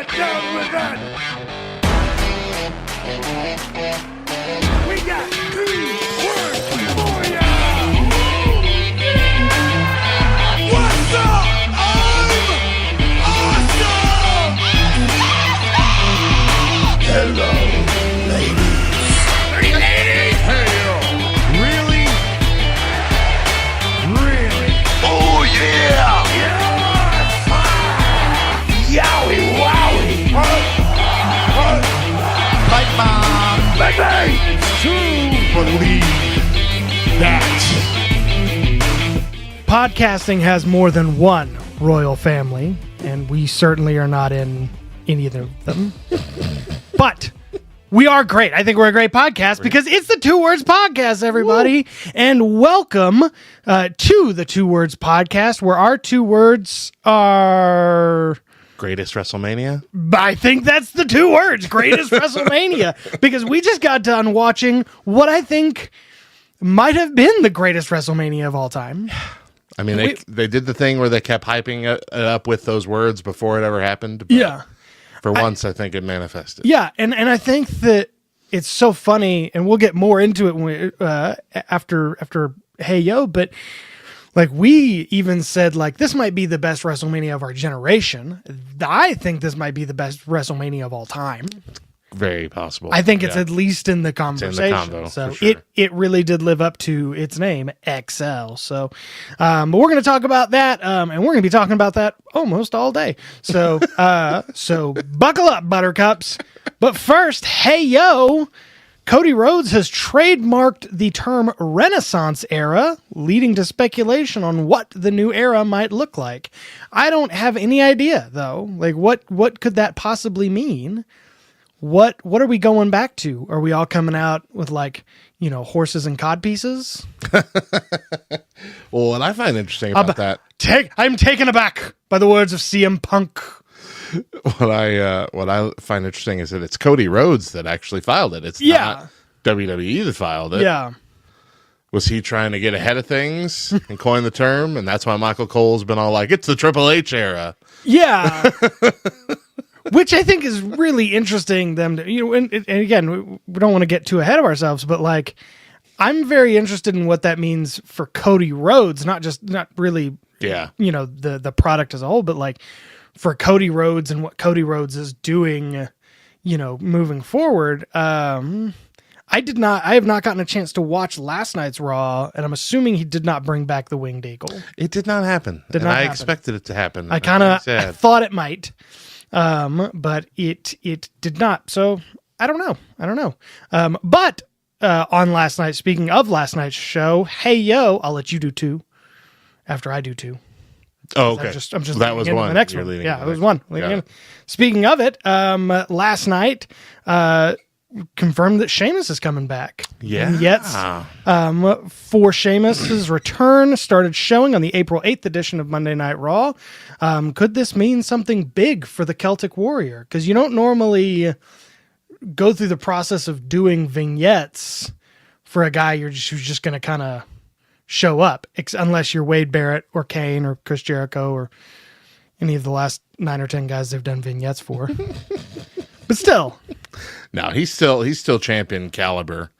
not done with that. We got 2 words for ya. What's up? I'm awesome. Hello, ladies. Hey, ladies. Really? Really? Oh, yeah. Yowie wowie! Pipe bomb! Baby! To believe that. Podcasting has more than one royal family, and we certainly are not in any of them. But we are great. I think we're a great podcast because it's the Two Words Podcast, everybody. Woo. And welcome to the Two Words Podcast, where our 2 words are... Greatest WrestleMania? I think that's the 2 words, greatest WrestleMania, because we just got done watching what I think might have been the greatest WrestleMania of all time. I mean, they did the thing where they kept hyping it up with those words before it ever happened. But yeah. For once, I think it manifested. Yeah, and I think that it's so funny, and we'll get more into it when we, after Hey Yo, but... like, we even said, like, this might be the best WrestleMania of our generation. I think this might be the best WrestleMania of all time. Very possible. I think it's at least in the conversation. It's in the combo, so for sure. it really did live up to its name, XL. So but we're going to talk about that, and we're going to be talking about that almost all day. So so buckle up, buttercups. But first, Hey Yo! Cody Rhodes has trademarked the term Renaissance era, leading to speculation on what the new era might look like. I don't have any idea, though. Like, what could that possibly mean? What are we going back to? Are we all coming out with, like, horses and cod pieces? Well, what I find interesting about that... I'm taken aback by the words of CM Punk. What I find interesting is that it's Cody Rhodes that actually filed it. It's not WWE that filed it. Yeah. Was he trying to get ahead of things and coin the term? And that's why Michael Cole's been all like, it's the Triple H era. Yeah. Which I think is really interesting. Them to, and again, we don't want to get too ahead of ourselves, but like, I'm very interested in what that means for Cody Rhodes, not really, the product as a whole, but like, for Cody Rhodes and what Cody Rhodes is doing, moving forward. I have not gotten a chance to watch last night's Raw, and I'm assuming he did not bring back the winged eagle. It did not happen. I expected it to happen. I kind of thought it might, but it did not. So I don't know. But on last night, speaking of last night's show, Hey Yo, I'll let you do 2 after I do 2. Oh, okay. I'm just that was one. the next one. Yeah, it was one. Speaking of it, last night confirmed that Sheamus is coming back. Yeah. Vignettes for Sheamus's return started showing on the April 8th edition of Monday Night Raw. Could this mean something big for the Celtic Warrior? Because you don't normally go through the process of doing vignettes for a guy who's just going to kind of show up, unless you're Wade Barrett or Kane or Chris Jericho or any of the last 9 or 10 guys they've done vignettes for. But still, no, he's still champion caliber.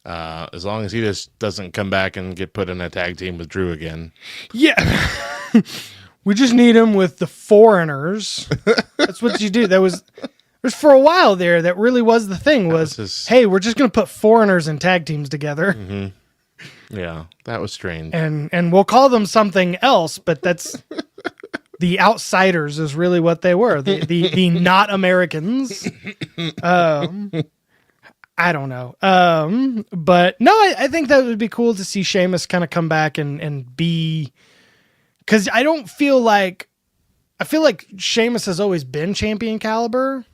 As long as he just doesn't come back and get put in a tag team with Drew again. Yeah, we just need him with the Foreigners. That's what you do. There's for a while there that really was the thing. Hey, we're just going to put Foreigners in tag teams together. Mm-hmm. Yeah, that was strange. And we'll call them something else, but that's the Outsiders is really what they were. The not Americans. I don't know. But no, I think that would be cool to see Sheamus kind of come back and be, because I feel like Sheamus has always been champion caliber,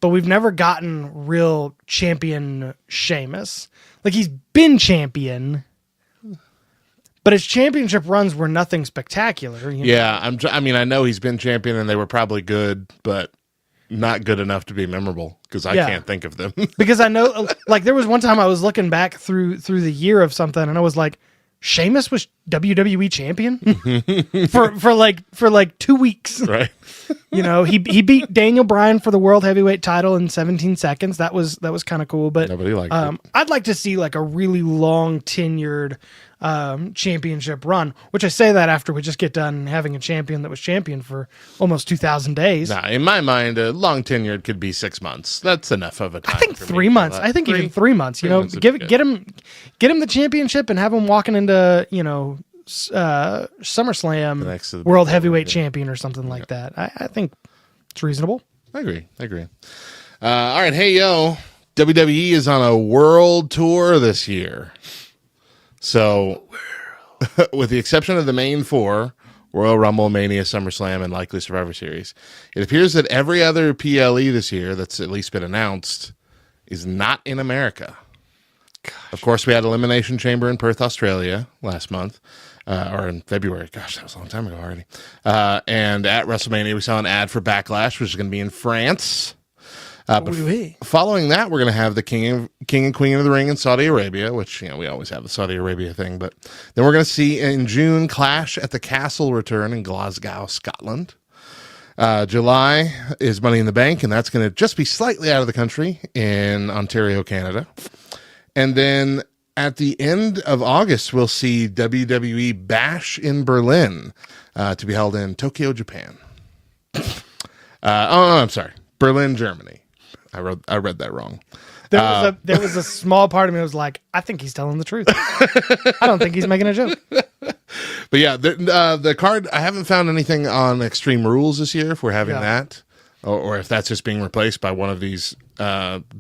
but we've never gotten real champion Sheamus. Like, he's been champion, but his championship runs were nothing spectacular. Yeah, I know he's been champion and they were probably good, but not good enough to be memorable because I can't think of them. Because I know, like, there was one time I was looking back through the year of something and I was like, Sheamus was WWE champion for like 2 weeks. Right. You know, he beat Daniel Bryan for the world heavyweight title in 17 seconds. That was kind of cool. But Nobody liked it. I'd like to see like a really long tenured championship run. Which I say that after we just get done having a champion that was champion for almost 2,000 days. Nah, in my mind, a long tenured could be 6 months. That's enough of a time. I think for 3 me. months. I think even 3 months. You know, months would be get him the championship and have him walking into SummerSlam Next to the world big heavyweight yeah. champion or something like that. I think it's reasonable. I agree. All right. Hey, yo. WWE is on a world tour this year. So, with the exception of the main four, Royal Rumble, Mania, SummerSlam, and likely Survivor Series, it appears that every other PLE this year that's at least been announced is not in America. Gosh. Of course, we had Elimination Chamber in Perth, Australia last month, or in February. Gosh, that was a long time ago already. And at WrestleMania, we saw an ad for Backlash, which is going to be in France. But following that, we're going to have the King and Queen of the Ring in Saudi Arabia, which, you know, we always have the Saudi Arabia thing. But then we're going to see in June Clash at the Castle return in Glasgow, Scotland. July is Money in the Bank, and that's going to just be slightly out of the country in Ontario, Canada. And then at the end of August, we'll see WWE Bash in Berlin to be held in Tokyo, Japan. I'm sorry, Berlin, Germany. I read that wrong. There was a small part of me that was like, I think he's telling the truth. I don't think he's making a joke. But yeah, the card, I haven't found anything on Extreme Rules this year if we're having that, or if that's just being replaced by one of these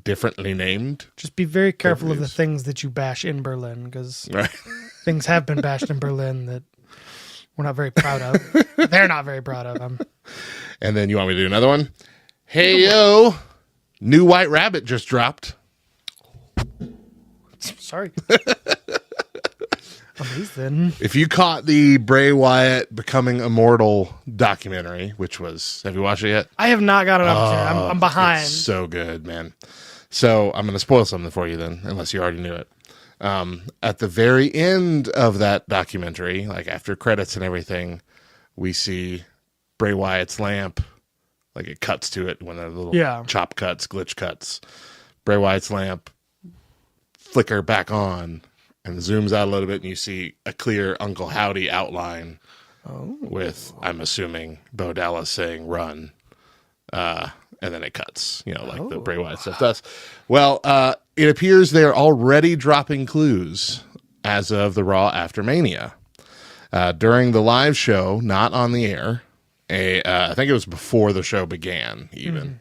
differently named. Just be very careful of the things that you bash in Berlin, because things have been bashed in Berlin that we're not very proud of. They're not very proud of. And then you want me to do another one? Hey, yo, new White Rabbit just dropped. Sorry. Amazing. If you caught the Bray Wyatt Becoming Immortal documentary, which was, have you watched it yet? I have not got an opportunity. I'm behind. It's so good, man. So I'm going to spoil something for you then, unless you already knew it. At the very end of that documentary, like after credits and everything, we see Bray Wyatt's lamp, like it cuts to it when the little chop cuts, glitch cuts. Bray Wyatt's lamp flicker back on and zooms out a little bit, and you see a clear Uncle Howdy outline with, I'm assuming, Bo Dallas saying run. And then it cuts, like the Bray Wyatt stuff does. Well, it appears they're already dropping clues as of the Raw after Mania. During the live show, not on the air, I think it was before the show began, even,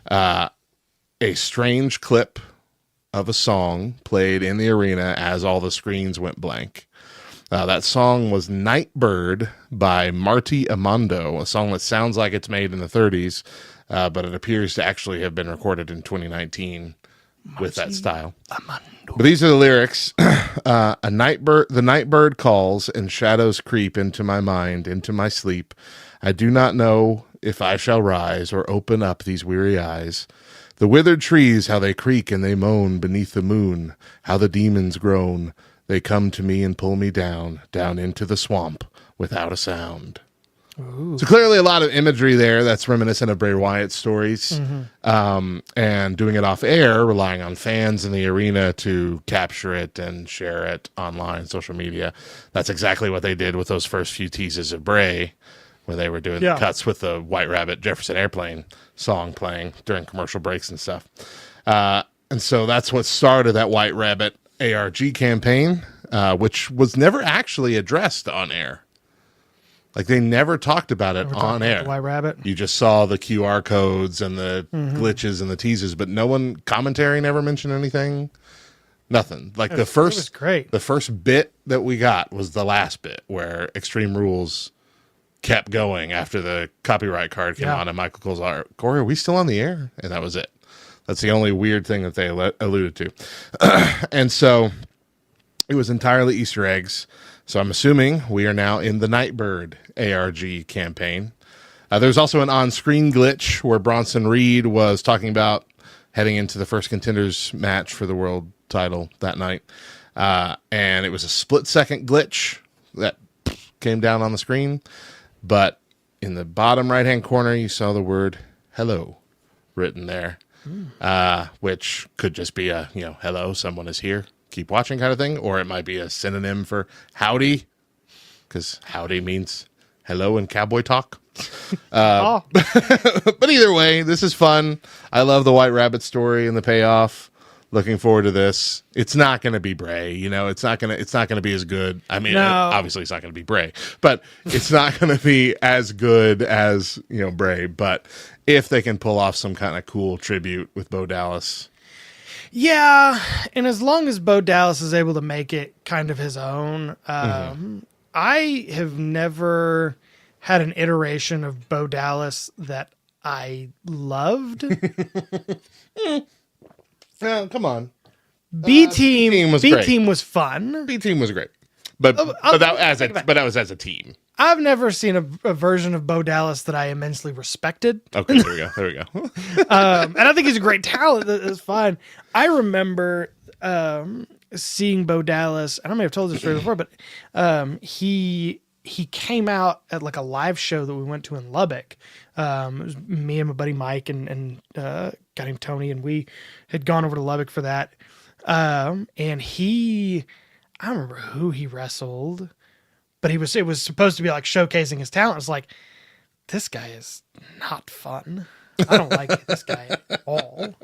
a strange clip of a song played in the arena as all the screens went blank. That song was Nightbird by Marty Amando, a song that sounds like it's made in the 30s, but it appears to actually have been recorded in 2019 with that style. Amando. But these are the lyrics. The nightbird calls and shadows creep into my mind, into my sleep. I do not know if I shall rise or open up these weary eyes. The withered trees, how they creak and they moan beneath the moon, how the demons groan. They come to me and pull me down into the swamp without a sound. Ooh. So clearly a lot of imagery there that's reminiscent of Bray Wyatt's stories, and doing it off air, relying on fans in the arena to capture it and share it online, social media. That's exactly what they did with those first few teases of Bray, when they were doing the cuts with the White Rabbit Jefferson Airplane song playing during commercial breaks and stuff. And so that's what started that White Rabbit ARG campaign, which was never actually addressed on air. Like, they never talked about it on air. White Rabbit. You just saw the QR codes and the glitches and the teases, but commentary never mentioned anything. Nothing. Like, it was great. The first bit that we got was the last bit where Extreme Rules kept going after the copyright card came on, and Michael Cole's like, Corey, are we still on the air? And that was it. That's the only weird thing that they alluded to. And so it was entirely Easter eggs. So I'm assuming we are now in the Nightbird ARG campaign. There's also an on-screen glitch where Bronson Reed was talking about heading into the first contenders match for the world title that night. And it was a split-second glitch that came down on the screen. But in the bottom right-hand corner, you saw the word hello written there, which could just be a, hello, someone is here, keep watching kind of thing. Or it might be a synonym for howdy, because howdy means hello in cowboy talk. But either way, this is fun. I love the White Rabbit story and the payoff. Looking forward to this. It's not going to be Bray, It's not going to be as good. I mean, obviously, it's not going to be Bray, but it's not going to be as good as Bray. But if they can pull off some kind of cool tribute with Bo Dallas, yeah, and as long as Bo Dallas is able to make it kind of his own, I have never had an iteration of Bo Dallas that I loved. No, come on. B Team was B great. Team was fun. B Team was great, but that was as a team. I've never seen a version of Bo Dallas that I immensely respected. Okay, there we go. And I think he's a great talent. That's fine. I remember seeing Bo Dallas. I don't know if I've told this story before, but he came out at like a live show that we went to in Lubbock. It was me and my buddy Mike and guy named Tony, and we had gone over to Lubbock for that. And I don't remember who he wrestled, but it was supposed to be like showcasing his talent. It's like, this guy is not fun. I don't like this guy at all.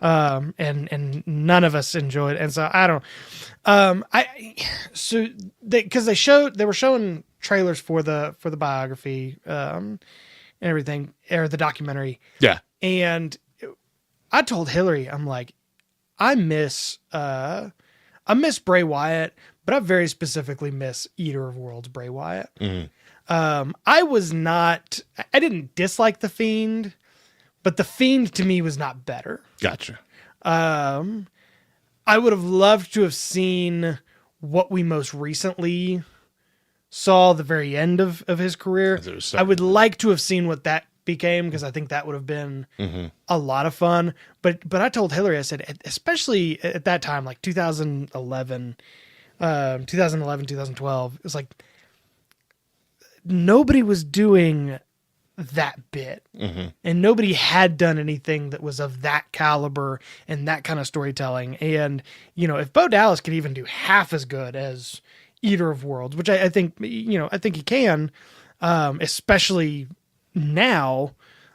And none of us enjoyed it. And so I don't, because they were showing trailers for the biography, and everything, or the documentary. Yeah. And I told Hillary, I'm like, I miss Bray Wyatt, but I very specifically miss Eater of Worlds Bray Wyatt. Mm-hmm. I didn't dislike The Fiend, but The Fiend to me was not better. Gotcha. I would have loved to have seen what we most recently saw the very end of his career. I would like to have seen what that became, because I think that would have been a lot of fun. But I told Hillary, I said, especially at that time, like 2011, 2012, it was like nobody was doing that bit, and nobody had done anything that was of that caliber and that kind of storytelling. And if Bo Dallas could even do half as good as Eater of Worlds, which I think I think he can, especially now,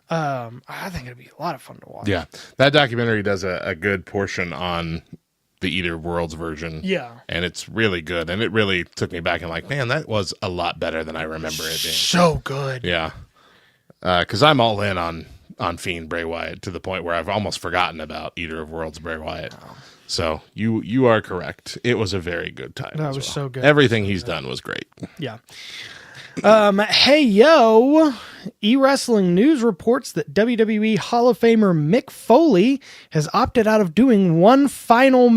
I think it'd be a lot of fun to watch. Yeah, that documentary does a good portion on the Eater of Worlds version. Yeah, and it's really good, and it really took me back and like, man, that was a lot better than I remember it being. So good. Yeah. Because I'm all in on Fiend Bray Wyatt to the point where I've almost forgotten about Eater of Worlds Bray Wyatt. Oh. So you are correct. It was a very good time. That was so good. Everything he's done was great. Yeah. Hey, yo, eWrestling News reports that WWE Hall of Famer Mick Foley has opted out of doing one final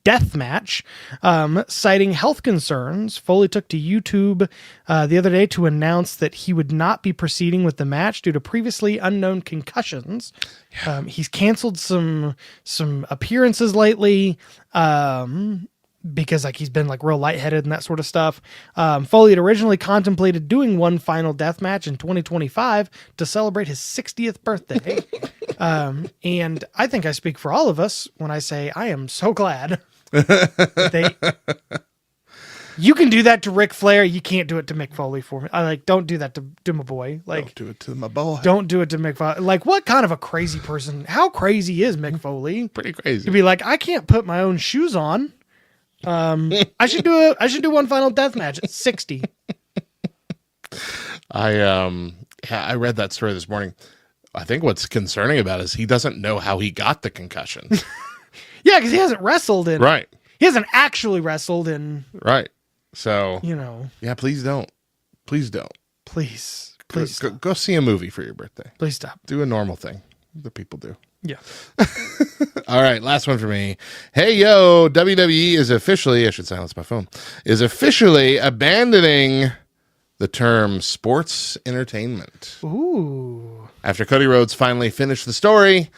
death match, citing health concerns. Foley took to YouTube the other day to announce that he would not be proceeding with the match due to previously unknown concussions. He's canceled some appearances lately, because he's been real lightheaded and that sort of stuff. Foley had originally contemplated doing one final death match in 2025 to celebrate his 60th birthday. And I think I speak for all of us when I say I am so glad you can do that to Ric Flair. You can't do it to Mick Foley for me. Don't do that to my boy. Don't do it to my boy. Don't do it to Mick Foley. What kind of a crazy person? How crazy is Mick Foley? Pretty crazy. To be like, I can't put my own shoes on. I should do one final death match at 60. I read that story this morning. I think what's concerning about it is he doesn't know how he got the concussion. Yeah, because he hasn't wrestled in. Right. He hasn't actually wrestled in. Right. So Yeah, please don't. Please don't. Please go see a movie for your birthday. Please stop. Do a normal thing that people do. Yeah. All right, last one for me. Hey, yo, WWE is officially, I should silence my phone, is officially abandoning the term sports entertainment. Ooh. After Cody Rhodes finally finished the story,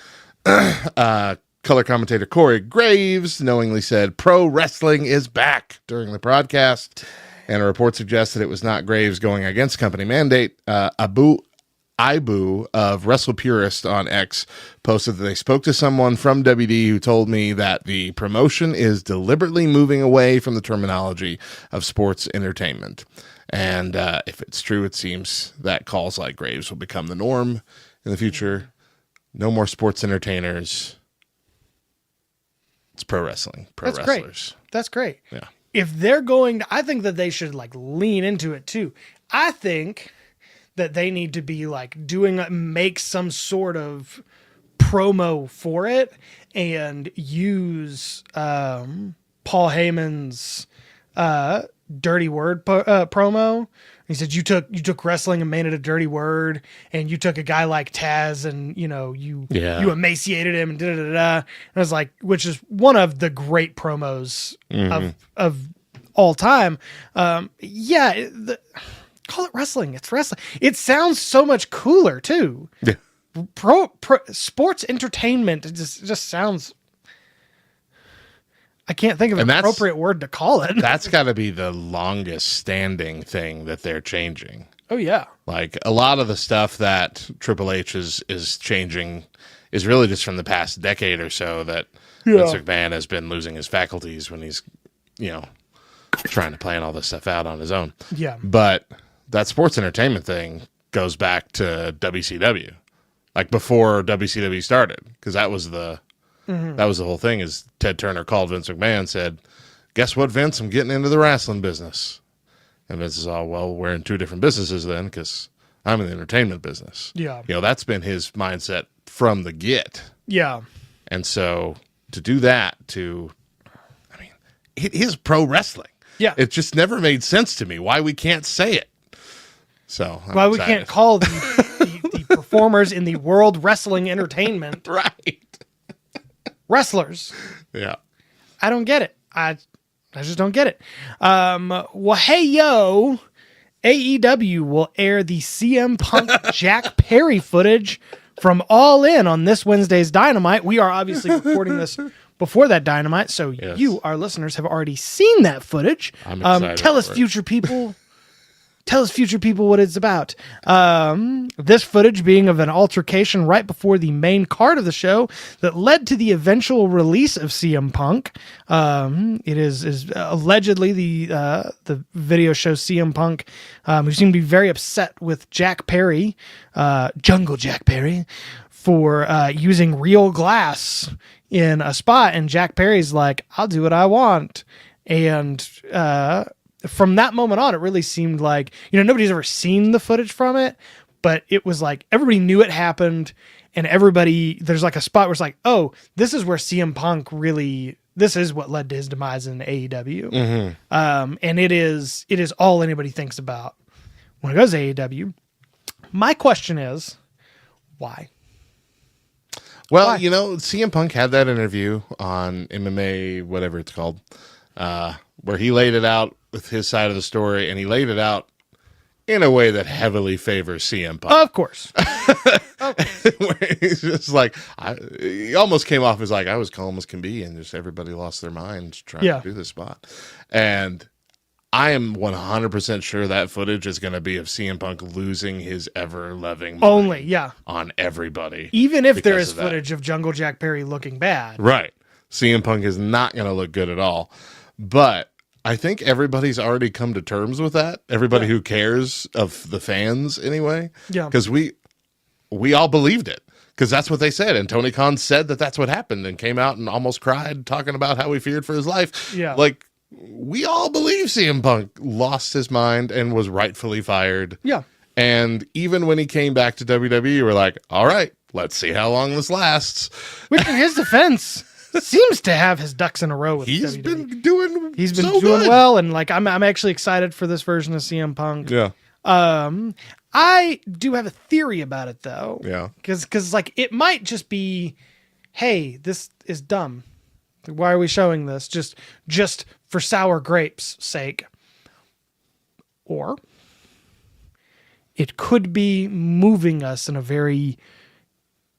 color commentator Corey Graves knowingly said pro wrestling is back during the broadcast, and a report suggests that it was not Graves going against company mandate. Ibu of Wrestle Purist on X posted that they spoke to someone from WD who told me that the promotion is deliberately moving away from the terminology of sports entertainment. And if it's true, it seems that calls like Graves will become the norm in the future. No more sports entertainers. It's pro wrestling. Pro That's wrestlers. Great. That's great. Yeah. If they're going to, I think that they should like lean into it too. I think that they need to be like make some sort of promo for it and use Paul Heyman's dirty word promo. He said you took wrestling and made it a dirty word, and you took a guy like Taz and you emaciated him and da da da. And I was like, which is one of the great promos of all time. Call it wrestling. It's wrestling. It sounds so much cooler too. Yeah. Pro sports entertainment. It just sounds. I can't think of an appropriate word to call it. That's got to be the longest standing thing that they're changing. Oh yeah. Like a lot of the stuff that Triple H is changing is really just from the past decade or so that Vince McMahon has been losing his faculties when he's, trying to plan all this stuff out on his own. Yeah. But that sports entertainment thing goes back to WCW, like before WCW started, because that was the whole thing. Is Ted Turner called Vince McMahon, said, "Guess what, Vince? I'm getting into the wrestling business." And Vince is all, "Well, we're in two different businesses then, because I'm in the entertainment business." Yeah. That's been his mindset from the get. Yeah. And so to do that it is pro wrestling. Yeah. It just never made sense to me why we can't say it. So why we can't call the performers in the World Wrestling Entertainment right wrestlers. Yeah. I don't get it. I just don't get it. Well, hey, yo, AEW will air the CM Punk Jack Perry footage from All In on this Wednesday's Dynamite. We are obviously recording this before that Dynamite, so yes. You, our listeners, have already seen that footage. I'm excited. Tell us, future people. Tell us, future people, what it's about. This footage being of an altercation right before the main card of the show that led to the eventual release of CM Punk. It is allegedly the video shows CM Punk, who seemed to be very upset with Jack Perry, Jungle Jack Perry, for using real glass in a spot. And Jack Perry's like, "I'll do what I want." And from that moment on, it really seemed like, nobody's ever seen the footage from it, but it was like everybody knew it happened, and there's like a spot where it's like, oh, this is where CM Punk this is what led to his demise in AEW. Mm-hmm. And it is all anybody thinks about when it goes to AEW. My question is, why? Well, Why? CM Punk had that interview on MMA, whatever it's called, where he laid it out with his side of the story, and he laid it out in a way that heavily favors CM Punk. Of course. Where he's just like, he almost came off as like, I was calm as can be, and just everybody lost their minds trying to do this spot. And I am 100% sure that footage is going to be of CM Punk losing his ever-loving mind on everybody. Even if there is footage of Jungle Jack Perry looking bad. Right. CM Punk is not going to look good at all. But I think everybody's already come to terms with that. Everybody who cares, of the fans anyway. Yeah. Because we all believed it. Because that's what they said. And Tony Khan said that that's what happened and came out and almost cried talking about how he feared for his life. Yeah. Like, we all believe CM Punk lost his mind and was rightfully fired. Yeah. And even when he came back to WWE, we're like, all right, let's see how long this lasts. Which, in his defense, seems to have his ducks in a row with He's WWE. been doing doing good. Well, and like I'm actually excited for this version of CM Punk. Yeah. I do have a theory about it though. Yeah. Because like it might just be, hey, this is dumb. Why are we showing this? Just for sour grapes' sake. Or it could be moving us in a very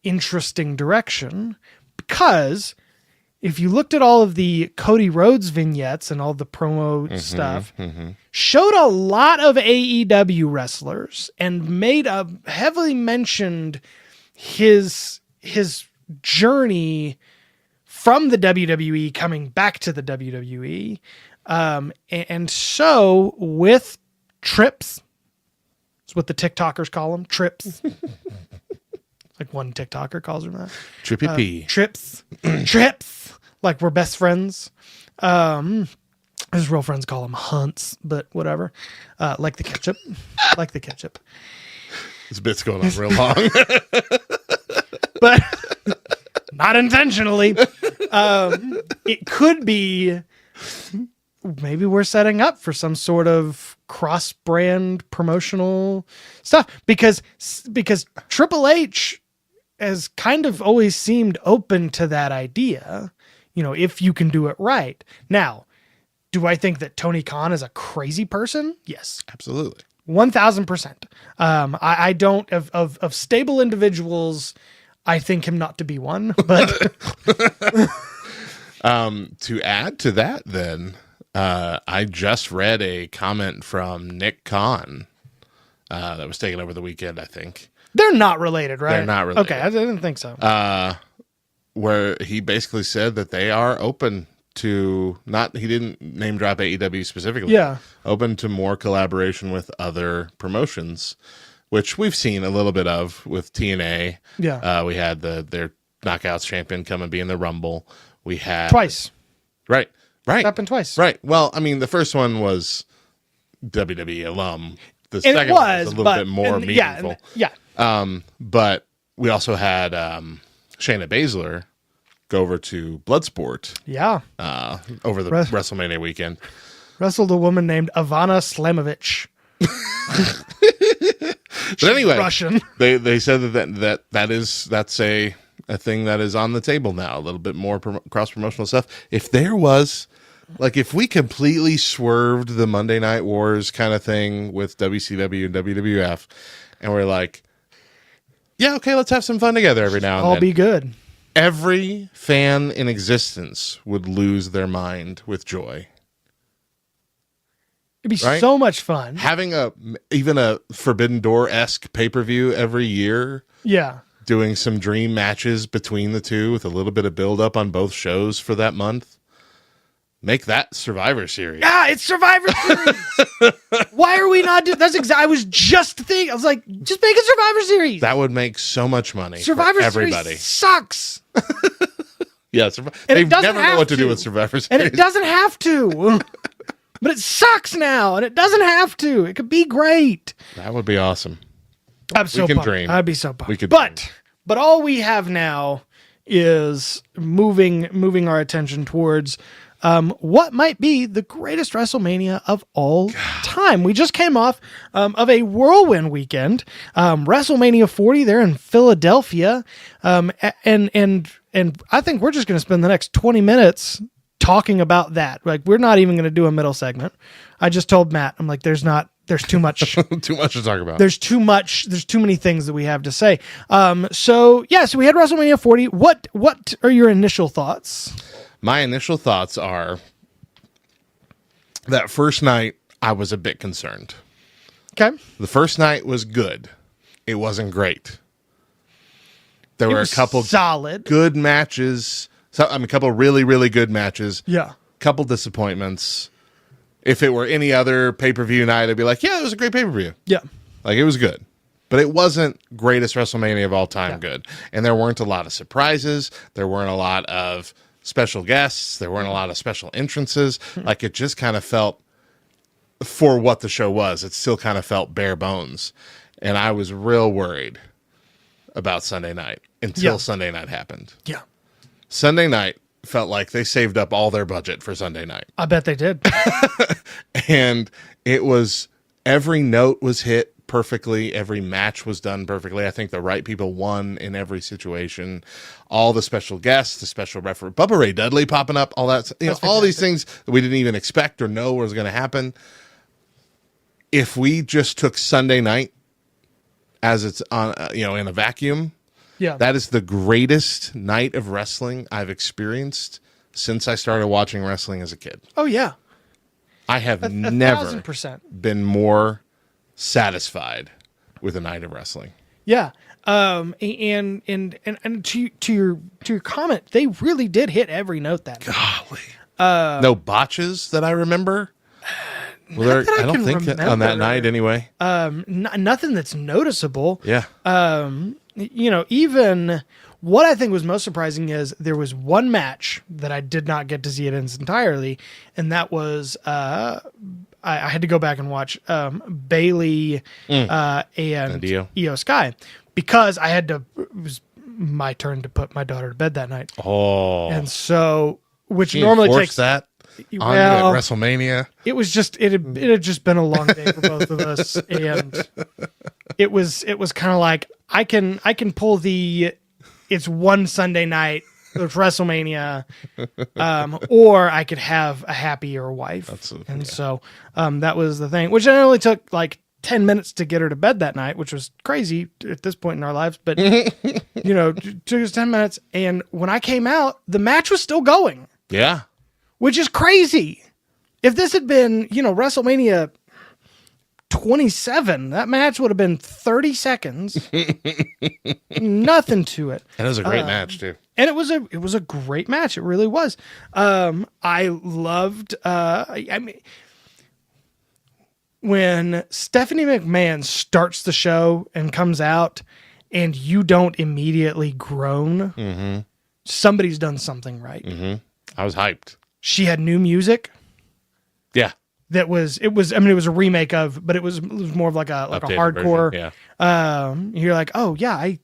interesting direction because if you looked at all of the Cody Rhodes vignettes and all the promo stuff, showed a lot of AEW wrestlers and made a heavily mentioned his journey from the WWE coming back to the WWE. And so with trips, it's what the TikTokers call them, trips. Like one TikToker calls them that. Trippy P. Trips. Trips. Like we're best friends. His real friends call them hunts, but whatever. Like the ketchup. Like the ketchup. This bit's going on real long. But not intentionally. It could be maybe we're setting up for some sort of cross-brand promotional stuff because Triple H has kind of always seemed open to that idea, you know, if you can do it right. Now, do I think that Tony Khan is a crazy person? Yes. Absolutely. 1000%. I don't of stable individuals, I think him not to be one, but to add to that then, I just read a comment from Nick Khan that was taken over the weekend, I think. they're not related, right? They're not related. Okay, I didn't think so. Where he basically said that they are open to he didn't name drop AEW specifically. Yeah. Open to more collaboration with other promotions, which we've seen a little bit of with TNA. Yeah. We had their Knockouts champion come and be in the Rumble. We had Twice. Right. Happened twice. Right. Well, I mean, the first one was WWE alum. The And second it one was was a little bit more meaningful. Yeah. But we also had Shayna Baszler go over to Bloodsport Yeah. over the WrestleMania weekend. Wrestled a woman named Ivana Slamovich. But anyway, Russian. They said that's a thing that is on the table now. A little bit more cross promotional stuff. If there was, like, if we completely swerved the Monday Night Wars kind of thing with WCW and WWF, and we're like, yeah, okay, let's have some fun together every now and All then. be good. Every fan in existence would lose their mind with joy. It'd be Right? so much fun. Having even a Forbidden Door-esque pay-per-view every year, Yeah. doing some dream matches between the two with a little bit of build-up on both shows for that month. Make that Survivor Series. Yeah, it's Survivor Series. Why are we not doing I was just thinking. I was like, just make a Survivor Series. That would make so much money Survivor for everybody. Series sucks. Yeah, And they it doesn't never know have what to do to. with Survivor Series. And it doesn't have to. But it sucks now, and it doesn't have to. It could be great. That would be awesome. I'm so can pumped. dream. I'd be so pumped. We could But all we have now is moving our attention towards what might be the greatest WrestleMania of all time. We just came off of a whirlwind weekend, WrestleMania 40 there in Philadelphia, and I think we're just going to spend the next 20 minutes talking about that. Like, we're not even going to do a middle segment. I just told Matt, I'm like, there's too much. Too much to talk about. There's too many things that we have to say. So we had WrestleMania 40. What are your initial thoughts? My initial thoughts are that first night, I was a bit concerned. Okay. The first night was good. It wasn't great. There were a couple solid good matches. A couple really, really good matches. Yeah. Couple disappointments. If it were any other pay-per-view night, I'd be like, yeah, it was a great pay-per-view. Yeah. Like, it was good. But it wasn't greatest WrestleMania of all time good. And there weren't a lot of surprises. There weren't a lot of special guests. There weren't a lot of special entrances. Like, it just kind of felt, for what the show was, it still kind of felt bare bones. And I was real worried about Sunday night until Sunday night happened. Yeah. Sunday night felt like they saved up all their budget for Sunday night. I bet they did. And it was, every note was hit perfectly. Every match was done perfectly. I think the right people won in every situation. All the special guests, the special referee, Bubba Ray Dudley popping up, all that, all these things that we didn't even expect or know was going to happen. If we just took Sunday night as it's on, in a vacuum, Yeah. That is the greatest night of wrestling I've experienced since I started watching wrestling as a kid. Oh yeah. I have never 1,000%. been more satisfied with a night of wrestling. Yeah. And to your comment, they really did hit every note that night. Golly. No botches that I remember. Well, that I I don't can think on that remember. night anyway. Nothing that's noticeable. Yeah. Even what I think was most surprising is there was one match that I did not get to see it in its entirely, and that was I had to go back and watch Bailey and Io Sky because I had to. It was my turn to put my daughter to bed that night. Oh, and so which she normally enforced takes that on well, WrestleMania. It was just it had just been a long day for both of us, and it was kind of like I can pull the it's one Sunday night of WrestleMania, or I could have a happier wife. Absolutely, and so that was the thing, which only took like 10 minutes to get her to bed that night, which was crazy at this point in our lives. But, it took us 10 minutes. And when I came out, the match was still going. Yeah. Which is crazy. If this had been, WrestleMania 27, that match would have been 30 seconds. Nothing to it. And it was a great match, too. And it was a great match. It really was. I loved, when Stephanie McMahon starts the show and comes out and you don't immediately groan, somebody's done something right. I was hyped. She had new music. Yeah. It was a remake of, but it was more of like a Updated hardcore. version, yeah. You're like, oh yeah, I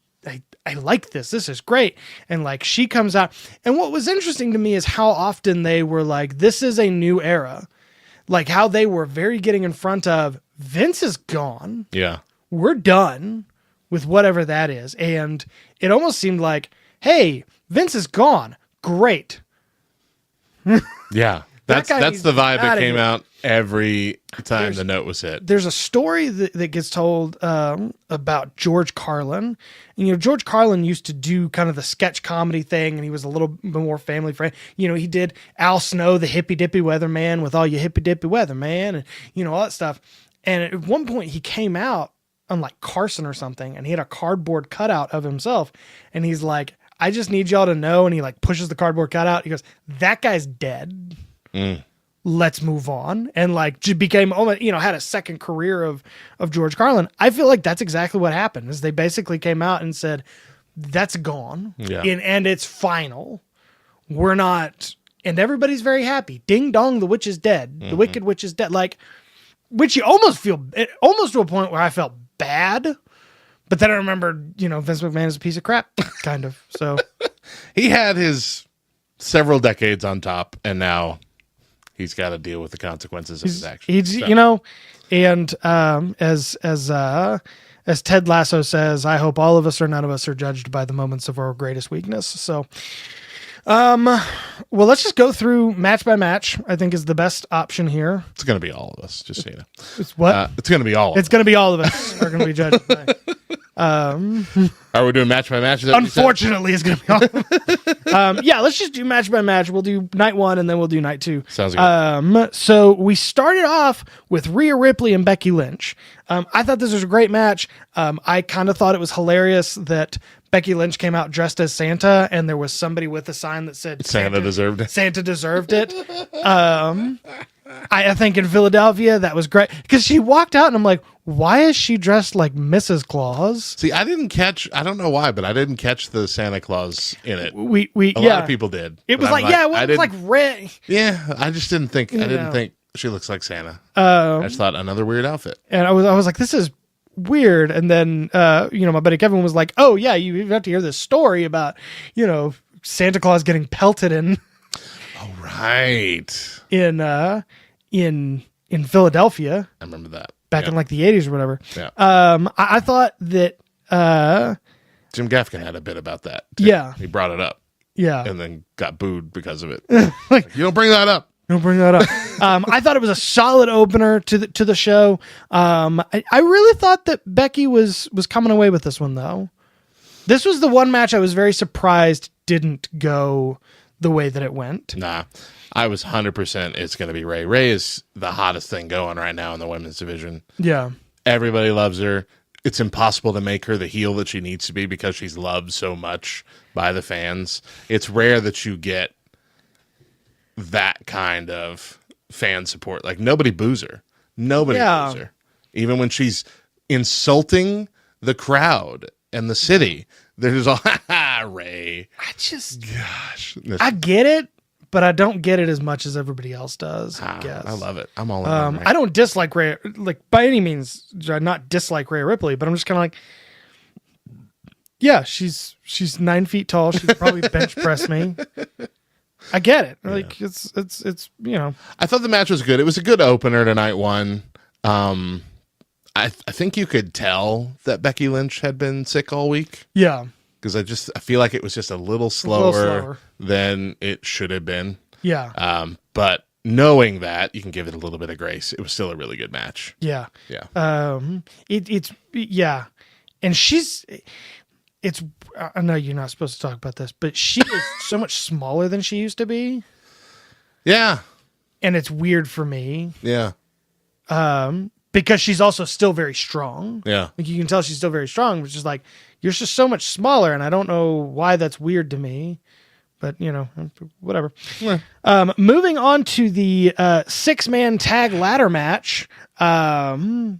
like this. This is great. And like she comes out. And what was interesting to me is how often they were like, this is a new era. Like how they were very getting in front of Vince is gone. Yeah. We're done with whatever that is. And it almost seemed like, hey, Vince is gone. Great. Yeah. That's the vibe that came here. out every time the note was hit. There's a story that gets told about George Carlin. And, George Carlin used to do kind of the sketch comedy thing, and he was a little bit more family friendly. He did Al Snow, the hippy dippy weatherman, with all your hippy dippy weatherman, and all that stuff. And at one point, he came out on like Carson or something, and he had a cardboard cutout of himself, and he's like, "I just need y'all to know," and he like pushes the cardboard cutout. He goes, "That guy's dead. Let's move on." And like became almost, had a second career of George Carlin. I feel like that's exactly what happened is they basically came out and said, that's gone. Yeah. And it's final. We're not, and everybody's very happy. Ding dong, the witch is dead. The wicked witch is dead. Like, which you almost feel, almost to a point where I felt bad, but then I remembered, Vince McMahon is a piece of crap, kind of. So He had his several decades on top, and now he's got to deal with the consequences of his actions. And as Ted Lasso says, I hope all of us or none of us are judged by the moments of our greatest weakness. So, well, let's just go through match by match. I think is the best option here. It's going to be all of us, just so you know. It's what? It's going to be all of us. It's going to be all of us are going to be judged by. Are we doing match by match? Is that what you said? Unfortunately, it's going to be all. Yeah, let's just do match by match. We'll do night one and then we'll do night two. Sounds good. So we started off with Rhea Ripley and Becky Lynch. I thought this was a great match. I kind of thought it was hilarious that Becky Lynch came out dressed as Santa and there was somebody with a sign that said Santa deserved it. Santa deserved it. I think in Philadelphia that was great because she walked out and I'm like, why is she dressed like Mrs. Claus? See, I don't know why, but I didn't catch the Santa Claus in it. A lot of people did. It was like, it was like red. Yeah, I just didn't think. I didn't think she looks like Santa. I just thought another weird outfit. And I was like, this is weird. And then my buddy Kevin was like, oh yeah, you have to hear this story about Santa Claus getting pelted in. Oh right. In Philadelphia. I remember that. Back in like the 80s or whatever. Yeah. I thought that Jim Gaffigan had a bit about that. Too. Yeah. He brought it up. Yeah. And then got booed because of it. Like, you don't bring that up. Don't bring that up. I thought it was a solid opener to the show. I really thought that Becky was coming away with this one though. This was the one match I was very surprised didn't go the way that it went. Nah, I was 100% it's going to be Ray. Ray is the hottest thing going right now in the women's division. Yeah. Everybody loves her. It's impossible to make her the heel that she needs to be because she's loved so much by the fans. It's rare that you get that kind of fan support. Like, nobody boos her. Nobody boos her. Even when she's insulting the crowd and the city, they're just all, ha ha, Ray. I get it, but I don't get it as much as everybody else does, I guess. I love it. I'm all in. I don't dislike Ray, like, by any means, not dislike Rhea Ripley, but I'm just kind of like, yeah, she's 9 feet tall. She could probably bench press me. I get it. Like, it's I thought the match was good. It was a good opener to night one. I think you could tell that Becky Lynch had been sick all week. Yeah. Because I feel like it was just a little slower than it should have been. Yeah. But knowing that, you can give it a little bit of grace. It was still a really good match. Yeah. Yeah. And I know you're not supposed to talk about this, but she is so much smaller than she used to be. Yeah. And it's weird for me. Yeah. Because she's also still very strong. Yeah. Like, you can tell she's still very strong, which is like, you're just so much smaller, and I don't know why that's weird to me. But, whatever. Yeah. Moving on to the 6-man tag ladder match. I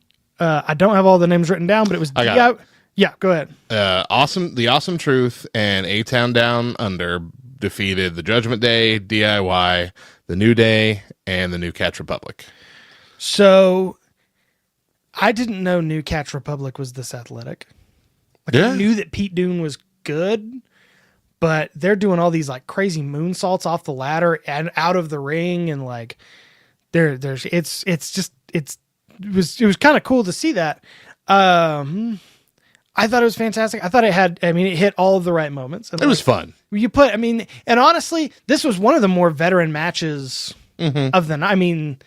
don't have all the names written down, but it was Yeah, go ahead. The Awesome Truth and A-Town Down Under defeated the Judgment Day, DIY, the New Day, and the New Catch Republic. So, I didn't know New Catch Republic was this athletic. Like, I knew that Pete Dunne was good, but they're doing all these like crazy moonsaults off the ladder and out of the ring, and like it was kind of cool to see that. I thought it was fantastic. I thought it hit all of the right moments. And it was fun. And honestly, this was one of the more veteran matches of the night. I mean,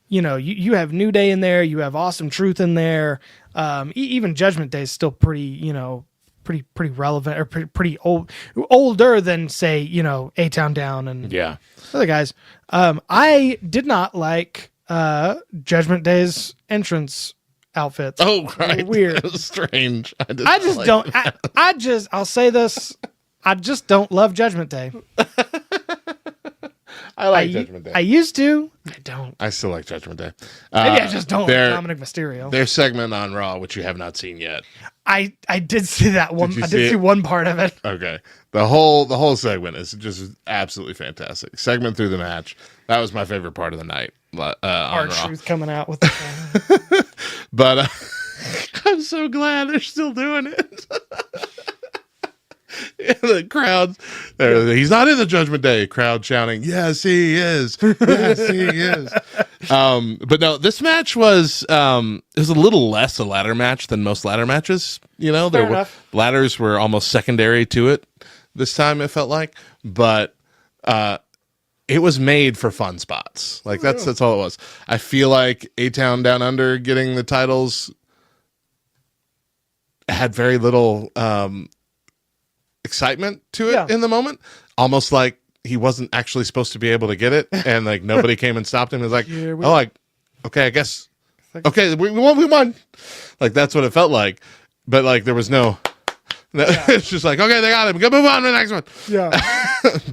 you have New Day in there, you have Awesome Truth in there. Even Judgment Day is still pretty relevant, or pretty older than, say, A-Town Down and other guys. I did not like Judgment Day's entrance outfits. Oh, right. Weird. It was strange. I'll say this. I just don't love Judgment Day. I like Judgment Day. I used to. I don't. I still like Judgment Day. Maybe I just don't like Dominic Mysterio. Their segment on Raw, which you have not seen yet. I did see that one. I did see one part of it. Okay. The whole segment is just absolutely fantastic. Segment through the match. That was my favorite part of the night. R-Truth coming out with the But I'm so glad they're still doing it. The crowd, he's not in the Judgment Day. Crowd shouting, "Yes, he is! Yes, he is!" But no, this match was it was a little less a ladder match than most ladder matches. Ladders were almost secondary to it this time. It felt like, but it was made for fun spots. Like that's all it was. I feel like A-Town Down Under getting the titles had very little excitement to it in the moment, almost like he wasn't actually supposed to be able to get it, and like nobody came and stopped him. It was like, okay, I guess, okay, we won. Like that's what it felt like, but like there was no. It's just like, okay, they got him. Go move on to the next one. Yeah.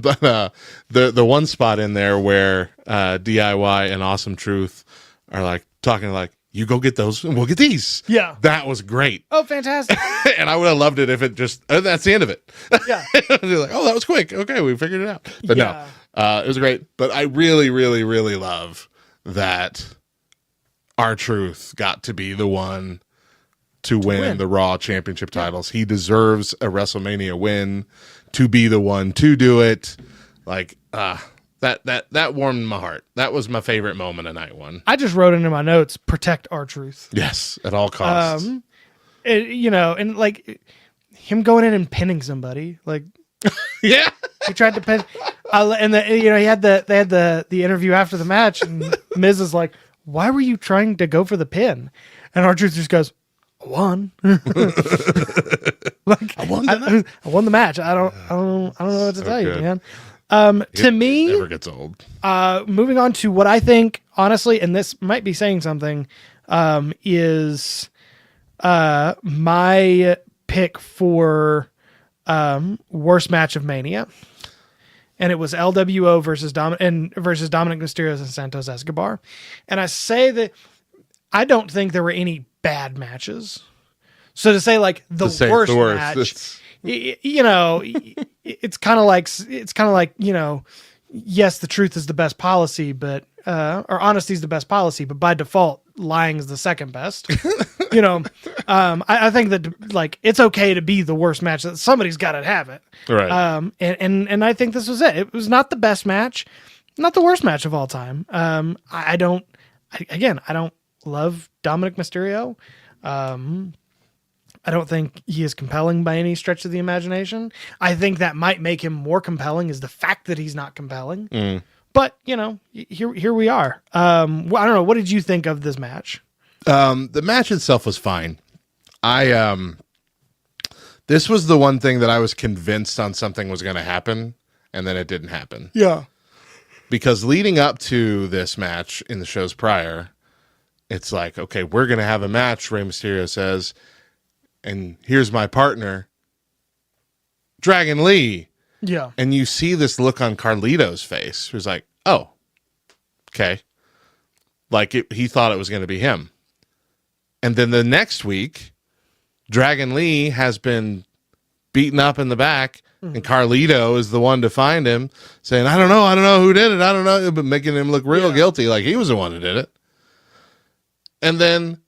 But the one spot in there where DIY and Awesome Truth are like talking like, you go get those and we'll get these. Yeah. That was great. Oh, fantastic. And I would have loved it if it just, that's the end of it. Yeah. They're like, oh, that was quick. Okay, we figured it out. But no, it was great. But I really, really, really love that R-Truth got to be the one to win the Raw Championship titles. He deserves a WrestleMania win, to be the one to do it. Like, that warmed my heart. That was my favorite moment of night one. I just wrote into my notes, protect R-Truth. Yes, at all costs. And like him going in and pinning somebody, like yeah, he tried to pin. They had the interview after the match, and Miz is like, "Why were you trying to go for the pin?" And R-Truth just goes, "One." Like I won the I won the match. I don't know what to tell you, good. man. To me, never gets old. moving on to what I think, honestly, and this might be saying something, is my pick for worst match of Mania. And it was LWO versus Dominic Mysterio and Santos Escobar. And I say that I don't think there were any bad matches. So to say like the worst match, it's kind of like, yes, the truth is the best policy, but or honesty is the best policy, but by default, lying is the second best. I think that like it's okay to be the worst match. That somebody's got to have it, Right. And I think this was it. It was not the best match, not the worst match of all time. I don't love Dominic Mysterio. I don't think he is compelling by any stretch of the imagination. I think that might make him more compelling is the fact that he's not compelling. But, here we are. I don't know. What did you think of this match? The match itself was fine. This was the one thing that I was convinced on something was going to happen, and then it didn't happen. Yeah. Because leading up to this match in the shows prior, it's like, okay, we're going to have a match, Rey Mysterio says, and here's my partner, Dragon Lee. Yeah. And you see this look on Carlito's face, who's like, oh, okay. Like he thought it was going to be him. And then the next week, Dragon Lee has been beaten up in the back, and Carlito is the one to find him, saying, I don't know who did it, I don't know, but making him look real guilty, like he was the one who did it. And then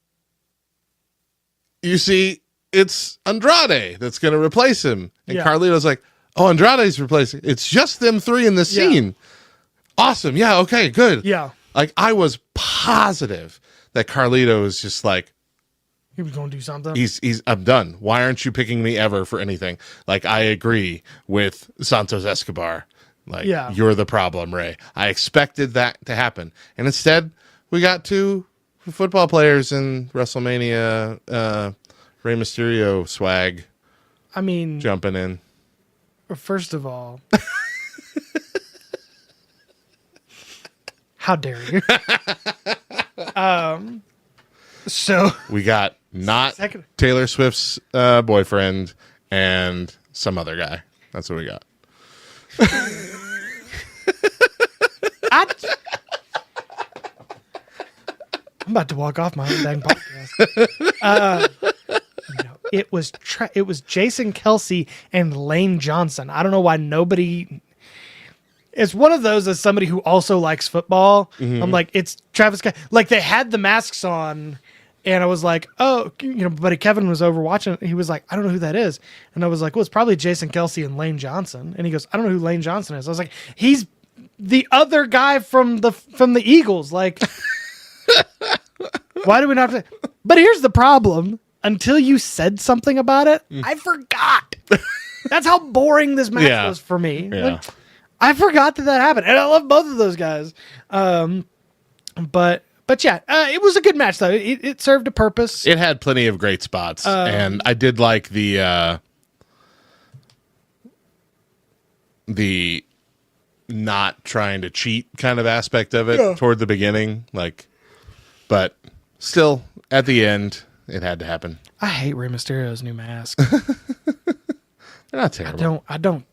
you see it's Andrade that's going to replace him. And Carlito's like, oh, Andrade's replacing. It's just them three in the scene. Awesome. Yeah, okay, good. Yeah. Like, I was positive that Carlito was just like, he was going to do something. I'm done. Why aren't you picking me ever for anything? Like, I agree with Santos Escobar. Like, you're the problem, Ray. I expected that to happen. And instead, we got two football players in WrestleMania, Rey Mysterio swag. I mean, jumping in. First of all, how dare you? So we got Taylor Swift's boyfriend and some other guy. That's what we got. I'm about to walk off my own dang podcast. It was Jason Kelsey and Lane Johnson. I don't know why nobody. It's one of those as somebody who also likes football. Mm-hmm. I'm like, it's Travis. Like they had the masks on, and I was like, oh, buddy Kevin was over watching. He was like, I don't know who that is, and I was like, well, it's probably Jason Kelsey and Lane Johnson. And he goes, I don't know who Lane Johnson is. I was like, he's the other guy from the Eagles. Like, why do we not? But here's the problem. Until you said something about it, I forgot. That's how boring this match was for me. Yeah. Like, I forgot that happened, and I love both of those guys. But yeah, it was a good match though. It served a purpose. It had plenty of great spots, and I did like the not trying to cheat kind of aspect of it toward the beginning. Like, but still, at the end, it had to happen. I hate Rey Mysterio's new mask. They're not terrible. I don't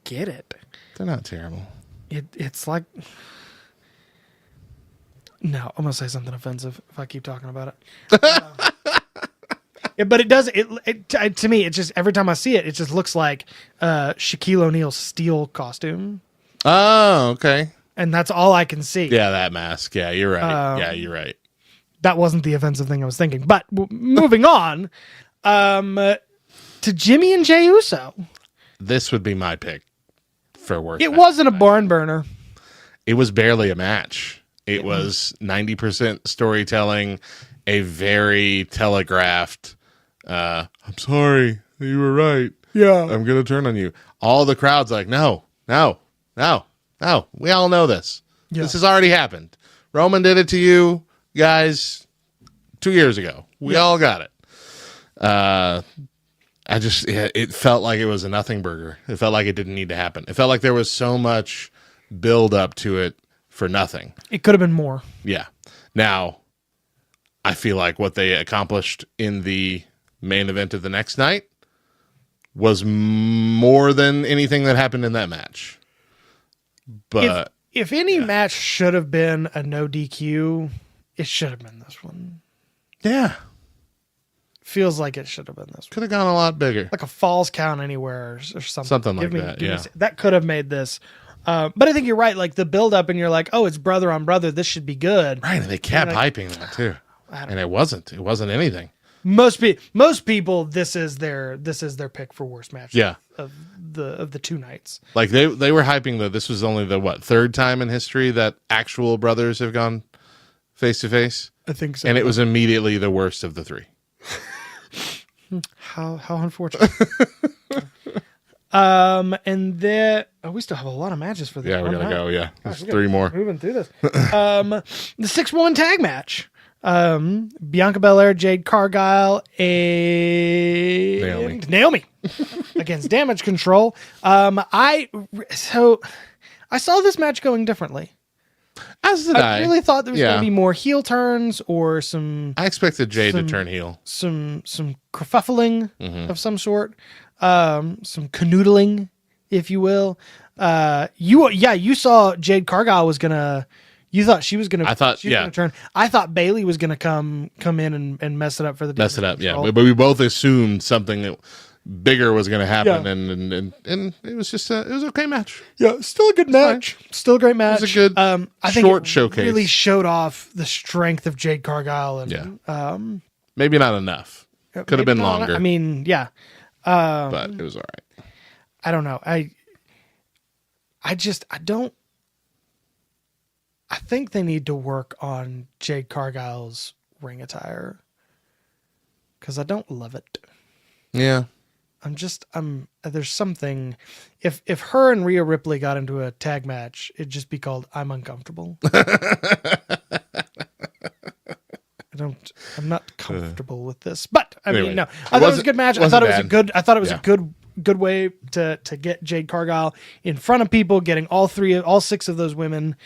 get it. They're not terrible. It's like, no, I'm gonna say something offensive if I keep talking about it. But it does. To me, it just every time I see it, it just looks like Shaquille O'Neal's steel costume. Oh, okay. And that's all I can see. Yeah, that mask. Yeah, you're right. You're right. That wasn't the offensive thing I was thinking. But moving on to Jimmy and Jey Uso. This would be my pick for worst. It wasn't a barn burner. It was barely a match. It was 90% storytelling, a very telegraphed, I'm sorry, you were right. Yeah. I'm going to turn on you. All the crowd's like, no. We all know this. Yeah. This has already happened. Roman did it to you guys 2 years ago. We all got it. it felt like it was a nothing burger. It felt like it didn't need to happen. It felt like there was so much build up to it for nothing. It could have been more. Yeah. Now, I feel like what they accomplished in the main event of the next night was more than anything that happened in that match. But if any match should have been a no DQ, it should have been this one. yeah, Feels like it should have been this one. could have gone a lot bigger. Like a falls count anywhere or something. Something like that, yeah. That could have made this. But I think you're right. Like the build up, and you're like, oh, it's brother on brother. This should be good. Right, and they kept hyping that too. And it wasn't. It wasn't anything. Most people, this is their pick for worst match. Yeah. Of the two nights. Like they were hyping that this was only the third time in history that actual brothers have gone face to face. I think so. And it was immediately the worst of the three. How unfortunate. And then we still have a lot of matches for this. Yeah, we're one gonna night. go. Yeah, Gosh, there's 3 more. Moving through this. The 6-1 tag match. Bianca Belair, Jade Cargill, and Naomi against Damage Control. I saw this match going differently. As did I. I really thought there was going to be more heel turns or some I expected Jade to turn heel. some kerfuffling of some sort, some canoodling, if you will. You saw Jade Cargill was gonna. You thought she was gonna. I thought, she was gonna turn. I thought Bailey was gonna come in and mess it up for the Mess it up, control. yeah. But we both assumed something that bigger was going to happen, and it was just it was an okay match. Yeah, still a good match. Still a great match. It was a good I think short it showcase. Really showed off the strength of Jade Cargill, and Maybe not enough. Could have been longer. I mean, yeah, but it was all right. I don't know. I don't. I think they need to work on Jade Cargill's ring attire because I don't love it. Yeah. There's something. If her and Rhea Ripley got into a tag match, it'd just be called "I'm Uncomfortable." I'm not comfortable with this, but I mean, no. I thought it was a good match. I thought it was a good way to get Jade Cargill in front of people, getting all 6 of those women.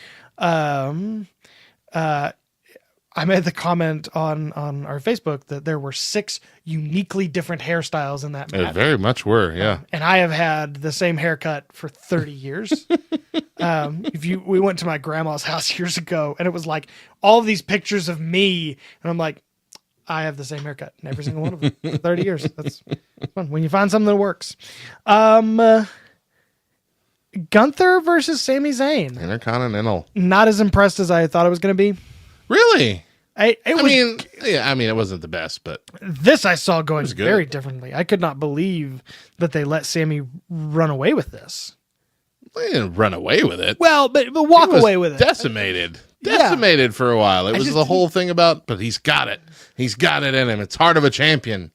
I made the comment on our Facebook that there were 6 uniquely different hairstyles in that match. It very much were, yeah. And I have had the same haircut for 30 years. We went to my grandma's house years ago, and it was like all of these pictures of me, and I'm like, I have the same haircut in every single one of them for 30 years. That's fun when you find something that works. Gunther versus Sami Zayn. Intercontinental. Not as impressed as I thought it was going to be. Really? I mean, it wasn't the best, but this I saw going very differently. I could not believe that they let Sammy run away with this. they didn't run away with it. Well, but walk away with it. Decimated for a while. It was the whole thing about, but he's got it. He's got it in him. It's heart of a champion.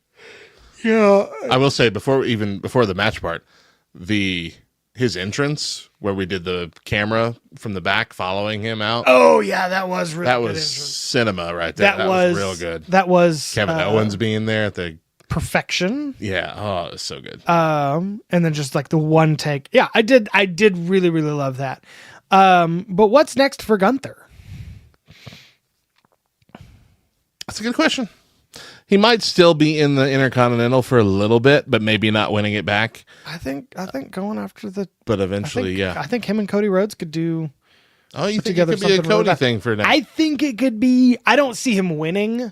Yeah. I will say before the match part, his entrance where we did the camera from the back following him out. Oh yeah, that was really good entrance. Cinema right there. That was real good. That was Kevin Owens being there at the perfection. Yeah. Oh, it was so good. And then just like the one take. Yeah, I did really, really love that. But what's next for Gunther? That's a good question. He might still be in the Intercontinental for a little bit, but maybe not winning it back. I think going after the. But eventually, I think him and Cody Rhodes could do. Oh, you think it could be a Cody thing for now? I think it could be. I don't see him winning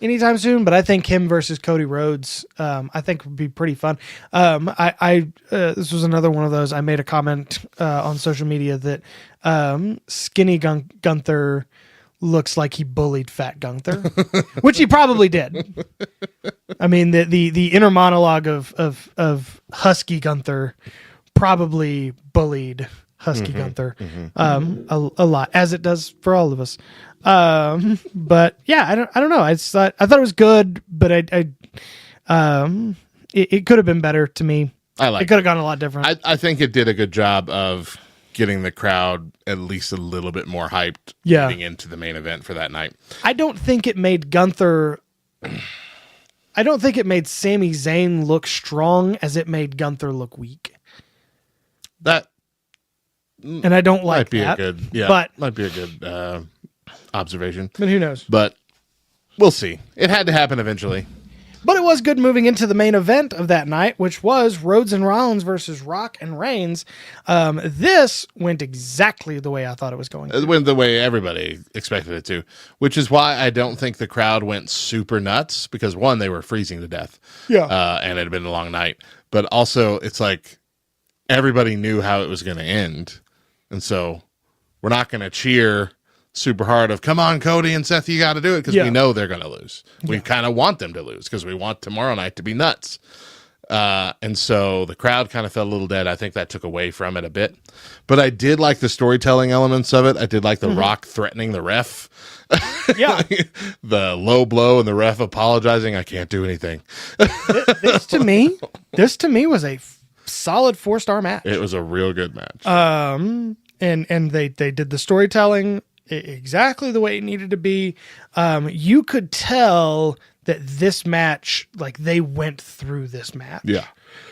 anytime soon, but I think him versus Cody Rhodes, I think would be pretty fun. This was another one of those. I made a comment on social media that skinny Gunther looks like he bullied fat Gunther, which he probably did. I mean, the inner monologue of husky Gunther probably bullied husky Gunther a lot, as it does for all of us. But yeah, I don't know. I thought it was good, but it could have been better to me. It could have gone a lot different. I think it did a good job of getting the crowd at least a little bit more hyped getting into the main event for that night. I don't think it made Gunther. I don't think it made Sami Zayn look strong as it made Gunther look weak. That And I don't like might be that. a good, might be a good observation. But who knows? But we'll see. It had to happen eventually. But it was good moving into the main event of that night, which was Rhodes and Rollins versus Rock and Reigns. This went exactly the way I thought it was going. It went the way everybody expected it to, which is why I don't think the crowd went super nuts because, one, they were freezing to death. Yeah. And it had been a long night. But also, it's like everybody knew how it was going to end. And so we're not going to cheer super hard of, come on, Cody and Seth, you got to do it, because we know they're going to lose. We kind of want them to lose because we want tomorrow night to be nuts. And so the crowd kind of felt a little dead. I think that took away from it a bit. But I did like the storytelling elements of it. I did like the Rock threatening the ref. Yeah. The low blow and the ref apologizing. I can't do anything. This to me was a solid 4-star match. It was a real good match. And they did the storytelling exactly the way it needed to be. You could tell that this match, like, they went through this match. Yeah.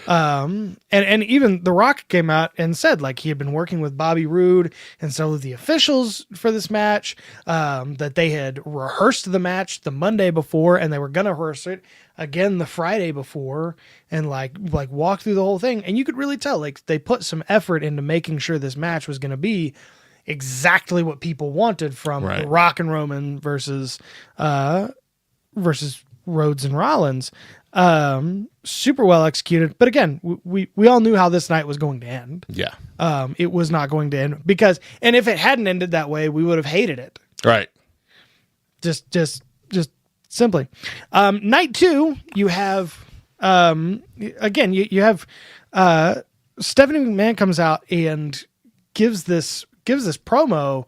And even The Rock came out and said, like, he had been working with Bobby Roode and some of the officials for this match, that they had rehearsed the match the Monday before, and they were going to rehearse it again the Friday before, and like walk through the whole thing. And you could really tell, like, they put some effort into making sure this match was going to be exactly what people wanted from The Rock and Roman versus Rhodes and Rollins. Super well executed. But again, we all knew how this night was going to end. Yeah. It was not going to end and if it hadn't ended that way, we would have hated it. Right. Just simply. Night 2, you have, again, you have, Stephanie McMahon comes out and gives this promo,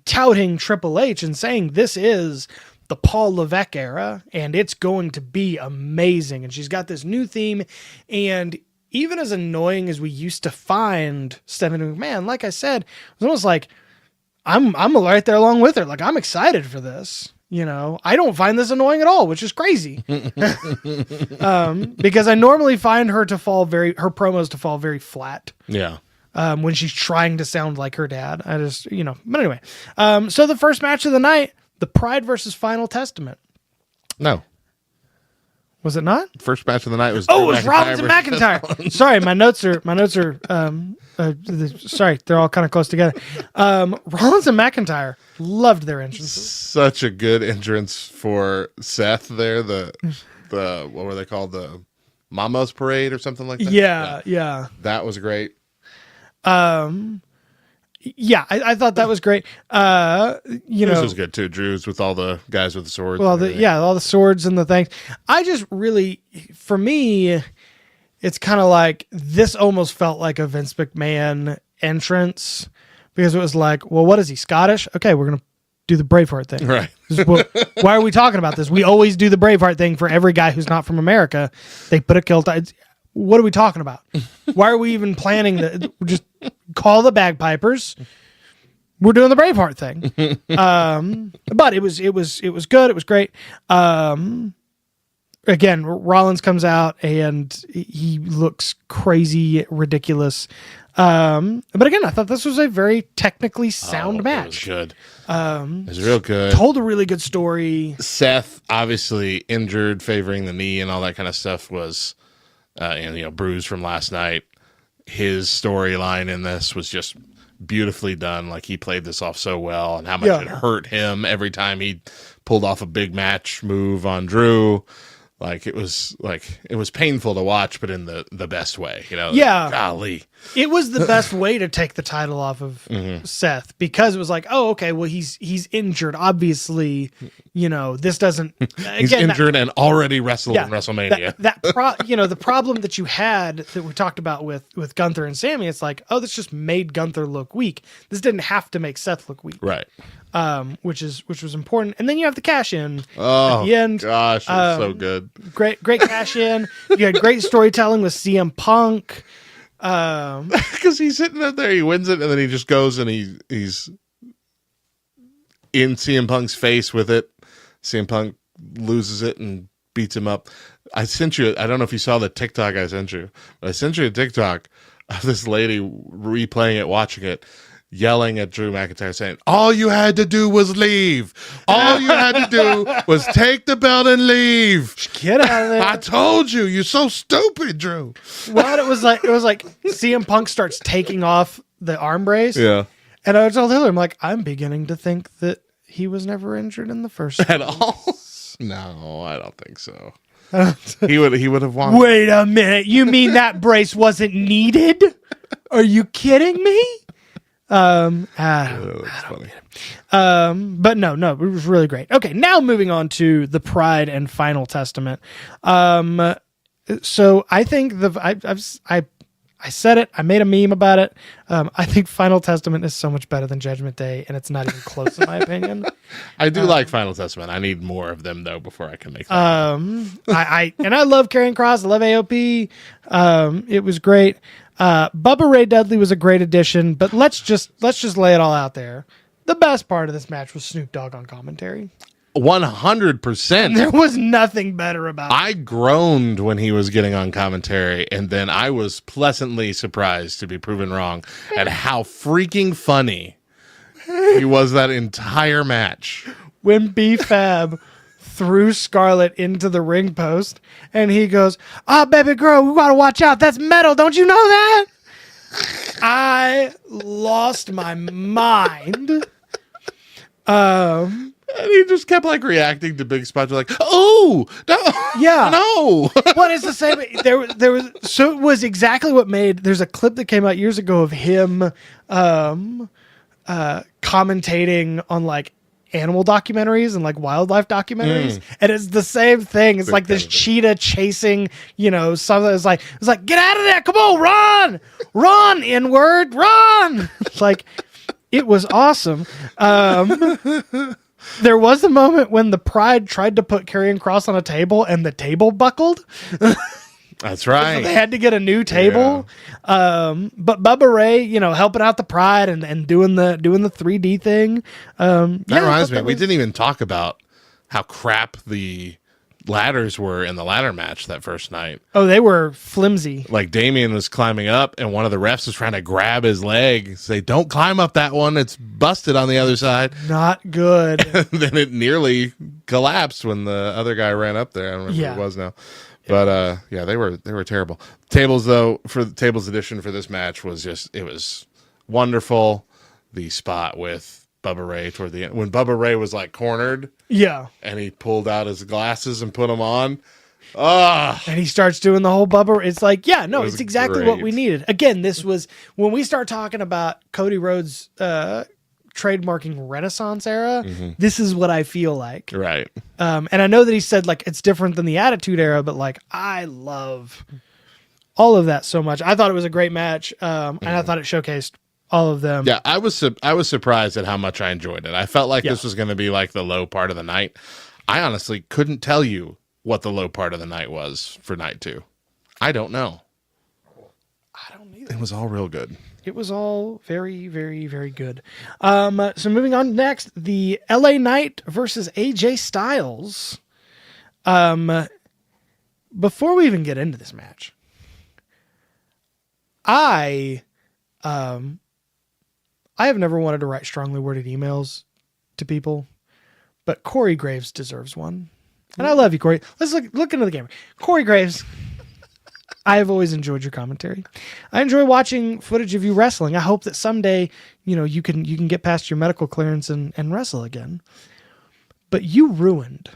touting Triple H and saying this is the Paul Levesque era, and it's going to be amazing. And she's got this new theme, and even as annoying as we used to find Stephanie McMahon, like I said, it was almost like I'm right there along with her. Like, I'm excited for this. You know, I don't find this annoying at all, which is crazy. Because I normally find her promos to fall very flat. Yeah. When she's trying to sound like her dad. But anyway. So the first match of the night, the Pride versus Final Testament. No. Was it not? First match of the night was it was Rollins and McIntyre. Sorry, my notes are sorry, they're all kind of close together. Rollins and McIntyre, loved their entrances. Such a good entrance for Seth there. The what were they called? The Mama's Parade or something like that? Yeah. That was great. Yeah, I thought that was great. Drew's was good too. Drew's with all the guys with the swords. Well, all the swords and the things. I just really, for me, it's kind of like this almost felt like a Vince McMahon entrance because it was like, well, what is he, Scottish? Okay, we're gonna do the Braveheart thing. Right. Why are we talking about this? We always do the Braveheart thing for every guy who's not from America. They put a kilt on. What are we talking about? Why are we even planning that? Just call the bagpipers. We're doing the Braveheart thing. But it was good. It was great. Again, Rollins comes out and he looks crazy, ridiculous. But again, I thought this was a very technically sound match. It was good. It was real good. Told a really good story. Seth, obviously injured, favoring the knee and all that kind of stuff, was bruised from last night. His storyline in this was just beautifully done. Like, he played this off so well, and how much it hurt him every time he pulled off a big match move on Drew. It was painful to watch, but in the best way, Yeah. Golly. It was the best way to take the title off of Seth, because it was like, oh, okay, well, he's injured. Obviously, this doesn't. He's injured and already wrestled in WrestleMania. The problem that you had that we talked about with Gunther and Sammy, it's like, oh, this just made Gunther look weak. This didn't have to make Seth look weak, right? Which was important. And then you have the cash in at the end. Gosh, it was so good. Great cash in. You had great storytelling with CM Punk. Because he's sitting up there, he wins it, and then he just goes and he's in CM Punk's face with it. CM Punk loses it and beats him up. I sent you, I don't know if you saw the TikTok I sent you, but I sent you a TikTok of this lady replaying it, watching it, yelling at Drew McIntyre saying, all you had to do was leave. All you had to do was take the belt and leave. Get out of there. I told you, you're so stupid, Drew. Well, it was like CM Punk starts taking off the arm brace. Yeah. And I told Hillary, I'm like, I'm beginning to think that he was never injured in the first At all? No, I don't think so. He would have won. Wait a minute. You mean that brace wasn't needed? Are you kidding me? That's funny. But no, it was really great. Okay, now moving on to the Pride and Final Testament. So I think I said it. I made a meme about it. I think Final Testament is so much better than Judgment Day, and it's not even close in my opinion. I do like Final Testament. I need more of them though before I can make that. I love Karrion Kross. I love AOP. It was great. Bubba Ray Dudley was a great addition, but let's just lay it all out there. The best part of this match was Snoop Dogg on commentary. 100%. There was nothing better about it. I groaned when he was getting on commentary, and then I was pleasantly surprised to be proven wrong at how freaking funny he was that entire match. When B-Fab threw Scarlett into the ring post, and he goes, "Oh, baby girl, we gotta watch out. That's metal. Don't you know that?" I lost my mind. And he just kept like reacting to big spots, like, "Oh, no, Yeah. no." What is the same? There was so it was exactly what made. There's a clip that came out years ago of him commentating on like animal documentaries and like wildlife documentaries, and it's the same thing. It's like this cheetah chasing, something. It's like get out of there! Come on, run, N-word, run! Like it was awesome. There was a moment when the Pride tried to put Karrion Kross on a table and the table buckled. That's right. So they had to get a new table. Yeah. But Bubba Ray, helping out the Pride and doing the 3D thing. That reminds me, we didn't even talk about how crap the ladders were in the ladder match that first night. Oh, they were flimsy. Like Damien was climbing up and one of the refs was trying to grab his leg, say, "Don't climb up that one. It's busted on the other side." Not good. Then it nearly collapsed when the other guy ran up there. I don't remember who it was now. But they were terrible. Tables though, for the tables edition for this match was it was wonderful. The spot with Bubba Ray toward the end, when Bubba Ray was like cornered, and he pulled out his glasses and put them on. And he starts doing the whole Bubba. It's like, it's exactly what we great. needed. Again, this was when we start talking about Cody Rhodes trademarking Renaissance era. This is what I feel like. Right. And I know that he said like it's different than the Attitude Era, but like I love all of that so much. I thought it was a great match, and I thought it showcased all of them. Yeah, I was surprised at how much I enjoyed it. I felt like this was going to be like the low part of the night. I honestly couldn't tell you what the low part of the night was for night 2. I don't know. I don't either. It was all real good. It was all very, very, very good. So moving on next, the LA Knight versus AJ Styles. Before we even get into this match, I have never wanted to write strongly worded emails to people, but Corey Graves deserves one. And I love you, Corey. Let's look into the camera. Corey Graves, I have always enjoyed your commentary. I enjoy watching footage of you wrestling. I hope that someday, you can get past your medical clearance and wrestle again. But you ruined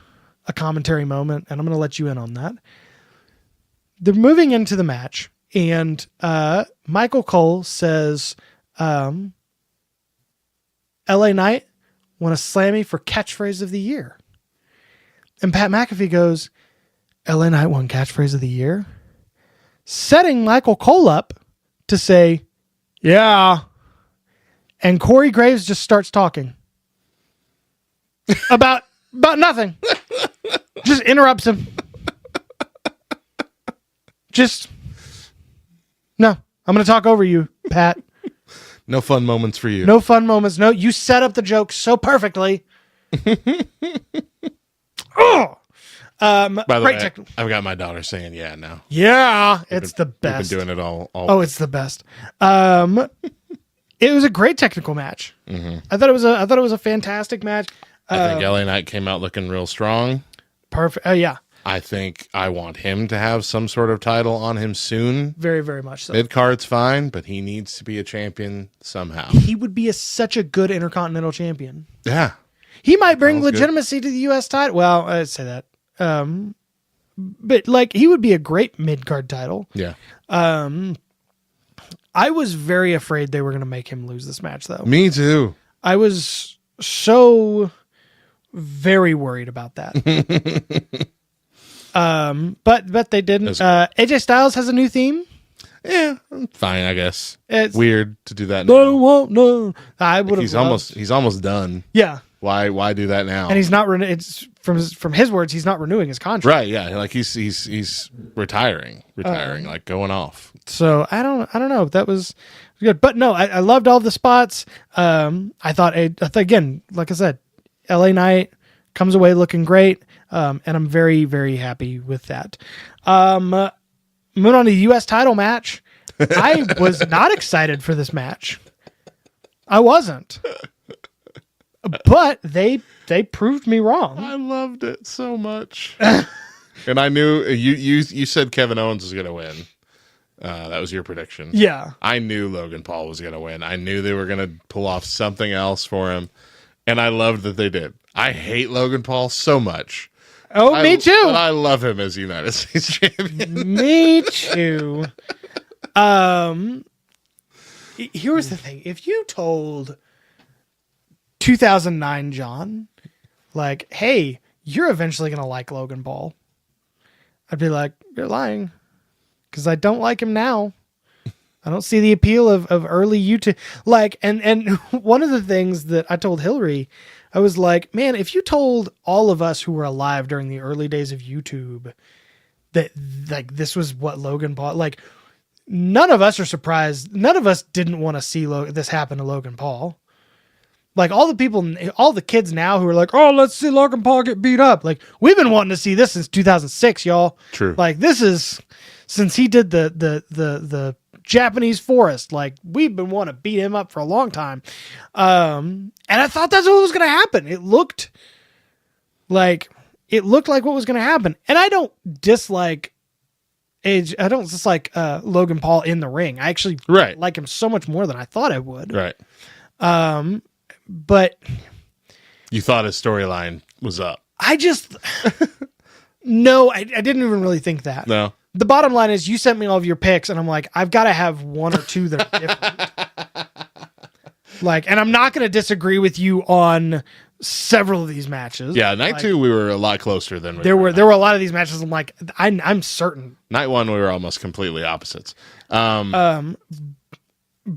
a commentary moment, and I'm going to let you in on that. They're moving into the match, and Michael Cole says, LA Knight won a Slammy for catchphrase of the year. And Pat McAfee goes, LA Knight won catchphrase of the year? Setting Michael Cole up to say, yeah. And Corey Graves just starts talking about nothing. Just interrupts him. No, I'm going to talk over you, Pat. No fun moments for you. No fun moments. No, you set up the joke so perfectly. Oh! By the Great way, technical. I've got my daughter saying yeah now. Yeah, it's the best. We've been doing it all. Oh, it's the best. It was a great technical match. Mm-hmm. I thought it was a fantastic match. I think LA Knight came out looking real strong. Perfect. Yeah. I think I want him to have some sort of title on him soon. Very, very much so. Mid card's fine, but he needs to be a champion somehow. He would be such a good Intercontinental Champion. Yeah. He might bring Sounds legitimacy to the U.S. title. Well, I'd say that. But like he would be a great mid card title. Yeah. I was very afraid they were going to make him lose this match, though. Me too. I was so very worried about that. But they didn't. AJ Styles has a new theme. Yeah, fine, I guess. It's weird to do that no, now. no. I would have. He's almost done. Yeah. Why do that now? And he's not. It's from his words. He's not renewing his contract. Right. Yeah. Like he's retiring, like going off. So I don't know. That was good, but no, I loved all the spots. I thought again, like I said, LA Knight comes away looking great. And I'm very, very happy with that. Moving on to the U.S. title match. I was not excited for this match. I wasn't. But they proved me wrong. I loved it so much. And I knew you said Kevin Owens was going to win. That was your prediction. Yeah. I knew Logan Paul was going to win. I knew they were going to pull off something else for him. And I loved that they did. I hate Logan Paul so much. Oh, me too. But I love him as United States champion. Me too. Here's the thing. If you told 2009 John, like, hey, you're eventually going to like Logan Paul, I'd be like, you're lying. Because I don't like him now. I don't see the appeal of early YouTube. Like, and one of the things that I told Hillary, I was like, man, if you told all of us who were alive during the early days of YouTube that like this was what Logan Paul, like none of us are surprised. None of us didn't want to see this happen to Logan Paul. Like all the people, all the kids now who are like, oh, let's see Logan Paul get beat up. Like we've been wanting to see this since 2006, y'all. True. Like this is since he did the Japanese forest. Like we've been wanting to beat him up for a long time. And I thought that's what was going to happen. It looked like what was going to happen. And I don't dislike Logan Paul in the ring. I actually like him so much more than I thought I would. Right. But you thought his storyline was up. I just, no, I didn't even really think that. No. The bottom line is you sent me all of your picks and I'm like, I've got to have one or two that are different. Like, and I'm not going to disagree with you on several of these matches. Yeah. Night 2, we were a lot closer than there were a lot of these matches. I'm like, I'm certain. Night 1, we were almost completely opposites. But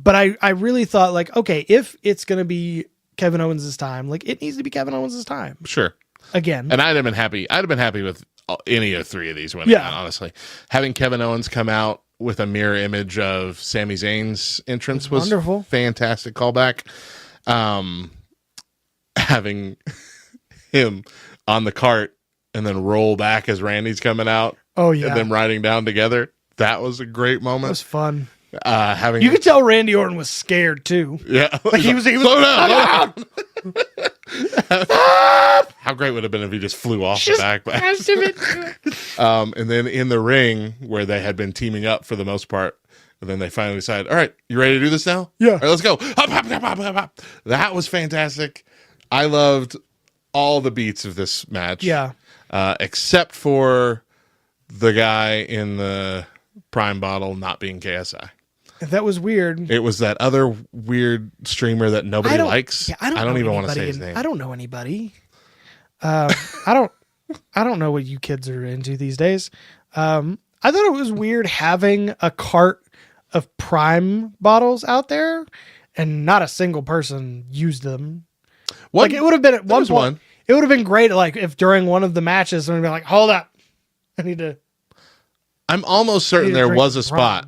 I really thought like, okay, if it's going to be Kevin Owens' time, like it needs to be Kevin Owens' time. Sure. Again. And I'd have been happy. with any of 3 of these winning. Yeah. Honestly, having Kevin Owens come out with a mirror image of Sami Zayn's entrance was wonderful. Fantastic callback. Having him on the cart and then roll back as Randy's coming out. Oh yeah. And them riding down together. That was a great moment. It was fun. You could tell Randy Orton was scared too. Yeah. Like he was slow down. How great would it have been if he just flew off the back. And then in the ring where they had been teaming up for the most part, and then they finally decided, all right, you ready to do this now? Yeah. All right, let's go. That was fantastic. I loved all the beats of this match. Yeah. Except for the guy in the Prime bottle not being KSI. That was weird. It was that other weird streamer that nobody likes. Yeah, I don't even want to say his name. I don't know anybody. I don't know what you kids are into these days. I thought it was weird having a cart of Prime bottles out there and not a single person used them. Like it would have been at one point. It would have been great, like if during one of the matches, someone would be like, "Hold up, I need to." I'm almost certain there was a spot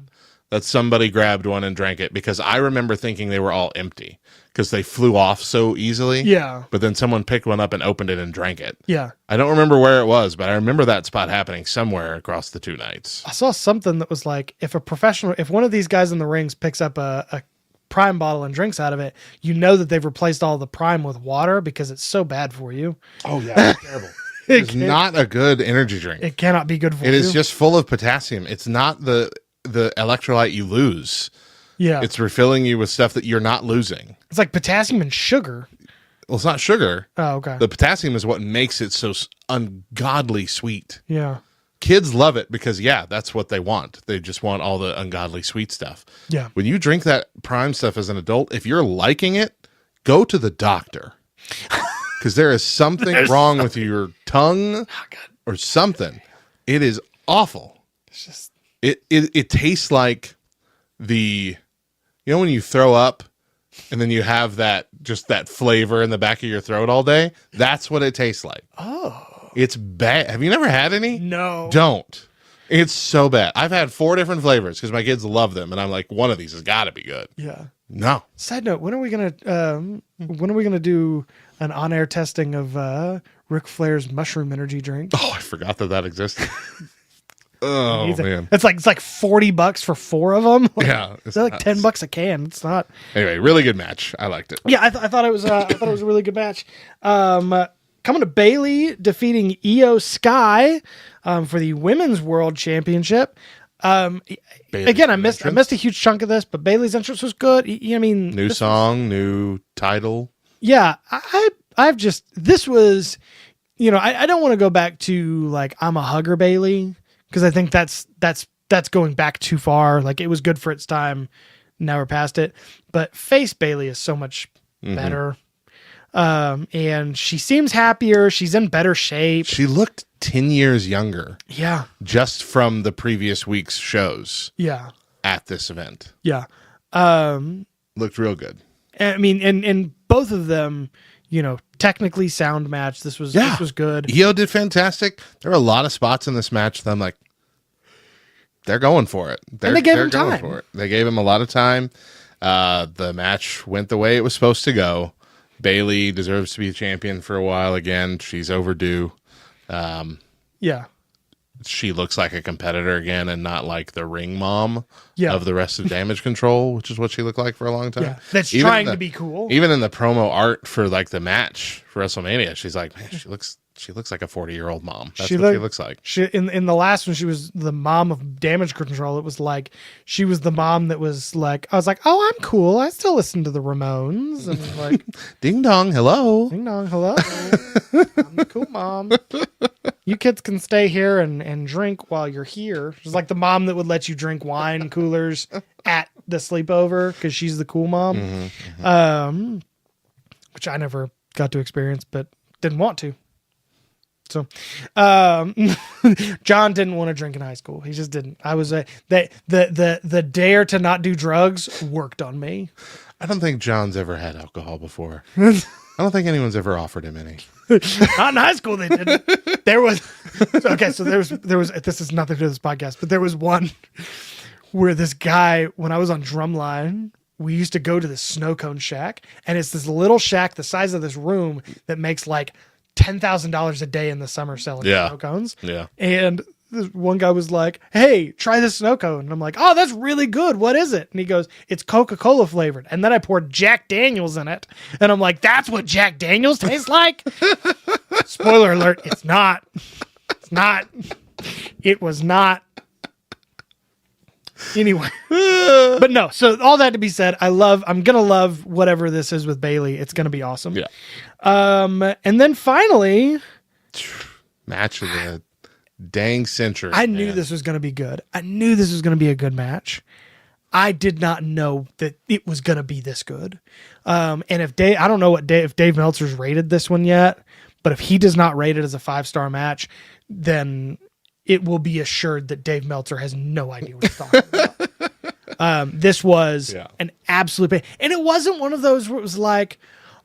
that somebody grabbed one and drank it, because I remember thinking they were all empty because they flew off so easily. Yeah. But then someone picked one up and opened it and drank it. Yeah. I don't remember where it was, but I remember that spot happening somewhere across the 2 nights. I saw something that was like, if one of these guys in the rings picks up a Prime bottle and drinks out of it, you know that they've replaced all the Prime with water because it's so bad for you. Oh, yeah. It's terrible. It's not a good energy drink. It cannot be good for you. It is just full of potassium. It's not the electrolyte you lose. Yeah. It's refilling you with stuff that you're not losing. It's like potassium and sugar. Well, it's not sugar. Oh, okay. The potassium is what makes it so ungodly sweet. Yeah. Kids love it because, yeah, that's what they want. They just want all the ungodly sweet stuff. Yeah. When you drink that Prime stuff as an adult, if you're liking it, go to the doctor. Because there is something wrong with your tongue or something. It is awful. It's just... It tastes like when you throw up and then you have that flavor in the back of your throat all day? That's what it tastes like. Oh. It's bad. Have you never had any? No. Don't. It's so bad. I've had 4 different flavors because my kids love them, and I'm like, one of these has got to be good. Yeah. No. Side note: when are we gonna do an on-air testing of Ric Flair's mushroom energy drink? Oh, I forgot that existed. Oh man, it's like $40 for 4 of them. Yeah, They're like $10 a can. It's not. Anyway, really good match. I liked it. Yeah, I thought it was. I thought it was a really good match. Coming to Bayley defeating Io Sky for the Women's World Championship. Again, I missed a huge chunk of this, but Bayley's entrance was good. I mean, new song, new title. Yeah, this was, I don't want to go back to like I'm a hugger Bayley, because I think that's going back too far. Like, it was good for its time. Now we're past it. But face Bayley is so much better. And she seems happier. She's in better shape. She looked 10 years younger. Yeah. Just from the previous week's shows. Yeah. At this event. Yeah. Looked real good. I mean, and both of them, technically sound match. This was good. Io did fantastic. There were a lot of spots in this match that I'm like, they're going for it. And they gave him time. For it. They gave him a lot of time. The match went the way it was supposed to go. Bayley deserves to be champion for a while again. She's overdue. Yeah. She looks like a competitor again and not like the ring mom of the rest of Damage Control, which is what she looked like for a long time. Yeah. That's trying to be cool. Even in the promo art for like the match for WrestleMania, she's like, man, she looks like a 40-year-old mom. That's what she looks like. In the last one, she was the mom of Damage Control. It was like she was the mom that was like, I was like, oh, I'm cool. I still listen to the Ramones. And like, ding dong, hello. Ding dong, hello. I'm the cool mom. You kids can stay here and drink while you're here. She's like the mom that would let you drink wine coolers at the sleepover because she's the cool mom. Which I never got to experience, but didn't want to. So, John didn't want to drink in high school. He just didn't. I was the dare to not do drugs worked on me. I don't think John's ever had alcohol before. I don't think anyone's ever offered him any. Not in high school, they didn't. There was this is nothing to do with this podcast, but there was one where this guy, when I was on Drumline, we used to go to this snow cone shack, and it's this little shack the size of this room that makes like $10,000 a day in the summer selling snow cones. Yeah. And this one guy was like, hey, try this snow cone. And I'm like, oh, that's really good. What is it? And he goes, it's Coca-Cola flavored. And then I poured Jack Daniels in it. And I'm like, that's what Jack Daniels tastes like? Spoiler alert, it's not. It's not. It was not. Anyway. But no, so all that to be said, I'm going to love whatever this is with Bayley. It's going to be awesome. Yeah. And then finally, match of the dang century. I knew this was going to be good. I knew this was going to be a good match. I did not know that it was going to be this good. And I don't know if Dave Meltzer's rated this one yet, but if he does not rate it as a 5-star match, then it will be assured that Dave Meltzer has no idea what he's talking about. This was an absolute, and it wasn't one of those where it was like,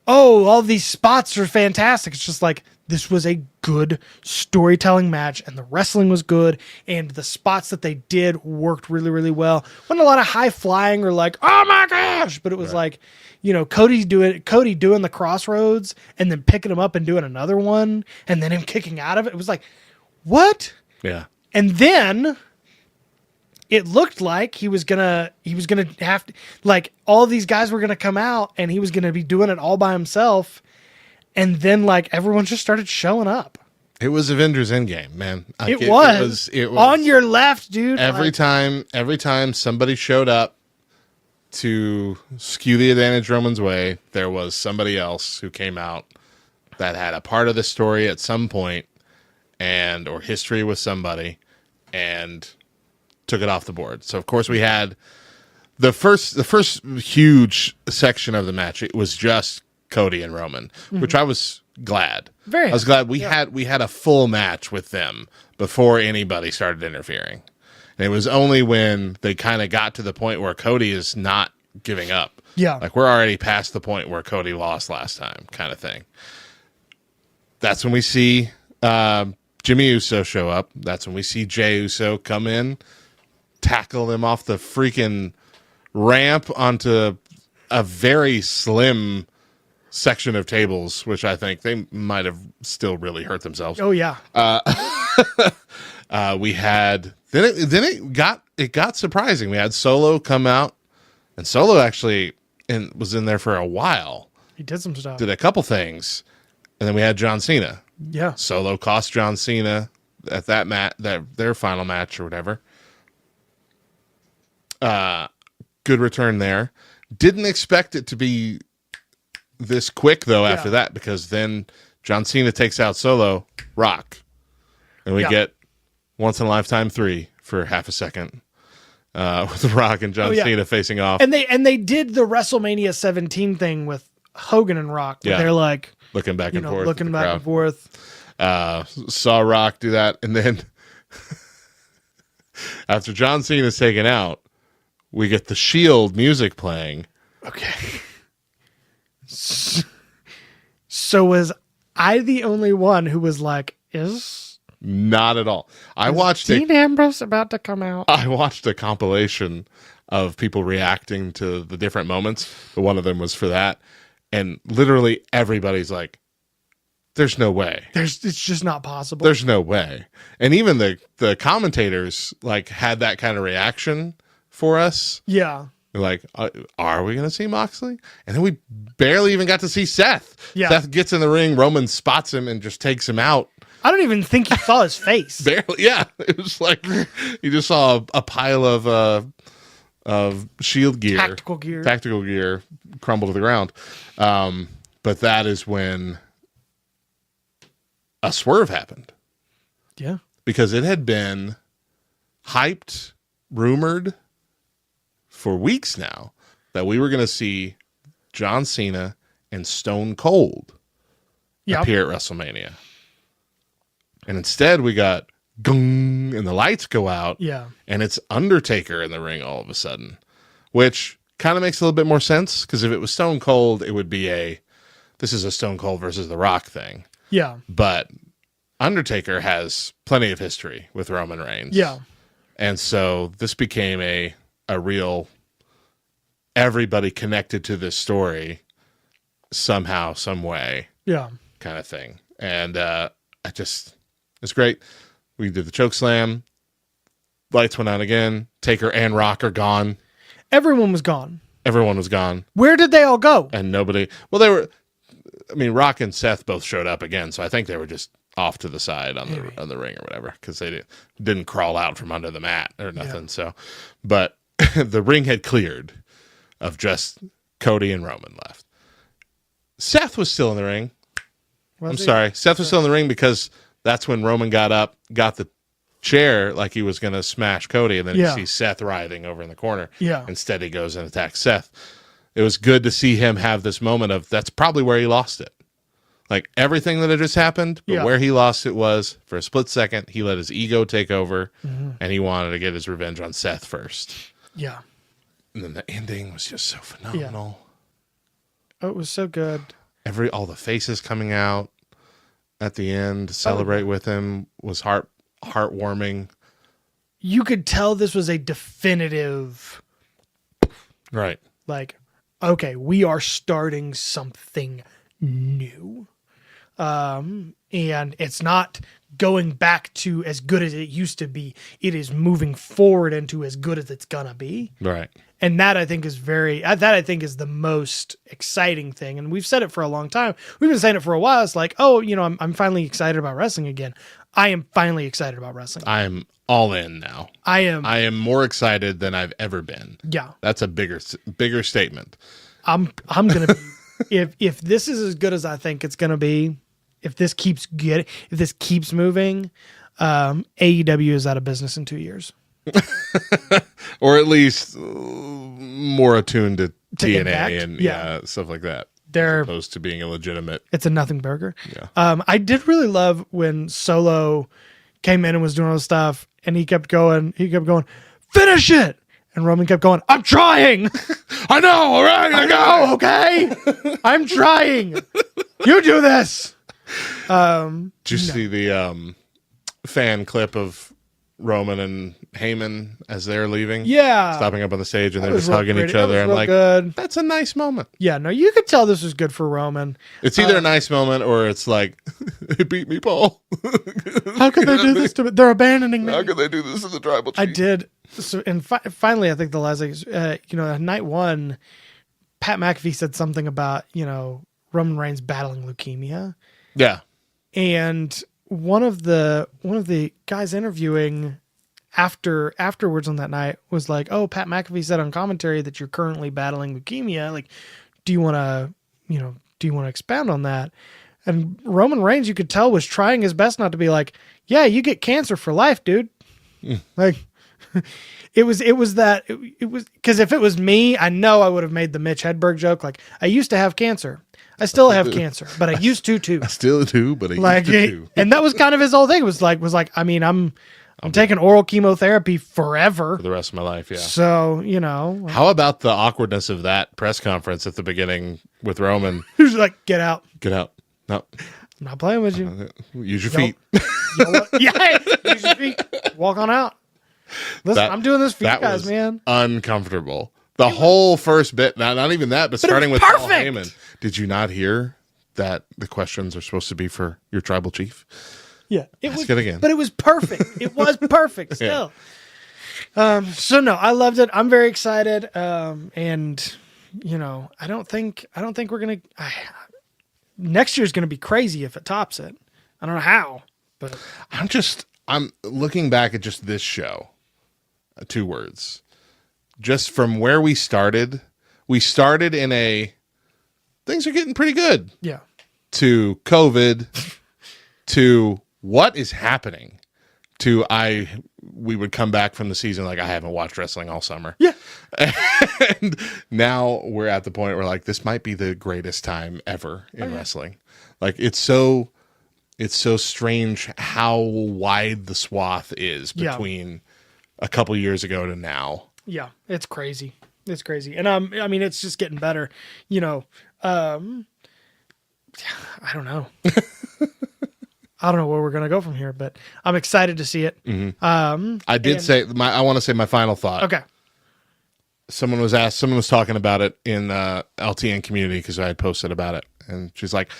oh, all these spots are fantastic. It's just like, this was a good storytelling match, and the wrestling was good, and the spots that they did worked really, really well. Wasn't a lot of high flying or like, oh my gosh, but it was like, Cody doing the crossroads and then picking him up and doing another one, and then him kicking out of it. It was like, what? Yeah. And then it looked like he was gonna have to, like, all these guys were gonna come out and he was gonna be doing it all by himself. And then, like, everyone just started showing up. It was Avengers Endgame, man. Like, it was on your left, dude. Every time somebody showed up to skew the advantage Roman's way, there was somebody else who came out that had a part of the story at some point or history with somebody and took it off the board. So of course we had the first huge section of the match. It was just Cody and Roman, which I was glad. I was glad we had a full match with them before anybody started interfering. And it was only when they kind of got to the point where Cody is not giving up. Yeah. Like, we're already past the point where Cody lost last time, kind of thing. That's when we see Jimmy Uso show up. That's when we see Jey Uso come in, tackle him off the freaking ramp onto a very slim section of tables, which I think they might have still really hurt themselves. Oh yeah. We had it got surprising. We had Solo come out, and Solo actually was in there for a while. He did some stuff. Did a couple things, and then we had John Cena. Yeah. Solo cost John Cena at their final match or whatever. Good return there. Didn't expect it to be this quick though after that, because then John Cena takes out Solo, Rock, and we get Once in a Lifetime 3 for half a second with Rock and John Cena facing off. And they did the WrestleMania 17 thing with Hogan and Rock, where they're like looking back and forth. Looking back and forth. Saw Rock do that, and then after John Cena's taken out, we get the Shield music playing. Okay. So was I the only one who was like, Not at all. I watched Dean Ambrose about to come out? I watched a compilation of people reacting to the different moments, but one of them was for that, and literally everybody's like, there's no way. It's just not possible. There's no way. And even the commentators like had that kind of reaction for us. Yeah. Like, are we going to see Moxley? And then we barely even got to see Seth. Yeah. Seth gets in the ring, Roman spots him and just takes him out. I don't even think you saw his face. Barely, yeah. It was like you just saw a pile of Shield gear, tactical gear crumble to the ground. But that is when a swerve happened. Yeah, because it had been hyped, rumored for weeks now that we were going to see John Cena and Stone Cold appear at WrestleMania. And instead we got gung and the lights go out. Yeah. And it's Undertaker in the ring all of a sudden, which kind of makes a little bit more sense, because if it was Stone Cold, it would be this is a Stone Cold versus The Rock thing. Yeah. But Undertaker has plenty of history with Roman Reigns. Yeah. And so this became a real, everybody connected to this story somehow, some way. Yeah. Kind of thing. And it's great. We did the choke slam. Lights went out again. Taker and Rock are gone. Everyone was gone. Everyone was gone. Where did they all go? And nobody, well, Rock and Seth both showed up again, so I think they were just off to the side on the ring or whatever, because they didn't crawl out from under the mat or nothing. Yeah. So, but the ring had cleared of just Cody and Roman left. Seth was still in the ring. Seth was still in the ring, because that's when Roman got up, got the chair like he was going to smash Cody, and then you see Seth writhing over in the corner. Yeah. Instead, he goes and attacks Seth. It was good to see him have this moment of, that's probably where he lost it. Like, everything that had just happened, but where he lost it was, for a split second, he let his ego take over, and he wanted to get his revenge on Seth first. Yeah. And then the ending was just so phenomenal. Oh, it was so good. All the faces coming out. at the end, celebrate with him, was heartwarming. You could tell this was a definitive, Right. like, okay, we are starting something new. And it's not going back to as good as it used to be. It is moving forward into as good as it's gonna be. Right. And that I think is the most exciting thing. And we've said it for a long time. We've been saying it for a while. It's like, oh, I'm finally excited about wrestling again. I am finally excited about wrestling. I'm all in now. I am more excited than I've ever been. Yeah. That's a bigger statement. I'm gonna be, if this is as good as I think it's gonna be, if this keeps moving, AEW is out of business in 2 years. Or at least more attuned to TNA Impact. and stuff like that. They're as opposed to being illegitimate. It's a nothing burger. Yeah. I did really love when Solo came in and was doing all this stuff, and he kept going, finish it. And Roman kept going, I'm trying. I know. All right. I know. Okay. I'm trying. You do this. Did you see the fan clip of Roman and Heyman as they're leaving? Yeah. Stopping up on the stage and they're just hugging each other. I'm like, good. That's a nice moment. Yeah, no, you could tell this was good for Roman. It's either a nice moment or it's like, they beat me, Paul. How could they do this to me? They're abandoning me. How could they do this to the tribal chief? I did. So, and finally, I think the last thing, night one, Pat McAfee said something about, Roman Reigns battling leukemia. Yeah. And one of the guys interviewing afterwards on that night was like, "Oh, Pat McAfee said on commentary that you're currently battling leukemia. Like, do you want to expound on that?" And Roman Reigns, you could tell, was trying his best not to be like, "Yeah, you get cancer for life, dude." Like, it was because if it was me, I know I would have made the Mitch Hedberg joke. Like, I used to have cancer. I still have cancer, but I used to too. I still do, but I used to too. And that was kind of his whole thing. It was like, I mean, I'm taking oral chemotherapy forever for the rest of my life. Yeah. So, How about the awkwardness of that press conference at the beginning with Roman? He was like, get out. Get out. No. I'm not playing with you. Use your feet. Yeah. Use your feet. Walk on out. Listen, I'm doing this for you guys, man. Uncomfortable. The whole first bit, not even that, but starting with Paul Heyman. Did you not hear that the questions are supposed to be for your tribal chief? Yeah. Ask it again. But it was perfect. It was perfect still. Yeah. So no, I loved it. I'm very excited. And I don't think we're going to, next year's going to be crazy if it tops it. I don't know how, but I'm looking back at just this show. 2 words. Just from where we started in things are getting pretty good. Yeah. To COVID, to what is happening, to we would come back from the season like I haven't watched wrestling all summer. Yeah. And now we're at the point where like this might be the greatest time ever in wrestling. Like it's so strange how wide the swath is between a couple years ago to now. Yeah, it's crazy. It's crazy. And I mean, it's just getting better. I don't know. I don't know where we're going to go from here, but I'm excited to see it. Mm-hmm. I want to say my final thought. Okay. Someone was talking about it in LTN community because I had posted about it. And she's like,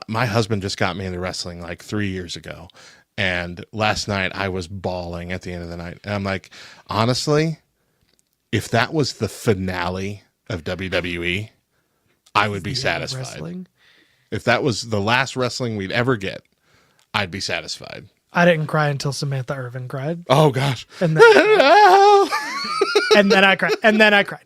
my husband just got me into wrestling like 3 years ago. And last night I was bawling at the end of the night. And I'm like, honestly, if that was the finale of WWE, I would be satisfied. Wrestling? If that was the last wrestling we'd ever get, I'd be satisfied. I didn't cry until Samantha Irvin cried. Oh gosh. And then, and then I cried.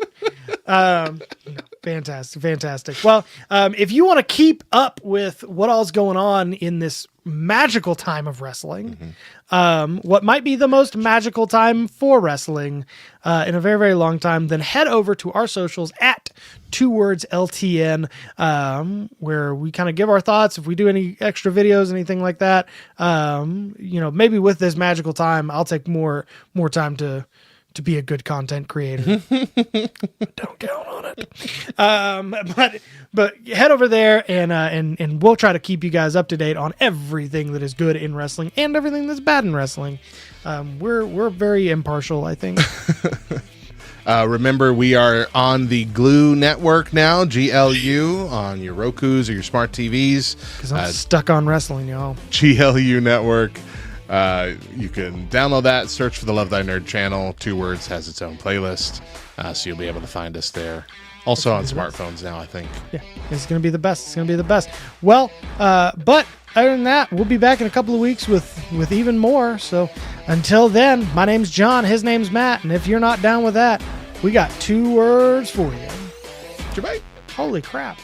Fantastic. Well, if you want to keep up with what all's going on in this magical time of wrestling, what might be the most magical time for wrestling in a very, very long time, then head over to our socials at 2wordsLTN, where we kind of give our thoughts. If we do any extra videos, anything like that, maybe with this magical time, I'll take more time to to be a good content creator. Don't count on it. But head over there and we'll try to keep you guys up to date on everything that is good in wrestling and everything that's bad in wrestling. We're very impartial, I think. Remember, we are on the Glue Network now, GLU, on your Rokus or your smart TVs. Because I'm stuck on wrestling, y'all. GLU Network. You can download that, search for the Love Thy Nerd channel. 2 Words has its own playlist, so you'll be able to find us there. Also on smartphones now, I think. Yeah, it's going to be the best. It's going to be the best. Well, but other than that, we'll be back in a couple of weeks with even more. So until then, my name's John, his name's Matt, and if you're not down with that, we got 2 words for you. Goodbye. Holy crap.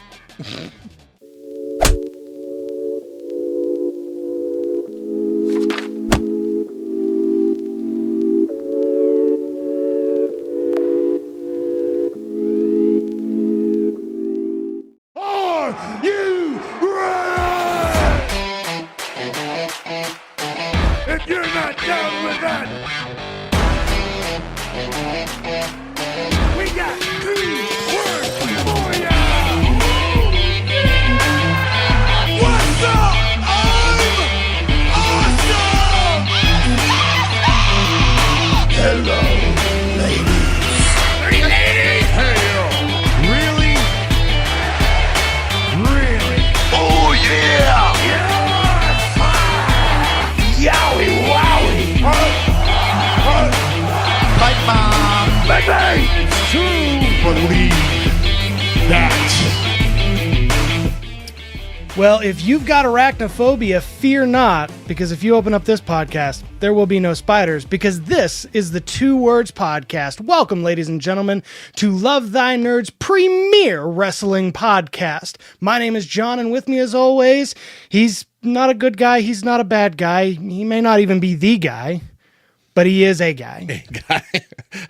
Are you ready? If you're not down with that, we got 2 words for ya. What's up? I'm awesome. Hello, ladies. Hey, ladies. Hell, really? Really? Oh, yeah! Yes! Yowie wowie! Bye, Mom! Baby! It's true! Believe that. Well, if you've got arachnophobia, fear not, because if you open up this podcast, there will be no spiders, because this is the 2 Words Podcast. Welcome, ladies and gentlemen, to Love Thy Nerd's premier wrestling podcast. My name is John, and with me as always, he's not a good guy, he's not a bad guy, he may not even be the guy, but he is a guy. A guy.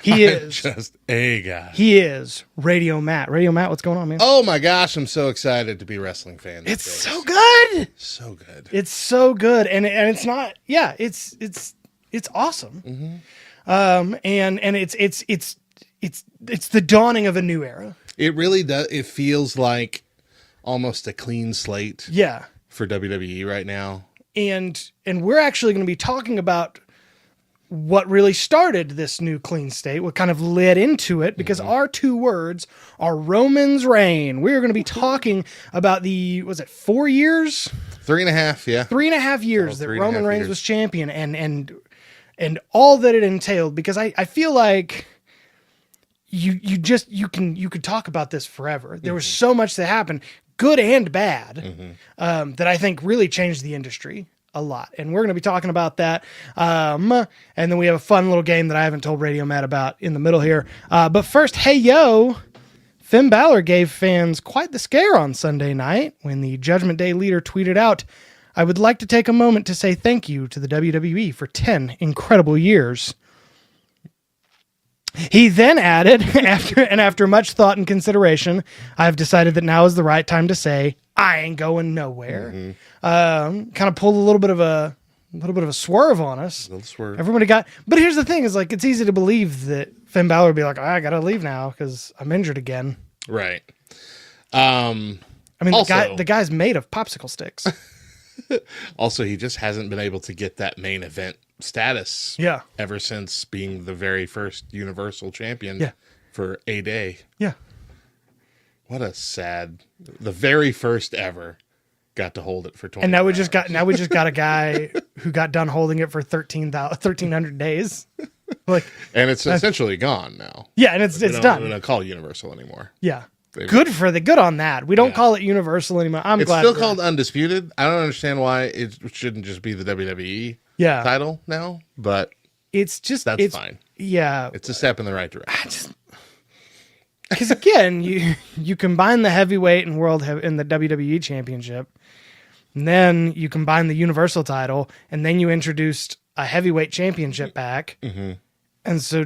He I'm is. just a guy. He is Radio Matt. Radio Matt, what's going on, man? Oh my gosh, I'm so excited to be a wrestling fan. these It's days. so good. So good. It's so good, and it's not. Yeah, it's awesome. Mm-hmm. And it's the dawning of a new era. It really does. It feels like almost a clean slate Yeah, for WWE right now. and we're actually going to be talking about what really started this new clean state, what kind of led into it, because our 2 words are Roman's reign. We're going to be talking about was it 4 years? 3.5, yeah. 3.5 years that 3.5 Roman Reigns years. was champion, and all that it entailed, because I feel like you could talk about this forever. There was so much that happened, good and bad, that I think really changed the industry a lot. And we're going to be talking about that. And then we have a fun little game that I haven't told Radio Matt about in the middle here. But first, hey, yo, Finn Balor gave fans quite the scare on Sunday night when the Judgment Day leader tweeted out, "I would like to take a moment to say thank you to the WWE for 10 incredible years." He then added, after much thought and consideration, "I've decided that now is the right time to say I ain't going nowhere." Kind of pulled a little bit of a swerve on us. Little swerve. Everybody but here's the thing: is like it's easy to believe that Finn Balor would be like, "I gotta leave now because I'm injured again." Right. I mean, Also- the guy's made of popsicle sticks. Also, he just hasn't been able to get that main event status Yeah. ever since being the very first Universal Champion Yeah. for a day. Yeah. What a sad... The very first ever got to hold it for 20 And now we just got a guy who got done holding it for 1,300 days. Like, And it's essentially gone now. yeah, and it's We done. don't call it Universal anymore. Yeah. They've- Good on that. We don't Yeah. call it Universal anymore. I'm It's glad. still we're- called Undisputed. I don't understand why it shouldn't just be the WWE Yeah. title now, but It's just that's fine. Yeah. It's a step in the right direction. Because again, you combine the heavyweight and in the WWE Championship, and then you combine the Universal title, and then you introduced a heavyweight championship back, and so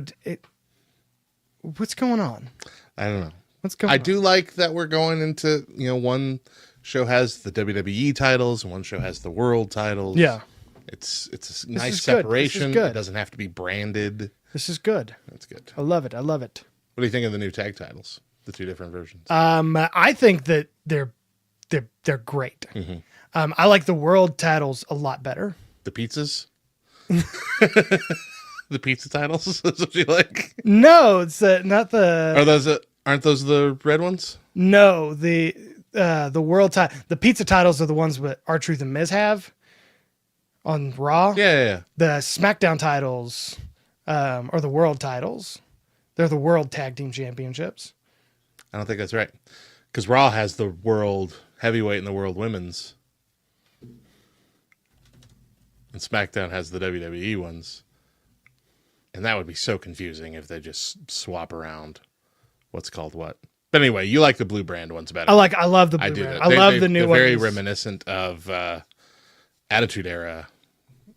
what's going on? I don't know. What's going I on? do like that we're going into, one show has the WWE titles and one show has the world titles. Yeah. It's a is nice good. This is separation. good. It doesn't have to be branded. This is good. That's good. I love it. I love it. What do you think of the new tag titles? The two different versions. I think that they're great. I like the world titles a lot better. The pizzas? The pizza titles? Is what you like? No, it's not the. Aren't those the red ones? No, the world title. The pizza titles are the ones that R-Truth and Miz have on Raw. Yeah. The SmackDown titles are the world titles. They're the world tag team championships. I don't think that's right. Because Raw has the world heavyweight and the world women's. And SmackDown has the WWE ones. And that would be so confusing if they just swap around what's called what. But anyway, you like the blue brand ones better. I love the blue brand. I love the new they're ones. very reminiscent of Attitude Era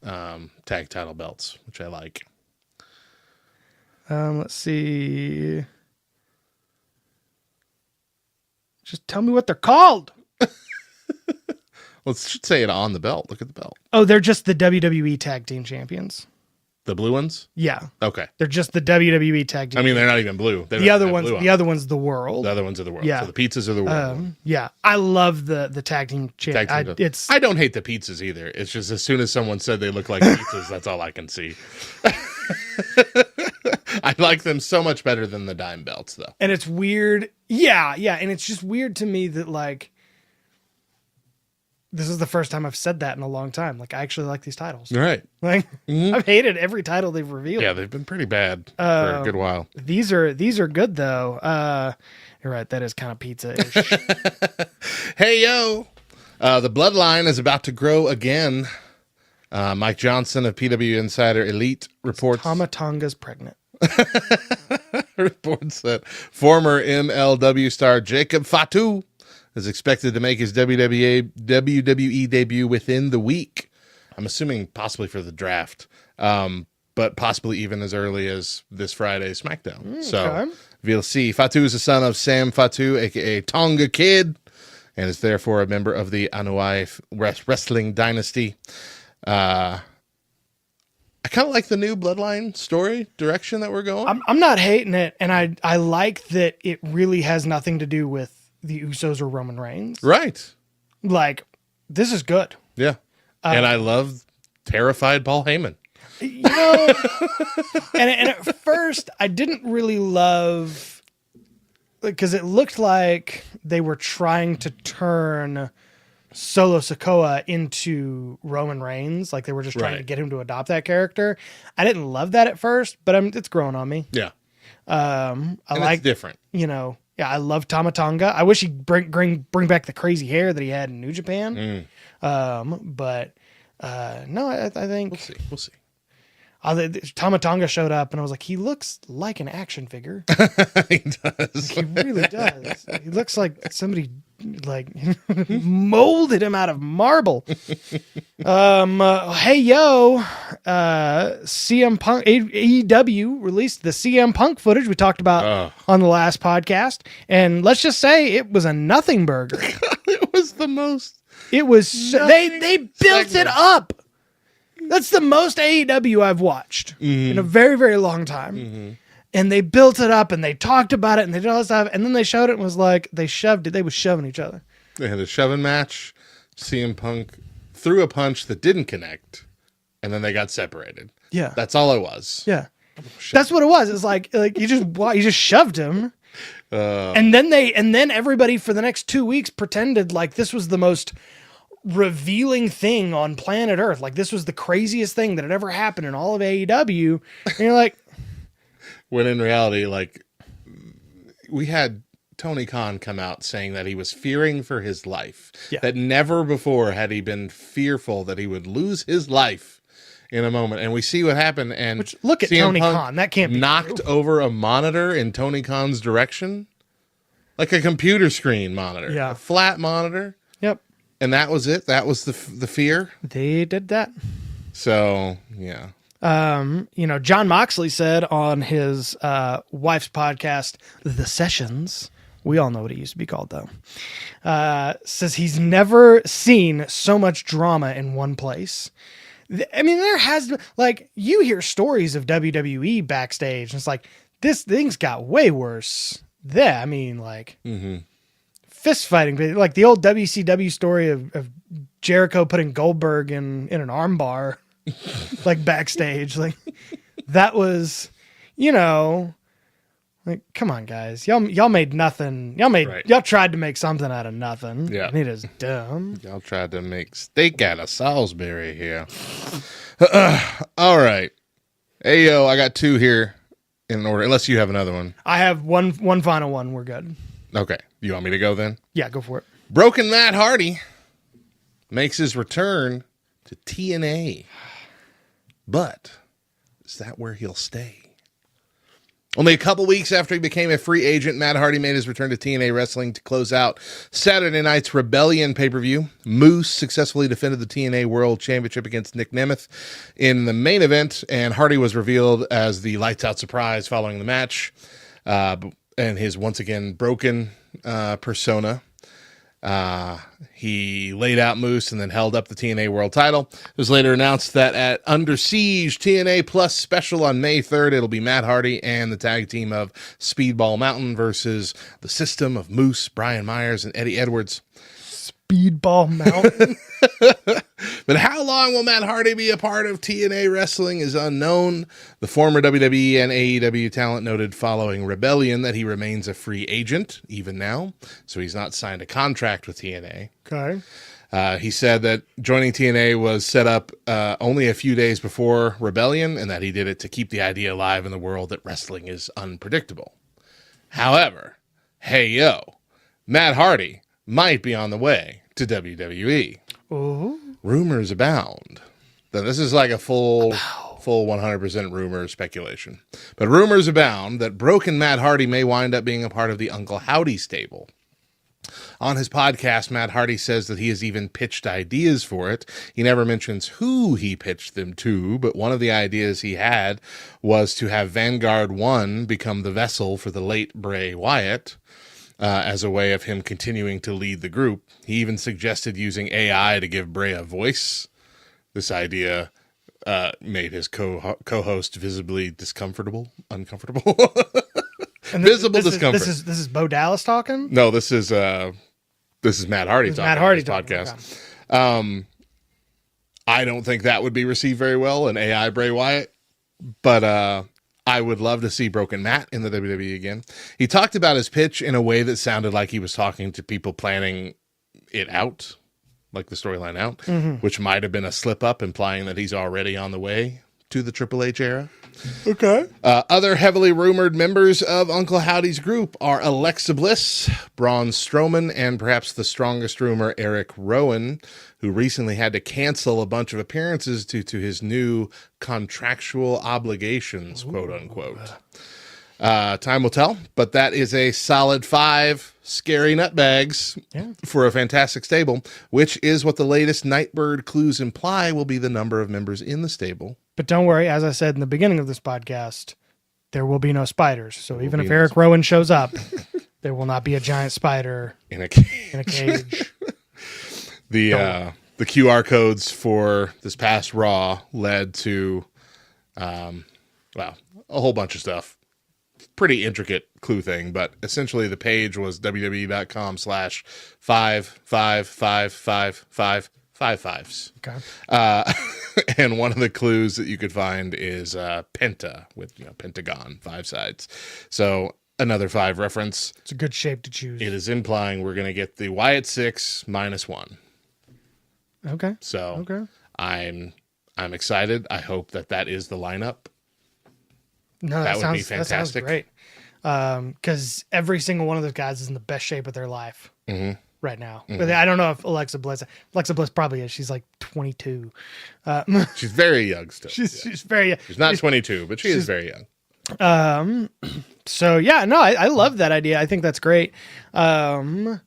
tag title belts, which I like. Let's see. Just tell me what they're called. Well, it should say it on the belt. Look at the belt. Oh, they're just the WWE Tag Team Champions. The blue ones? Yeah. Okay. They're just the WWE Tag Team. I mean, they're not even blue. The other one's the world. The other ones are the world. Yeah. So the pizzas are the world. Yeah. I love the Tag Team Champions. I don't hate the pizzas either. It's just as soon as someone said they look like pizzas, that's all I can see. I like them so much better than the dime belts, though. And it's weird. Yeah. And it's just weird to me that, like, this is the first time I've said that in a long time. Like, I actually like these titles. Right. Like, I've hated every title they've revealed. Yeah, they've been pretty bad for a good while. These are good, though. You're right. That is kind of pizza-ish. Hey, yo. The bloodline is about to grow again. Mike Johnson of PW Insider Elite reports... Tama Tonga's pregnant. reports that former MLW star Jacob Fatu is expected to make his WWE debut within the week. I'm assuming possibly for the draft, but possibly even as early as this Friday's SmackDown. So we'll see. Fatu is the son of Sam Fatu, a.k.a. Tonga Kid, and is therefore a member of the Anoa'i wrestling dynasty. I kind of like the new Bloodline story direction that we're going. I'm not hating it, and I like that it really has nothing to do with the Usos or Roman Reigns. Right. Like, this is good. Yeah. And I love terrified Paul Heyman. You know, and at first I didn't really love, because it looked like they were trying to turn Solo Sikoa into Roman Reigns. Like they were just trying to get him to adopt that character. I didn't love that at first, but it's growing on me. Yeah. I like, it's different. You know, yeah, I love Tama Tonga. I wish he'd bring back the crazy hair that he had in New Japan. But no, I think We'll see. Tama Tonga showed up, and I was like, he looks like an action figure. He does. He really does. He looks like somebody like molded him out of marble. Hey yo, CM Punk AEW released the CM Punk footage we talked about on the last podcast, and let's just say it was a nothing burger. It was the most. It was they built it up. That's the most AEW I've watched in a very, very long time. And they built it up and they talked about it and they did all this stuff. And then they showed it and was like, they shoved it. They was shoving each other. They had a shoving match. CM Punk threw a punch that didn't connect. And then they got separated. Yeah. That's all it was. Yeah. That's what it was. It's like you just shoved him. And then everybody for the next 2 weeks pretended like this was the most revealing thing on planet Earth. Like this was the craziest thing that had ever happened in all of AEW. And you're like, when in reality, like we had Tony Khan come out saying that he was fearing for his life. Yeah. That never before had he been fearful that he would lose his life in a moment. And we see what happened. And look at CM Tony Punk Khan. That can't be knocked true. Over a monitor in Tony Khan's direction, like a computer screen monitor, a flat monitor. Yep. And that was it. That was the fear. They did that. So yeah. John Moxley said on his wife's podcast, The Sessions, we all know what it used to be called though, says he's never seen so much drama in one place. I mean, there has been, like, you hear stories of WWE backstage, and it's like, this thing's got way worse. I mean, like, fist fighting, like the old WCW story of Jericho putting Goldberg in an armbar, like backstage. Like, that was, like, come on, guys. Y'all made nothing. Y'all tried to make something out of nothing. Yeah. And it is dumb. Y'all tried to make steak out of Salisbury here. All right. Hey, yo, I got 2 here in order, unless you have another one. I have one final one. We're good. Okay. You want me to go then? Yeah, go for it. Broken Matt Hardy makes his return to TNA. But is that where he'll stay? Only a couple weeks after he became a free agent, Matt Hardy made his return to TNA Wrestling to close out Saturday night's Rebellion pay-per-view. Moose successfully defended the TNA World Championship against Nick Nemeth in the main event, and Hardy was revealed as the lights-out surprise following the match, and his once again broken persona. He laid out Moose and then held up the TNA World title. It was later announced that at Under Siege TNA Plus special on May 3rd, it'll be Matt Hardy and the tag team of Speedball Mountain versus the System of Moose, Brian Myers, and Eddie Edwards. Speedball Mountain. But how long will Matt Hardy be a part of TNA Wrestling is unknown. The former WWE and AEW talent noted following Rebellion that he remains a free agent, even now, so he's not signed a contract with TNA. Okay. He said that joining TNA was set up only a few days before Rebellion, and that he did it to keep the idea alive in the world that wrestling is unpredictable. However, hey yo, Matt Hardy might be on the way to WWE. Oh. Rumors abound. Now, this is like a full 100% rumor speculation. But rumors abound that broken Matt Hardy may wind up being a part of the Uncle Howdy stable. On his podcast, Matt Hardy says that he has even pitched ideas for it. He never mentions who he pitched them to, but one of the ideas he had was to have Vanguard 1 become the vessel for the late Bray Wyatt. As a way of him continuing to lead the group. He even suggested using AI to give Bray a voice. This idea made his co-host visibly uncomfortable. And Visible discomfort. This is Bo Dallas talking? No, this is Matt Hardy talking. Matt Hardy on his talking. podcast. Okay. I don't think that would be received very well, an AI Bray Wyatt, but I would love to see Broken Matt in the WWE again. He talked about his pitch in a way that sounded like he was talking to people planning it out, like the storyline out, which might have been a slip up, implying that he's already on the way to the Triple H era. Okay. Other heavily rumored members of Uncle Howdy's group are Alexa Bliss, Braun Strowman, and perhaps the strongest rumor, Eric Rowan, who recently had to cancel a bunch of appearances due to his new contractual obligations, quote unquote. Time will tell, but that is a solid 5 scary nutbags for a fantastic stable, which is what the latest Nightbird clues imply will be the number of members in the stable. But don't worry, as I said in the beginning of this podcast, there will be no spiders. So even if Eric Rowan shows up, there will not be a giant spider In a cage. in a cage. The QR codes for this past Raw led to, a whole bunch of stuff. Pretty intricate clue thing, but essentially the page was www.com/5555555. Okay. And one of the clues that you could find is penta with pentagon, 5 sides. So another 5 reference. It's a good shape to choose. It is implying we're going to get the Wyatt 6 -1. Okay. So Okay. I'm excited. I hope that is the lineup. No, That would be That sounds fantastic. great. Because every single one of those guys is in the best shape of their life right now. But I don't know if Alexa Bliss probably is. She's like 22. She's very young still. She's very young. She's not 22, but she is very young. So yeah, no, I love that idea. I think that's great. Because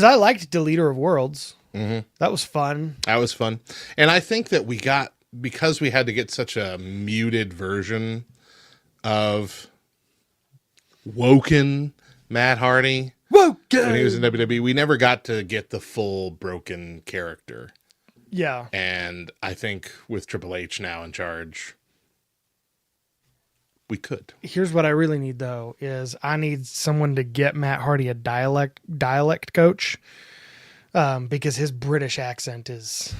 I liked Deleter of Worlds. That was fun. That was fun. And I think that because we had to get such a muted version of Woken Matt Hardy when he was in WWE, we never got to get the full broken character. Yeah. And I think with Triple H now in charge, we could. Here's what I really need though is I need someone to get Matt Hardy a dialect coach, because his British accent is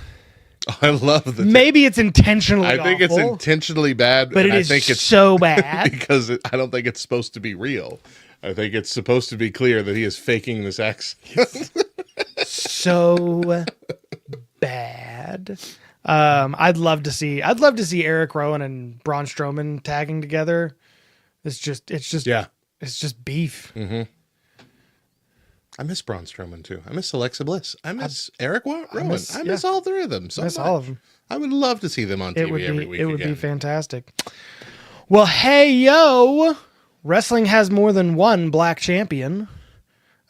I love the. maybe it's intentionally. I think it's awful, intentionally bad, but and it is I think it's so bad. because I don't think it's supposed to be real. I think it's supposed to be clear that he is faking this accent. So bad. I'd love to see Eric Rowan and Braun Strowman tagging together. It's just Yeah. It's just beef. I miss Braun Strowman too. I miss Alexa Bliss. I miss Eric Rowan. I miss yeah. all three of them. So I miss much. all of them. I would love to see them on TV every week. It would be again. fantastic. Well, hey yo, wrestling has more than one black champion.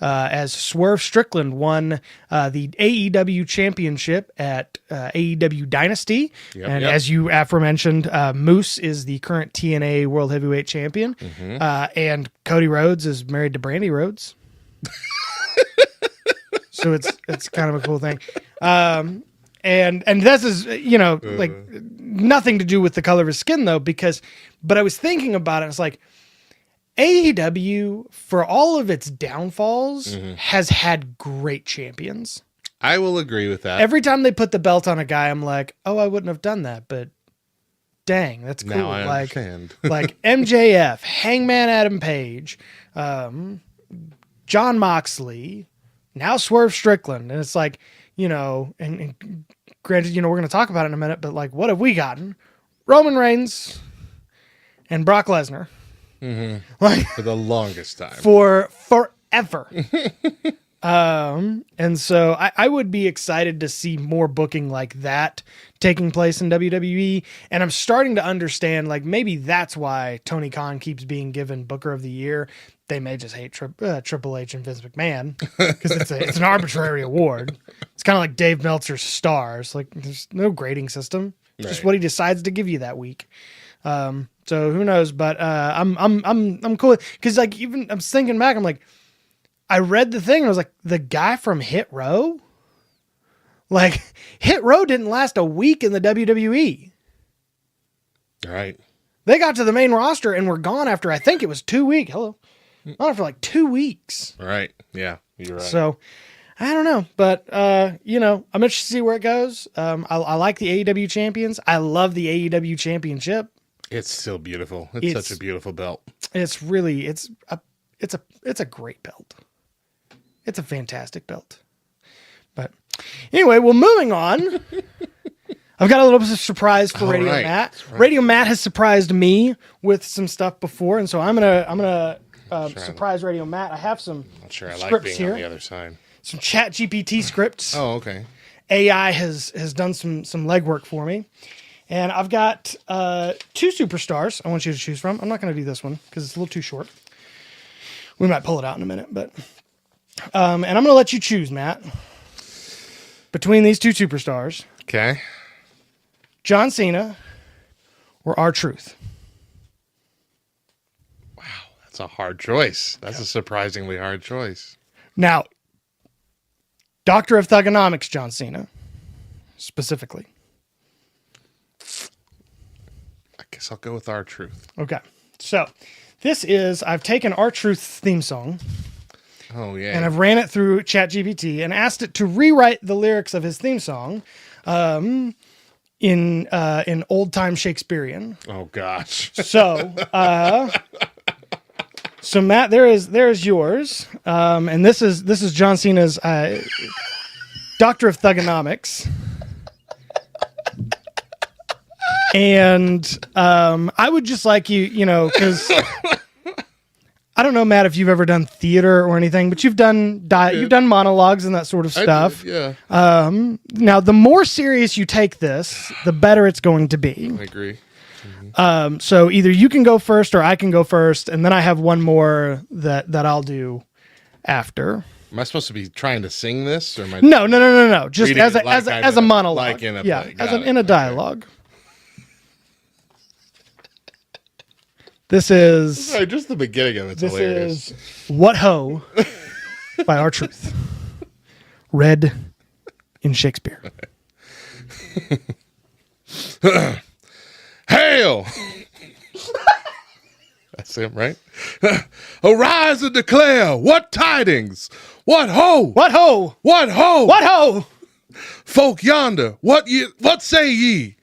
As Swerve Strickland won the AEW championship at AEW Dynasty. And as you aforementioned, Moose is the current TNA World Heavyweight Champion. And Cody Rhodes is married to Brandy Rhodes. So it's kind of a cool thing. And this is, like nothing to do with the color of his skin though, but I was thinking about it. It's like, AEW, for all of its downfalls, has had great champions. I will agree with that. Every time they put the belt on a guy, I'm like, oh, I wouldn't have done that, but dang, that's cool. Now I understand. Like MJF, Hangman Adam Page, John Moxley, now Swerve Strickland. And it's like, and granted, we're going to talk about it in a minute, but like, what have we gotten? Roman Reigns and Brock Lesnar. Like For the longest time. For forever. And so I would be excited to see more booking like that taking place in WWE. And I'm starting to understand, like, maybe that's why Tony Khan keeps being given Booker of the Year. They may just hate Triple H and Vince McMahon because it's an arbitrary award. It's kind of like Dave Meltzer's stars. Like, there's no grading system. It's just what he decides to give you that week. So who knows? But I'm cool because like even I'm thinking back, I'm like, I read the thing and I was like, the guy from Hit Row, like Hit Row didn't last a week in the WWE. Right. They got to the main roster and were gone after I think it was 2 weeks. Gone after like 2 weeks. Right. Yeah, you're right. So I don't know, but I'm interested to see where it goes. I like the AEW champions. I love the AEW championship. It's still beautiful. It's such a beautiful belt. It's really it's a great belt. It's a fantastic belt. But anyway, well, moving on. I've got a little bit of surprise for Radio Matt. Right. Radio Matt has surprised me with some stuff before, and so I'm gonna surprise Radio Matt. I have some I scripts like being here. on the other side. Some Chat GPT scripts. Oh, okay. AI has done some legwork for me. And I've got 2 superstars I want you to choose from. I'm not going to do this one because it's a little too short. We might pull it out in a minute, but and I'm going to let you choose, Matt, between these 2 superstars. Okay. John Cena or R-Truth. Wow, that's a hard choice. That's a surprisingly hard choice. Now, Doctor of Thugonomics, John Cena, specifically. I guess I'll go with R-Truth. Okay. So, I've taken R-Truth's theme song. Oh, yeah. And I've ran it through ChatGPT and asked it to rewrite the lyrics of his theme song in old time Shakespearean. Oh, gosh. So, so Matt, there is yours. And this is John Cena's Doctor of Thugonomics. And I would just like you, because I don't know, Matt, if you've ever done theater or anything, but you've done monologues and that sort of stuff. Yeah. Now, the more serious you take this, the better it's going to be. I agree. So either you can go first or I can go first, and then I have one more that I'll do after. Am I supposed to be trying to sing this, or am I? No. Just reading as it like a monologue, like in a play. in a dialogue. This is Sorry, just the beginning of it's hilarious. is What Ho by R-Truth, read in Shakespeare. Hail! That's him, right? Arise and declare what tidings? What ho! What ho! What ho! What ho! Folk yonder, what say ye?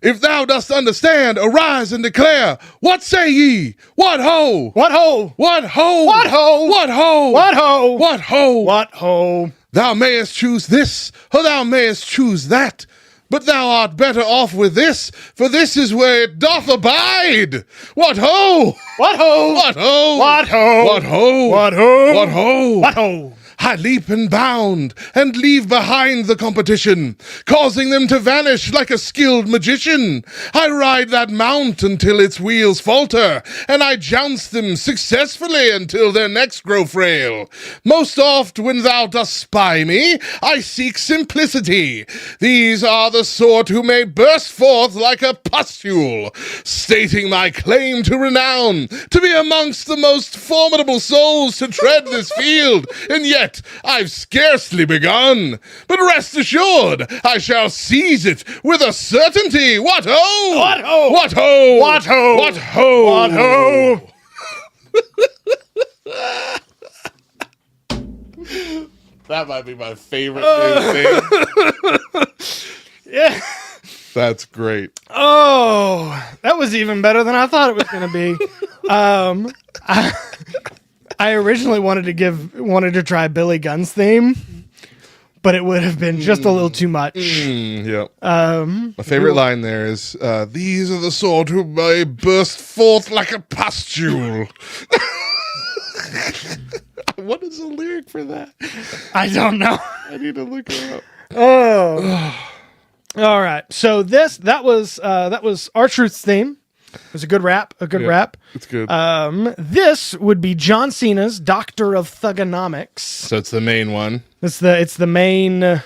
If thou dost understand, arise and declare. What say ye? What ho! What ho! What ho! What ho! What ho! What ho! What ho! What ho! Thou mayest choose this, or thou mayest choose that. But thou art better off with this, for this is where it doth abide. What ho! What ho! What ho! What ho! What ho! What ho! What ho! What ho! I leap and bound and leave behind the competition, causing them to vanish like a skilled magician. I ride that mount until its wheels falter, and I jounce them successfully until their necks grow frail. Most oft when thou dost spy me, I seek simplicity. These are the sort who may burst forth like a pustule, stating my claim to renown, to be amongst the most formidable souls to tread this field, and yet I've scarcely begun. But rest assured, I shall seize it with a certainty. What ho! What ho! What ho! What ho! What ho! What ho! That might be my favorite new thing. Yeah. That's great. Oh, that was even better than I thought it was going to be. I originally wanted to try Billy Gunn's theme, but it would have been just a little too much. Yep. My favorite line there is, these are the sort who may burst forth like a pustule. What is the lyric for that? I don't know. I need to look it up. Oh. All right. So that was R-Truth's theme. It was a good rap. Rap. It's good. This would be John Cena's Doctor of Thugonomics. So it's the main one. It's the main. It's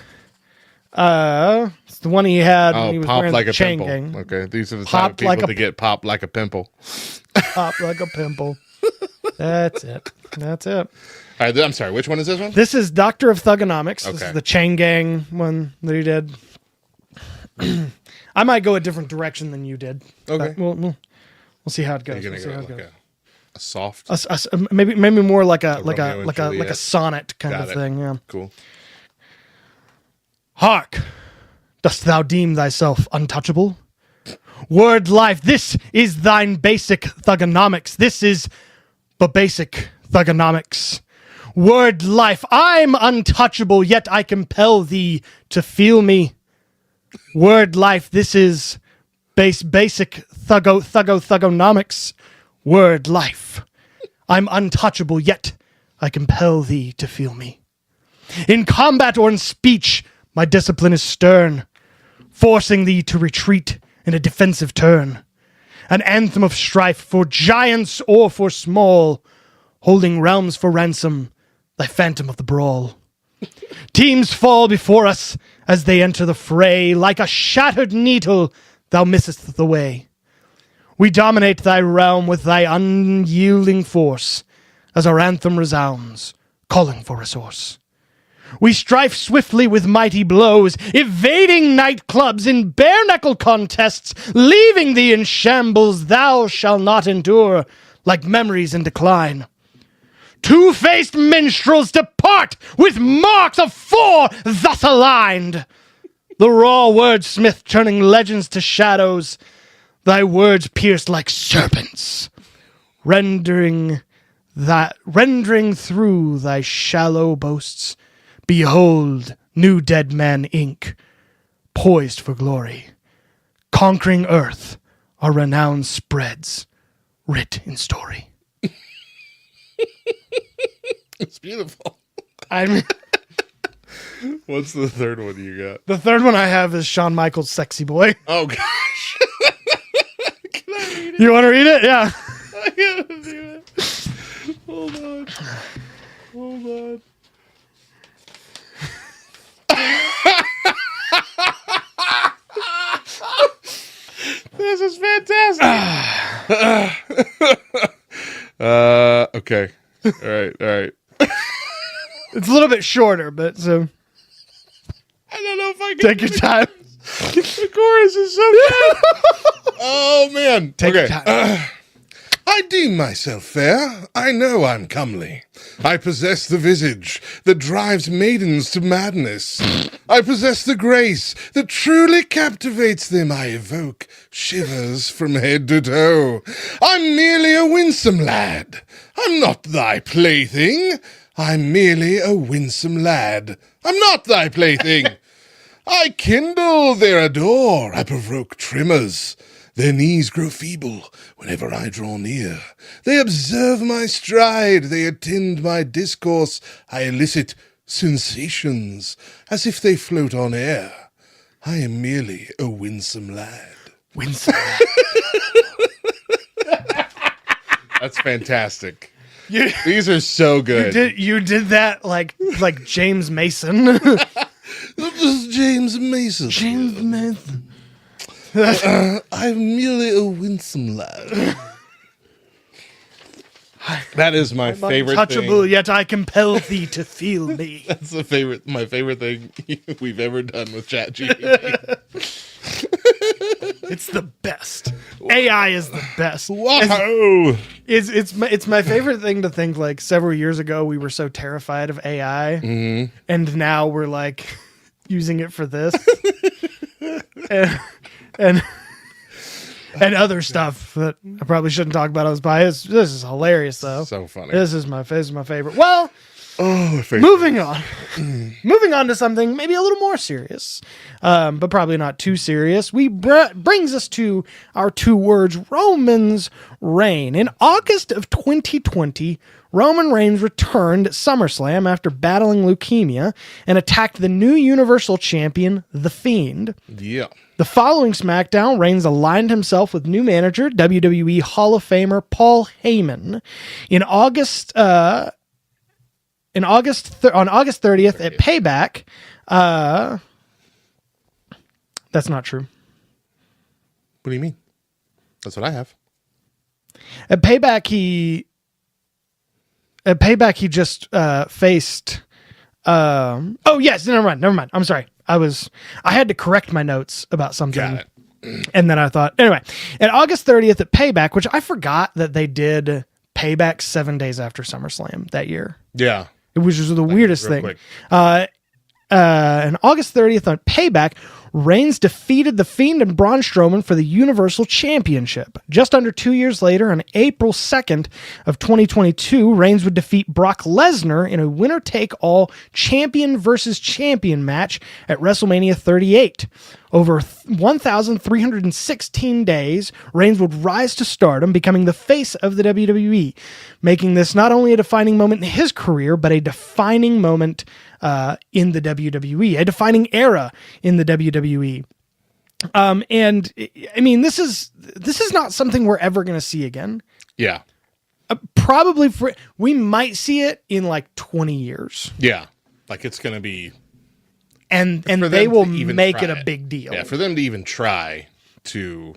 the one he had when he was pop wearing like the a chain pimple. gang. Okay, these are the Pop type of people like a- that get popped like a pimple. Pop like a pimple. That's it. All right, I'm sorry. Which one is this one? This is Doctor of Thugonomics. This Okay. is the chain gang one that he did. I might go a different direction than you did. Okay. We'll see how it goes. You're We'll gonna see go how it like goes. a soft. Maybe more like a Romeo and Juliet. sonnet kind Got of it. thing. Yeah. Cool. Hark! Dost thou deem thyself untouchable? Word life, this is thine basic thugonomics. This is basic thugonomics. Word life, I'm untouchable, yet I compel thee to feel me. Word life, this is basic thugonomics. Word life, I'm untouchable, yet I compel thee to feel me. In combat or in speech, my discipline is stern, forcing thee to retreat in a defensive turn. An anthem of strife for giants or for small, holding realms for ransom, thy phantom of the brawl. Teams fall before us as they enter the fray. Like a shattered needle, thou missest the way. We dominate thy realm with thy unyielding force, as our anthem resounds, calling for resource. We strife swiftly with mighty blows, evading nightclubs in bare-knuckle contests, leaving thee in shambles thou shalt not endure, like memories in decline. Two-faced minstrels depart with marks of four thus aligned. The raw wordsmith turning legends to shadows, thy words pierce like serpents, rendering through thy shallow boasts. Behold, new dead man ink, poised for glory. Conquering earth, our renown spreads, writ in story. It's beautiful. I mean, What's the third one you got? the third one I have is Shawn Michaels' Sexy Boy. Oh, gosh. Can I read it? You want to read it? Yeah. I gotta do it. Hold on. Hold on. This is fantastic. Okay. All right. It's a little bit shorter, but so I don't know if I can take your time. The chorus is so good. Oh, man. Take okay. your time. I deem myself fair. I know I'm comely. I possess the visage that drives maidens to madness. I possess the grace that truly captivates them. I evoke shivers from head to toe. I'm merely a winsome lad. I'm not thy plaything. I'm merely a winsome lad. I'm not thy plaything. I kindle their adore. I provoke tremors. Their knees grow feeble whenever I draw near. They observe my stride. They attend my discourse. I elicit sensations as if they float on air. I am merely a winsome lad. Winsome. That's fantastic. These are so good. You did that like James Mason. This is James Mason. James Mason. I'm merely a winsome lad. That is my favorite Untouchable, thing. yet I compel thee to feel me. That's my favorite thing we've ever done with ChatGPT. It's the best. AI is the best. Wow. It's my favorite thing to think like several years ago we were so terrified of AI, and now we're like using it for this and other stuff that I probably shouldn't talk about on this podcast. This is hilarious though. So funny. This is my favorite. Well, my favorite. moving on. Moving on to something maybe a little more serious, but probably not too serious. Brings us to our two words, Roman's reign. In August of 2020, Roman Reigns returned at SummerSlam after battling leukemia and attacked the new Universal Champion, The Fiend. Yeah. The following SmackDown, Reigns aligned himself with new manager, WWE Hall of Famer Paul Heyman. On August 30th at Payback. That's not true. What do you mean? That's what I have. At Payback, he just faced. Oh yes, never mind. I'm sorry. I had to correct my notes about something. Got it. And then I thought, anyway, at August 30th at Payback, which I forgot that they did Payback 7 days after SummerSlam that year. Yeah. Which was the weirdest real thing. quick. On August 30th on Payback, Reigns defeated The Fiend and Braun Strowman for the Universal Championship. Just under 2 years later, on April 2nd of 2022, Reigns would defeat Brock Lesnar in a winner-take-all champion versus champion match at WrestleMania 38. Over 1,316 days, Reigns would rise to stardom, becoming the face of the WWE, making this not only a defining moment in his career, but a defining moment in the WWE, a defining era in the WWE. And I mean, this is not something we're ever going to see again. Yeah. Probably we might see it in like 20 years. Yeah. Like it's going to be. And For they them will to even make try it a big deal. Yeah. For them to even try to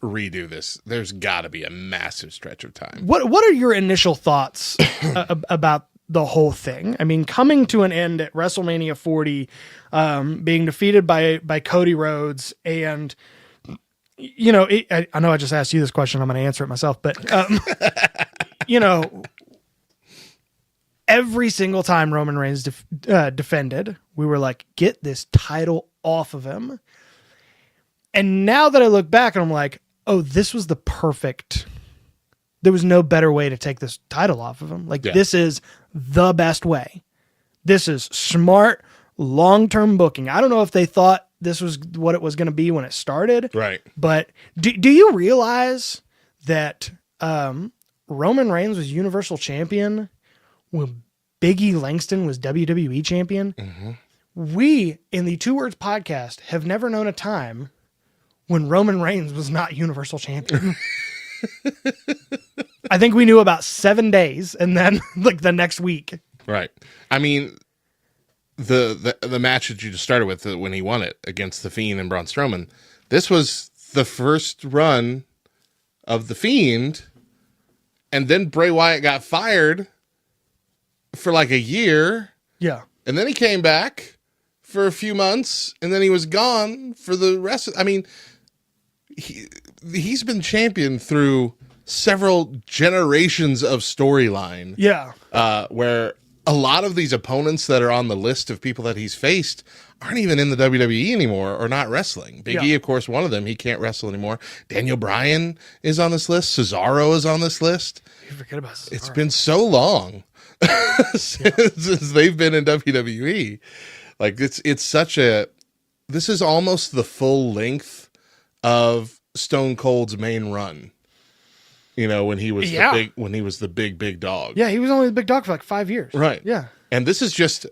redo this, there's got to be a massive stretch of time. What are your initial thoughts about the whole thing? I mean, coming to an end at WrestleMania 40, being defeated by Cody Rhodes, and you know, I know I just asked you this question. I'm going to answer it myself, but you know, every single time Roman Reigns defended, we were like, get this title off of him. And now that I look back and I'm like, oh, this was the perfect. There was no better way to take this title off of him. Like, This is the best way. This is smart, long-term booking. I don't know if they thought this was what it was going to be when it started. Right. But do you realize that Roman Reigns was Universal Champion when Big E Langston was WWE Champion? Mm-hmm. We, in the Two Words Podcast, have never known a time when Roman Reigns was not Universal Champion. I think we knew about 7 days, and then like the next week. Right. I mean, the match that you just started with when he won it against The Fiend and Braun Strowman, this was the first run of The Fiend, and then Bray Wyatt got fired for like a year. Yeah. And then he came back for a few months, and then he was gone for the rest. I mean, he's been champion through several generations of storyline. Yeah. Where a lot of these opponents that are on the list of people that he's faced aren't even in the WWE anymore or not wrestling. Big E, of course, one of them. He can't wrestle anymore. Daniel Bryan is on this list. Cesaro is on this list. You forget about Cesaro. It's been so long since they've been in WWE. Like, it's such a... This is almost the full length of Stone Cold's main run. You know, when he was the big dog. Yeah, he was only the big dog for like 5 years. Right. Yeah. And this is just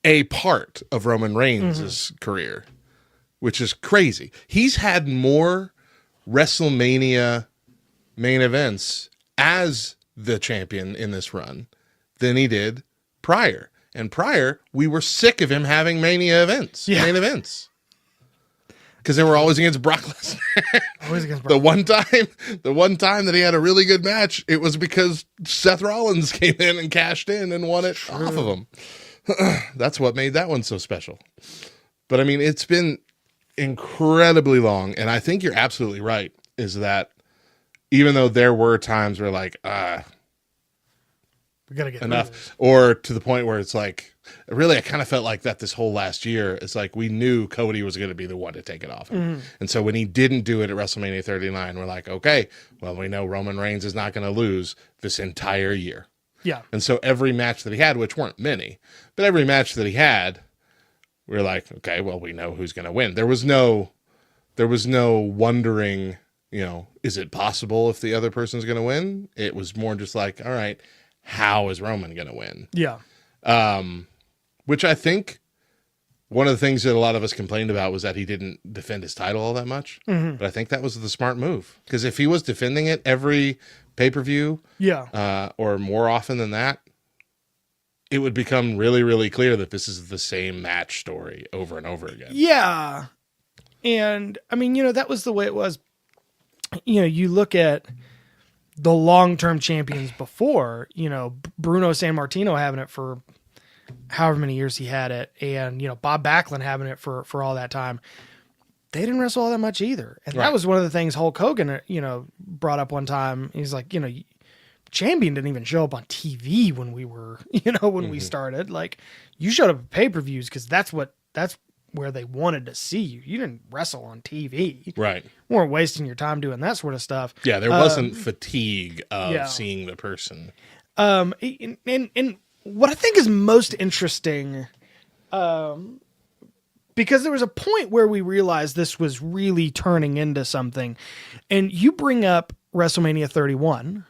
a part of Roman Reigns' career, which is crazy. He's had more WrestleMania main events as the champion in this run than he did prior. And prior, we were sick of him having main events. Because they were always against Brock Lesnar. Always against Brock. The one time that he had a really good match, it was because Seth Rollins came in and cashed in and won it off of him. That's what made that one so special. But I mean, it's been incredibly long, and I think you're absolutely right, is that even though there were times where like, we gotta get enough, or to the point where it's like, really, I kind of felt like that this whole last year. It's like we knew Cody was going to be the one to take it off him. And so when he didn't do it at WrestleMania 39, we're like, okay, well, we know Roman Reigns is not going to lose this entire year. Yeah. And so every match that he had, which weren't many, but every match that he had, we're like, okay, well, we know who's going to win. There was no wondering, you know, is it possible if the other person's going to win? It was more just like, all right, how is Roman going to win? Yeah. Which I think one of the things that a lot of us complained about was that he didn't defend his title all that much. But I think that was the smart move. Because if he was defending it every pay-per-view, or more often than that, it would become really, really clear that this is the same match story over and over again. Yeah. And, I mean, you know, that was the way it was. You know, you look at the long-term champions before, you know, Bruno Sammartino having it for however many years he had it, and, you know, Bob Backlund having it for all that time. They didn't wrestle all that much either. And that was one of the things Hulk Hogan, you know, brought up one time. He's like, you know, Champion didn't even show up on TV when we were, you know, when we started. Like, you showed up at pay-per-views because that's where they wanted to see you. You didn't wrestle on TV. Right. You weren't wasting your time doing that sort of stuff. Yeah, there wasn't fatigue of seeing the person. And what I think is most interesting, because there was a point where we realized this was really turning into something, and you bring up WrestleMania 31,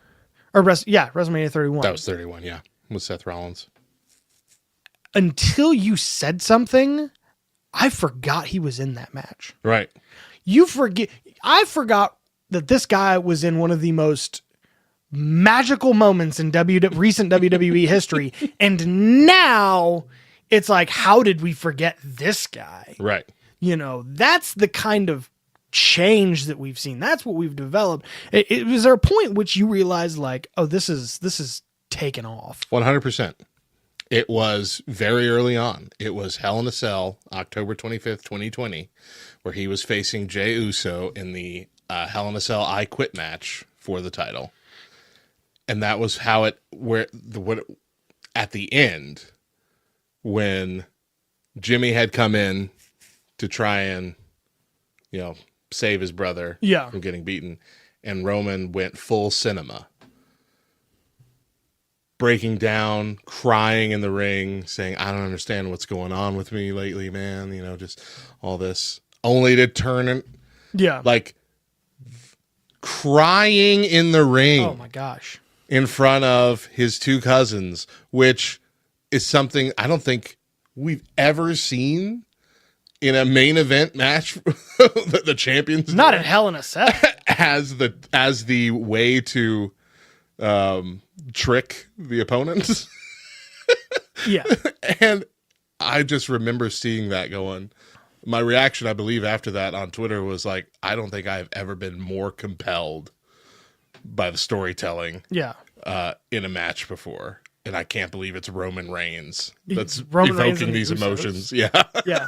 WrestleMania 31. That was 31, yeah, with Seth Rollins. Until you said something, I forgot he was in that match. Right. I forgot that this guy was in one of the most magical moments in recent WWE history. And now it's like, how did we forget this guy? Right. You know, that's the kind of change that we've seen. That's what we've developed. Was there a point which you realized like, oh, this is taken off? 100%. It was very early on. It was Hell in a Cell, October 25th, 2020, where he was facing Jey Uso in the Hell in a Cell I Quit match for the title. And that was how at the end, when Jimmy had come in to try and, you know, save his brother from getting beaten, and Roman went full cinema, breaking down, crying in the ring, saying, I don't understand what's going on with me lately, man. You know, just all this, only to turn and like crying in the ring. Oh my gosh. In front of his two cousins, which is something I don't think we've ever seen in a main event match. The champions, not in Hell in a Cell, as the way to trick the opponents. Yeah. And I just remember seeing that going. My reaction, I believe, after that on Twitter was like, I don't think I've ever been more compelled by the storytelling in a match before. and I can't believe it's Roman Reigns that's Roman Reigns evoking and the these Usos. emotions. Yeah. Yeah.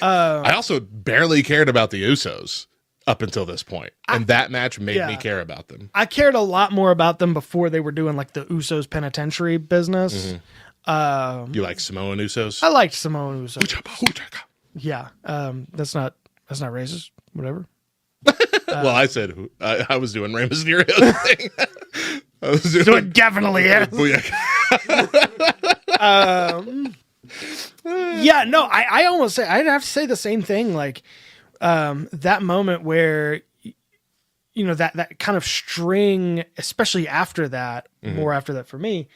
I also barely cared about the Usos up until this point, and that match made me yeah. care about them. I cared a lot more about them before they were doing like the Usos penitentiary business. You like Samoan Usos? I liked Samoa Uso. Yeah. That's not racist. Whatever. Well, I said I was doing Rey Mysterio's thing. I was doing So it definitely is. Booyaka. Yeah, no, I almost say I'd have to say the same thing. Like that moment where that kind of string, especially after that, more after that for me,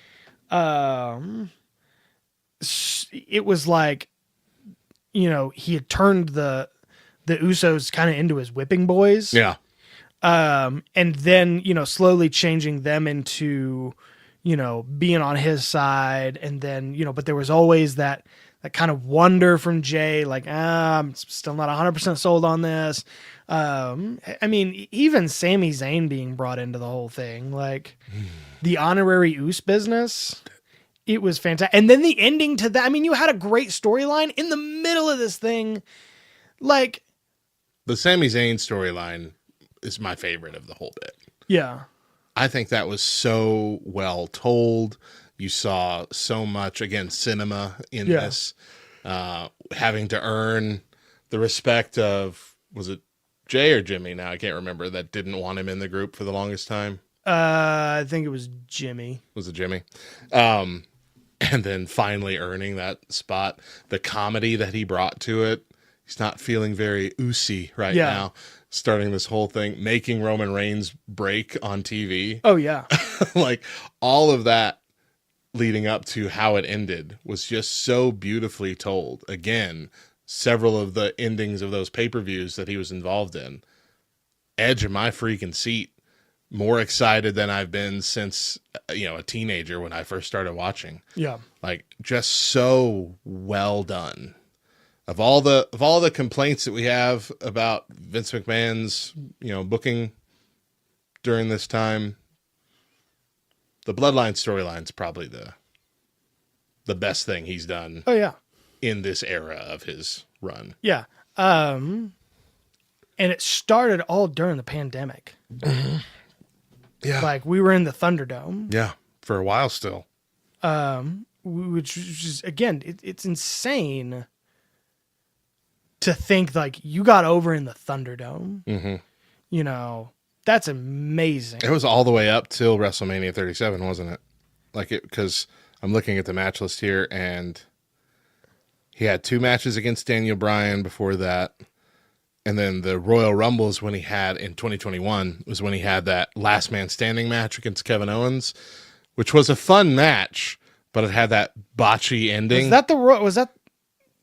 it was like he had turned the Usos kind of into his whipping boys. Yeah. And then, slowly changing them into, being on his side. And then, but there was always that kind of wonder from Jay, like, I'm still not 100% sold on this. I mean, even Sami Zayn being brought into the whole thing, like the honorary Us business, it was fantastic. And then the ending to that, I mean, you had a great storyline in the middle of this thing. Like, The Sami Zayn storyline is my favorite of the whole bit. yeah. I think that was so well told. You saw so much, again, cinema in this, having to earn the respect of, was it Jay or Jimmy? Now I can't remember, that didn't want him in the group for the longest time. I think it was Jimmy. Was it Jimmy? And then finally earning that spot. The comedy that he brought to it. He's not feeling very oozy right now. Starting this whole thing, making Roman Reigns break on TV. Oh, yeah. Like all of that leading up to how it ended was just so beautifully told. Again, several of the endings of those pay-per-views that he was involved in. Edge of my freaking seat. More excited than I've been since, a teenager when I first started watching. Yeah. Like just so well done. Of all the complaints that we have about Vince McMahon's, booking during this time, the Bloodline storyline's probably the best thing he's done. Oh, yeah. In this era of his run. Yeah. And it started all during the pandemic. Yeah. Like we were in the Thunderdome. Yeah. For a while still. Which is, again, it's insane to think like you got over in the Thunderdome. Mm-hmm. That's amazing. It was all the way up till WrestleMania 37, wasn't it? Because I'm looking at the match list here, and he had 2 matches against Daniel Bryan before that. And then the Royal Rumbles when he had in 2021 was when he had that last man standing match against Kevin Owens, which was a fun match, but it had that botchy ending.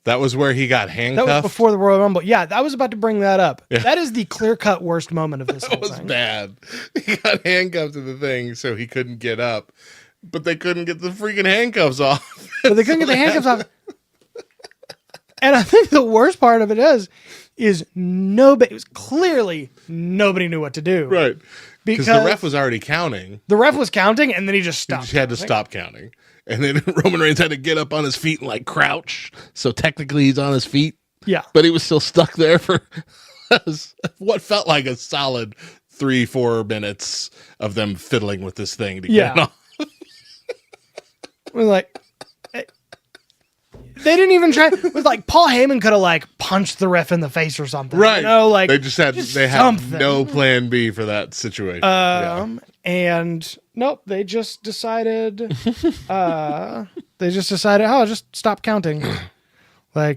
That was where he got handcuffed? That was before the Royal Rumble. Yeah, I was about to bring that up. Yeah. That is the clear-cut worst moment of this whole thing. That was bad. He got handcuffed to the thing, so he couldn't get up. But they couldn't get the freaking handcuffs off. But they couldn't get the handcuffs off. And I think the worst part of it is clearly nobody knew what to do. Right. Because the ref was already counting. The ref was counting, and then he just stopped. He had to stop counting. And then Roman Reigns had to get up on his feet and crouch. So technically he's on his feet. Yeah. But he was still stuck there for what felt like a solid 3-4 minutes of them fiddling with this thing to get it off. We're like, they didn't even try. It was like Paul Heyman could have punched the ref in the face or something. Right. They just had no plan B for that situation. And nope, they just decided oh, just stop counting. Earl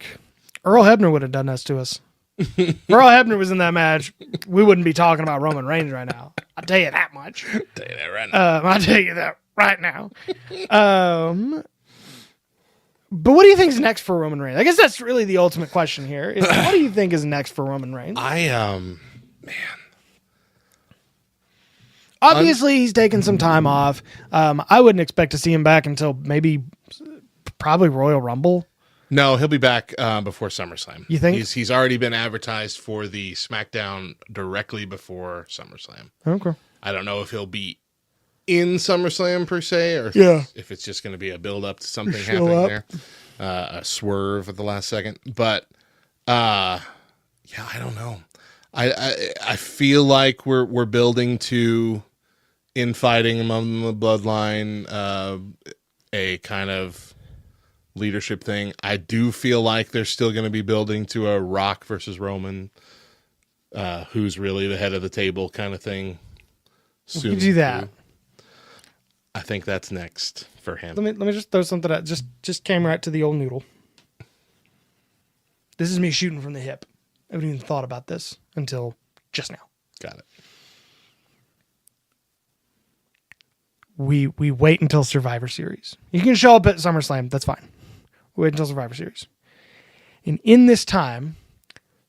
Hebner would have done this to us. If Earl Hebner was in that match, we wouldn't be talking about Roman Reigns right now. I'll tell you that much. I'll tell you that right now. I'll tell you that right now. But what do you think is next for Roman Reigns? I guess that's really the ultimate question here. Is what do you think is next for Roman Reigns? Obviously, he's taking some time off. I wouldn't expect to see him back until probably Royal Rumble. No, he'll be back before SummerSlam. You think? He's already been advertised for the SmackDown directly before SummerSlam. Okay. I don't know if he'll be in SummerSlam per se, or Yeah. if it's just going to be a build up to something Show happening up. there, a swerve at the last second. But yeah, I don't know. I feel like we're building to infighting among the bloodline, a kind of leadership thing. I do feel like they're still going to be building to a Rock versus Roman, who's really the head of the table kind of thing. We can do that. I think that's next for him. Let me just throw something out. Just came right to the old noodle. This is me shooting from the hip. I haven't even thought about this until just now. Got it. We wait until Survivor Series. You can show up at SummerSlam. That's fine. Wait until Survivor Series. And in this time,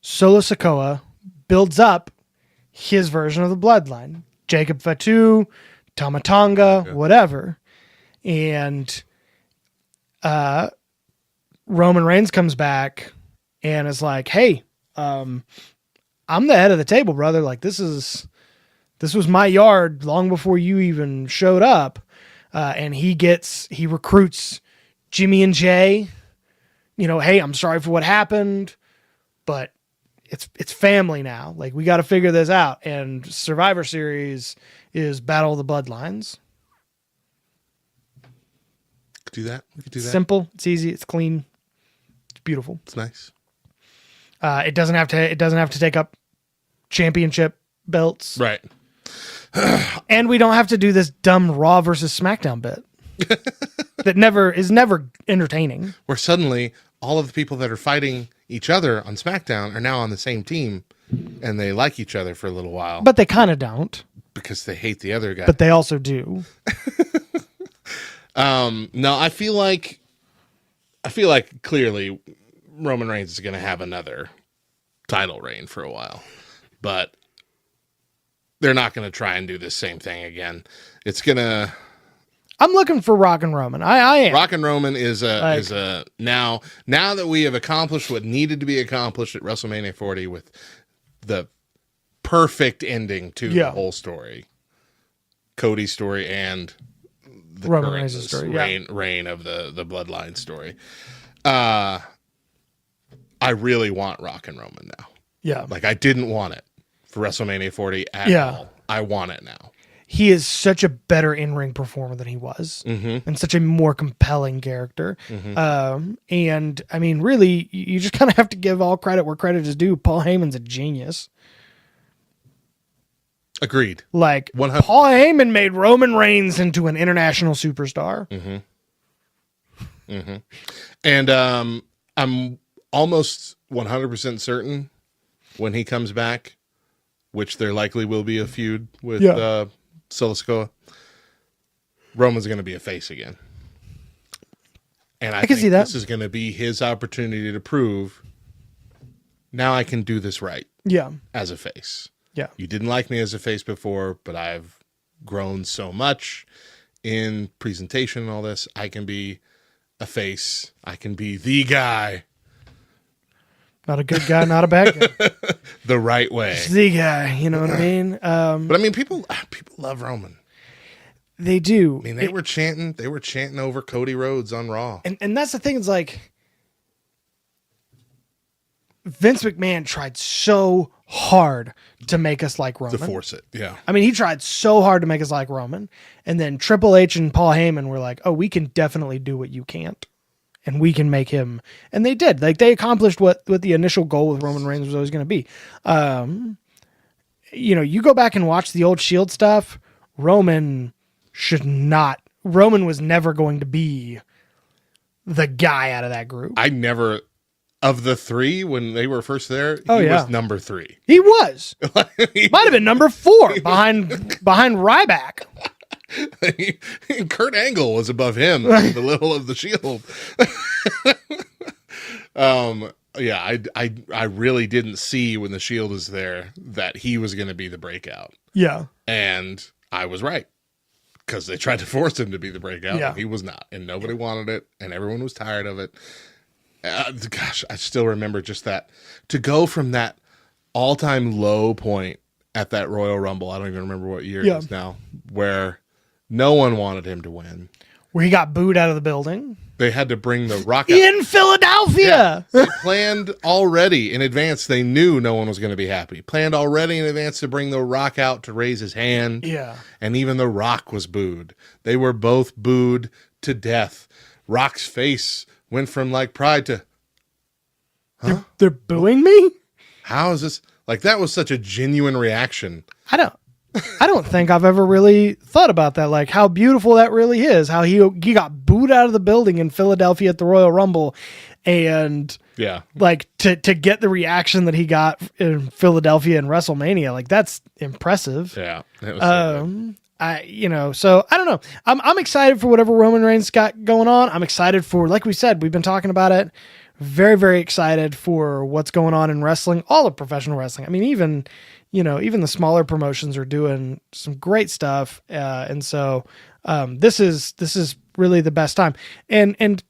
Solo Sikoa builds up his version of the bloodline. Jacob Fatu, Tama Tonga, whatever. And Roman Reigns comes back and is like, hey, I'm the head of the table, brother. Like, this was my yard long before you even showed up. And he recruits Jimmy and Jay. You know, hey, I'm sorry for what happened, but it's family now. Like, we got to figure this out. And Survivor Series is Battle of the Bloodlines. Could do that. We could do that. Simple. It's easy. It's clean. It's beautiful. It's nice. It doesn't have to take up championship belts. Right. And we don't have to do this dumb Raw versus SmackDown bit that is never entertaining. Where suddenly all of the people that are fighting each other on SmackDown are now on the same team, and they like each other for a little while. But they kind of don't. Because they hate the other guy. But they also do. No, I feel like clearly Roman Reigns is going to have another title reign for a while, but they're not going to try and do this same thing again. It's gonna. I'm looking for Rock and Roman. I am. Rock and Roman is a now that we have accomplished what needed to be accomplished at WrestleMania 40 with the perfect ending to the whole story, Cody's story and the Roman Reigns' story, reign of the bloodline story. I really want Rock and Roman now. Yeah. Like, I didn't want it for WrestleMania 40 at all. I want it now. He is such a better in-ring performer than he was, and such a more compelling character. And I mean, really, you just kind of have to give all credit where credit is due. Paul Heyman's a genius. Agreed. Like, 100%. Paul Heyman made Roman Reigns into an international superstar. And I'm almost 100% certain when he comes back, which there likely will be a feud with Solo Sikoa, Roman's going to be a face again. And I can see that. This is going to be his opportunity to prove, now I can do this right. Yeah. As a face. Yeah. You didn't like me as a face before, but I've grown so much in presentation and all this. I can be a face. I can be the guy. Not a good guy, not a bad guy. The right way. Just the guy, you know what I mean? But I mean, people love Roman. They do. I mean, they were chanting over Cody Rhodes on Raw. And that's the thing, it's like Vince McMahon tried so hard to make us like Roman. To force it, yeah. I mean, he tried so hard to make us like Roman. And then Triple H and Paul Heyman were like, oh, we can definitely do what you can't. And we can make him. And they did. Like, they accomplished what the initial goal with Roman Reigns was always going to be. You know, you go back and watch the old Shield stuff, Roman was never going to be the guy out of that group. Of the three, when they were first there, he was number 3. He was. Might have been number 4 behind Ryback. Kurt Angle was above him, the little of the Shield. Yeah, I really didn't see when the Shield was there that he was going to be the breakout. Yeah. And I was right. Because they tried to force him to be the breakout. Yeah. And he was not. And nobody wanted it. And everyone was tired of it. Gosh, I still remember just that. To go from that all-time low point at that Royal Rumble, I don't even remember what year it is now, where No one wanted him to win. Where he got booed out of the building. They had to bring the Rock out. In Philadelphia! They planned already in advance. They knew no one was going to be happy. Planned already in advance to bring the Rock out to raise his hand. Yeah. And even the Rock was booed. They were both booed to death. Rock's face went from like pride to, They're booing me? how is this? Like, that was such a genuine reaction. I don't think I've ever really thought about that. Like how beautiful that really is. How he got booed out of the building in Philadelphia at the Royal Rumble, and Yeah. like to get the reaction that he got in Philadelphia in WrestleMania, like that's impressive. Yeah. It was so good. So I don't know. I'm excited for whatever Roman Reigns got going on. I'm excited for, like we said, we've been talking about it. Very, very excited for what's going on in wrestling, all of professional wrestling. I mean, even the smaller promotions are doing some great stuff. And so this is really the best time. And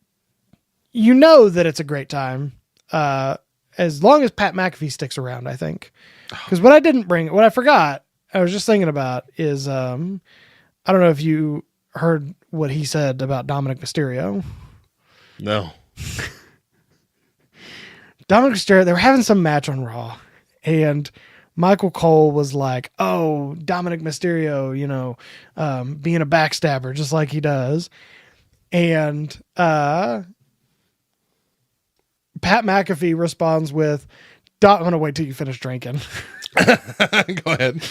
you know that it's a great time as long as Pat McAfee sticks around, I think. Because what I forgot, I was just thinking about is, I don't know if you heard what he said about Dominic Mysterio. No. Dominic Mysterio, they were having some match on Raw, and Michael Cole was like, "Oh, Dominic Mysterio, being a backstabber just like he does," and Pat McAfee responds with, I'm gonna wait till you finish drinking. Go ahead.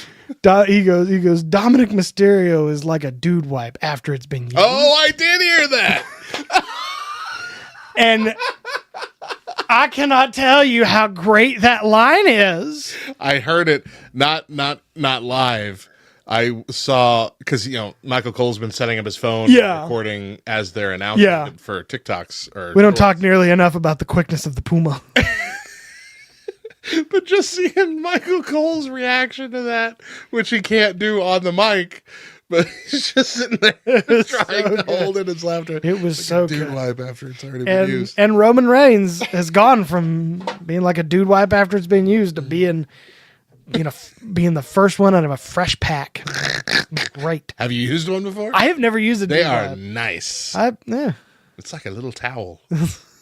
He goes, Dominic Mysterio is like a dude wipe after it's been used. Oh, I did hear that. And I cannot tell you how great that line is. I heard it not live. I saw, because Michael Cole's been setting up his phone, Yeah. recording as they're announcing Yeah. it for TikToks. Or We don't talk nearly enough about the quickness of the Puma. but just seeing Michael Cole's reaction to that, which he can't do on the mic, but he's just sitting there trying to hold it in his laughter. It was so dude good. wipe after it's already been used. And Roman Reigns has gone from being like a dude wipe after it's been used to being the first one out of a fresh pack. Great. Have you used one before? I have never used a They dude are wipe. nice. Yeah. It's like a little towel.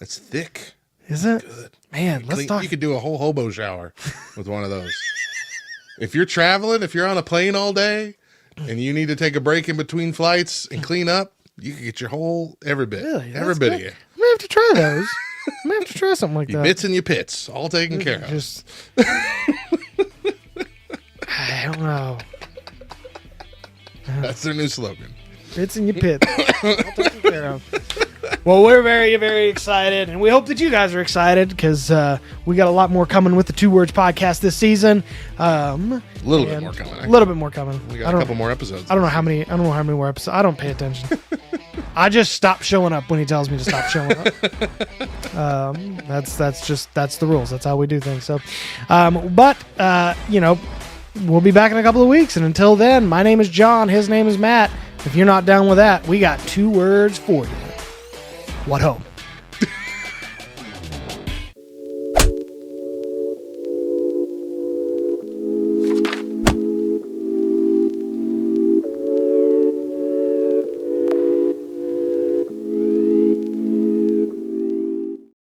It's thick. Is it? Good. Man, let's talk. You could do a whole hobo shower with one of those. If you're traveling, if you're on a plane all day and you need to take a break in between flights and clean up, you can get your whole every bit. Really? Every That's bit of good. you. I'm gonna have to try those. I'm gonna have to try something like Your that. bits and your pits, all taken care of. Just, I don't know. That's their new slogan. Bits in your pit. All taken care of. Well, we're very, very excited, and we hope that you guys are excited because we got a lot more coming with the Two Words podcast this season. A little bit more coming. A little bit more coming. We got a couple more episodes. I don't know how many more episodes. I don't pay attention. I just stop showing up when he tells me to stop showing up. That's the rules. That's how we do things. So, we'll be back in a couple of weeks, and until then, my name is John. His name is Matt. If you're not down with that, we got 2 words for you. What ho?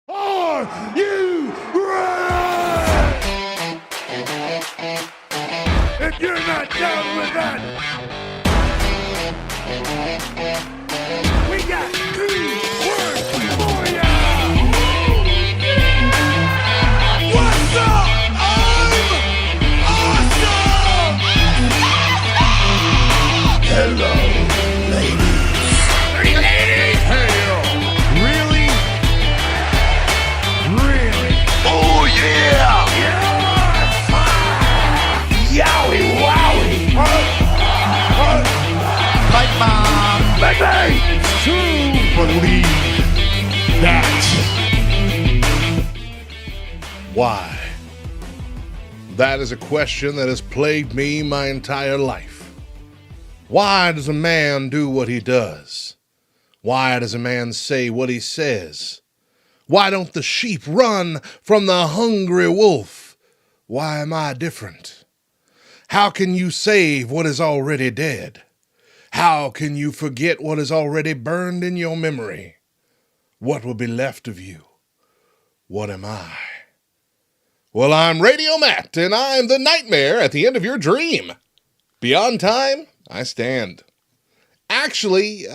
Are you ready? If you're not down with that, we got 2 words for ya. What's up? I'm awesome. Hello, ladies. Ladies, hell, really? Really? Oh yeah! Yes! Yowie wowie! Like mom, baby! To believe that. Why? That is a question that has plagued me my entire life. Why does a man do what he does? Why does a man say what he says? Why don't the sheep run from the hungry wolf? Why am I different? How can you save what is already dead? How can you forget what is already burned in your memory? What will be left of you? What am I? Well, I'm Radio Matt, and I'm the nightmare at the end of your dream. Beyond time, I stand. Actually,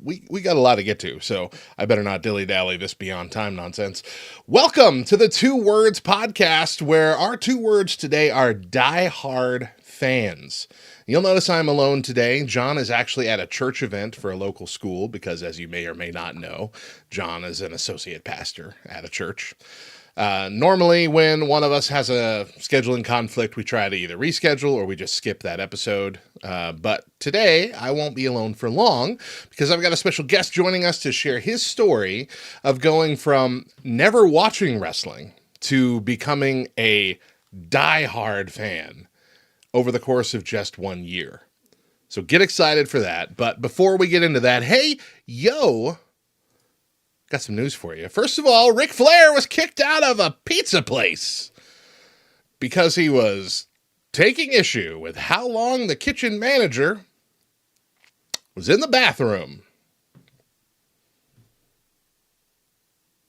we got a lot to get to, so I better not dilly-dally this beyond time nonsense. Welcome to the Two Words podcast, where our two words today are die-hard fans. You'll notice I'm alone today. John is actually at a church event for a local school because, as you may or may not know, John is an associate pastor at a church. Normally, when one of us has a scheduling conflict, we try to either reschedule or we just skip that episode. But today, I won't be alone for long because I've got a special guest joining us to share his story of going from never watching wrestling to becoming a diehard fan over the course of just 1 year. So get excited for that. But before we get into that, hey, got some news for you. First of all, Ric Flair was kicked out of a pizza place because he was taking issue with how long the kitchen manager was in the bathroom.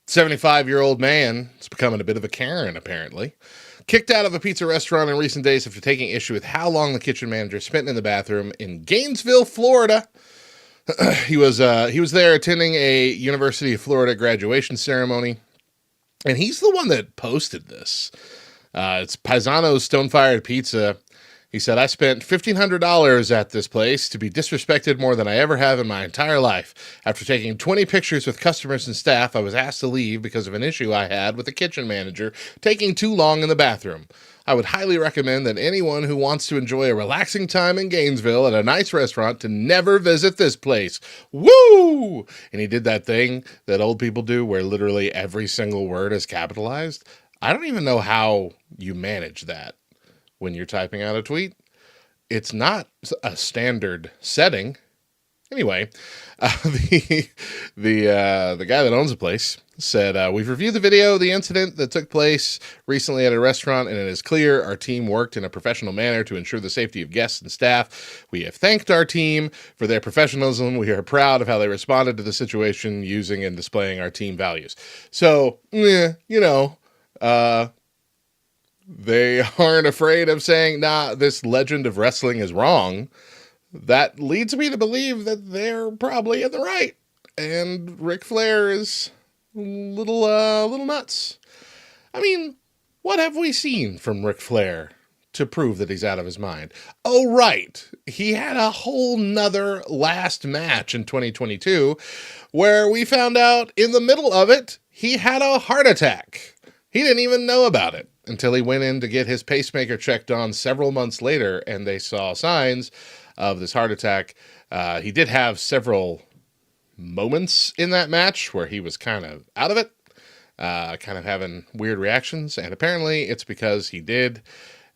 75-year-old man is becoming a bit of a Karen, apparently. Kicked out of a pizza restaurant in recent days after taking issue with how long the kitchen manager spent in the bathroom in Gainesville, Florida. He was there attending a University of Florida graduation ceremony, and he's the one that posted this. It's Paisano's Stone-Fired Pizza. He said, I spent $1,500 at this place to be disrespected more than I ever have in my entire life. After taking 20 pictures with customers and staff, I was asked to leave because of an issue I had with the kitchen manager taking too long in the bathroom. I would highly recommend that anyone who wants to enjoy a relaxing time in Gainesville at a nice restaurant to never visit this place. Woo! And he did that thing that old people do where literally every single word is capitalized. I don't even know how you manage that when you're typing out a tweet. It's not a standard setting. Anyway, the guy that owns the place said, we've reviewed the video of the incident that took place recently at a restaurant, and it is clear our team worked in a professional manner to ensure the safety of guests and staff. We have thanked our team for their professionalism. We are proud of how they responded to the situation using and displaying our team values. So, they aren't afraid of saying, nah, this legend of wrestling is wrong. That leads me to believe that they're probably in the right. And Ric Flair is a little nuts. I mean, what have we seen from Ric Flair to prove that he's out of his mind? Oh, right. He had a whole nother last match in 2022 where we found out in the middle of it, he had a heart attack. He didn't even know about it until he went in to get his pacemaker checked on several months later, and they saw signs of this heart attack. He did have several moments in that match where he was kind of out of it, kind of having weird reactions, and apparently it's because he did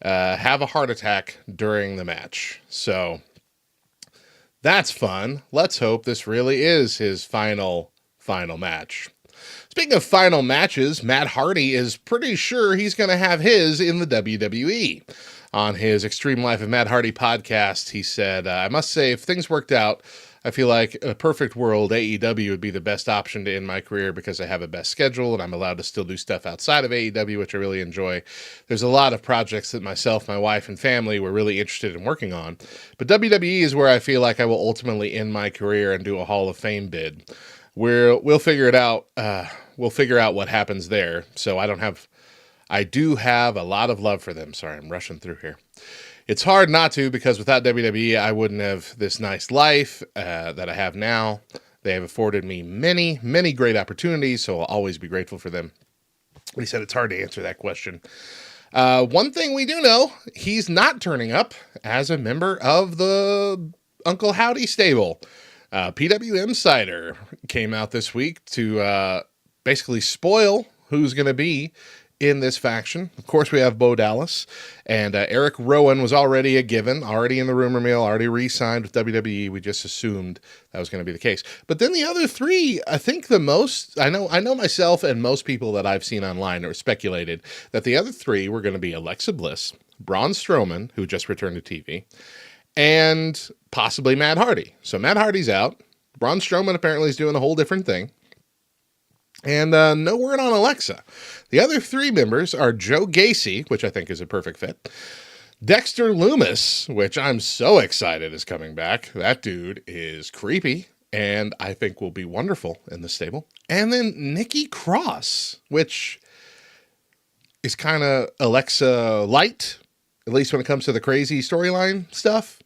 have a heart attack during the match. So that's fun. Let's hope this really is his final match. Speaking of final matches, Matt Hardy is pretty sure he's going to have his in the WWE. On his Extreme Life of Matt Hardy podcast, he said, I must say, if things worked out, I feel like a perfect world, AEW would be the best option to end my career because I have a best schedule and I'm allowed to still do stuff outside of AEW, which I really enjoy. There's a lot of projects that myself, my wife, and family were really interested in working on. But WWE is where I feel like I will ultimately end my career and do a Hall of Fame bid. We'll figure it out. We'll figure out what happens there. So I do have a lot of love for them. Sorry, I'm rushing through here. It's hard not to, because without WWE, I wouldn't have this nice life that I have now. They have afforded me many, many great opportunities, so I'll always be grateful for them. He said it's hard to answer that question. One thing we do know, he's not turning up as a member of the Uncle Howdy stable. PW Insider came out this week to basically spoil who's going to be in this faction. Of course, we have Bo Dallas, and Eric Rowan was already a given, already in the rumor mill, already re-signed with WWE. We just assumed that was going to be the case. But then the other three, I think the most, I know myself and most people that I've seen online are speculated that the other three were going to be Alexa Bliss, Braun Strowman, who just returned to TV, and possibly Matt Hardy. So Matt Hardy's out. Braun Strowman apparently is doing a whole different thing. And no word on Alexa. The other 3 members are Joe Gacy, which I think is a perfect fit. Dexter Lumis, which I'm so excited is coming back. That dude is creepy, and I think will be wonderful in the stable. And then Nikki Cross, which is kind of Alexa light, at least when it comes to the crazy storyline stuff.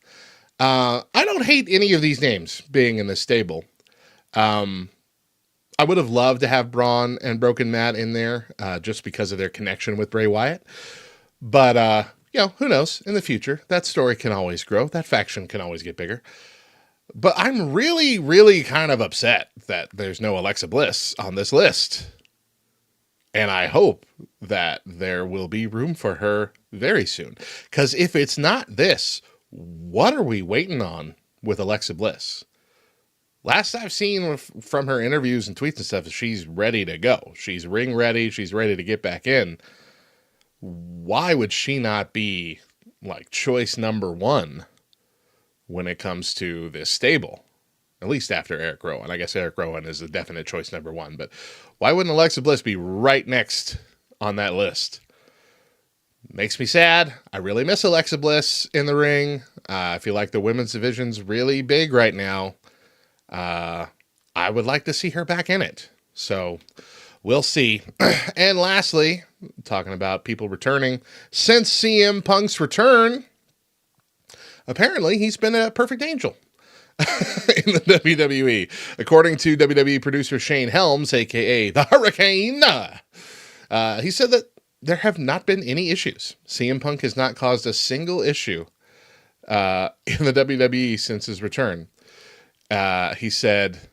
I don't hate any of these names being in this stable. I would have loved to have Braun and Broken Matt in there just because of their connection with Bray Wyatt. But, who knows? In the future, that story can always grow. That faction can always get bigger. But I'm really, really kind of upset that there's no Alexa Bliss on this list. And I hope that there will be room for her very soon. Because if it's not this, what are we waiting on with Alexa Bliss? Last I've seen from her interviews and tweets and stuff, she's ready to go. She's ring ready. She's ready to get back in. Why would she not be like choice number 1 when it comes to this stable? At least after Eric Rowan. I guess Eric Rowan is a definite choice number 1. But why wouldn't Alexa Bliss be right next on that list? Makes me sad. I really miss Alexa Bliss in the ring. I feel like the women's division's really big right now. I would like to see her back in it. So we'll see. And lastly, talking about people returning, since CM Punk's return, apparently he's been a perfect angel in the WWE. According to WWE producer Shane Helms, aka the Hurricane, he said that there have not been any issues. CM Punk has not caused a single issue in the WWE since his return. He said,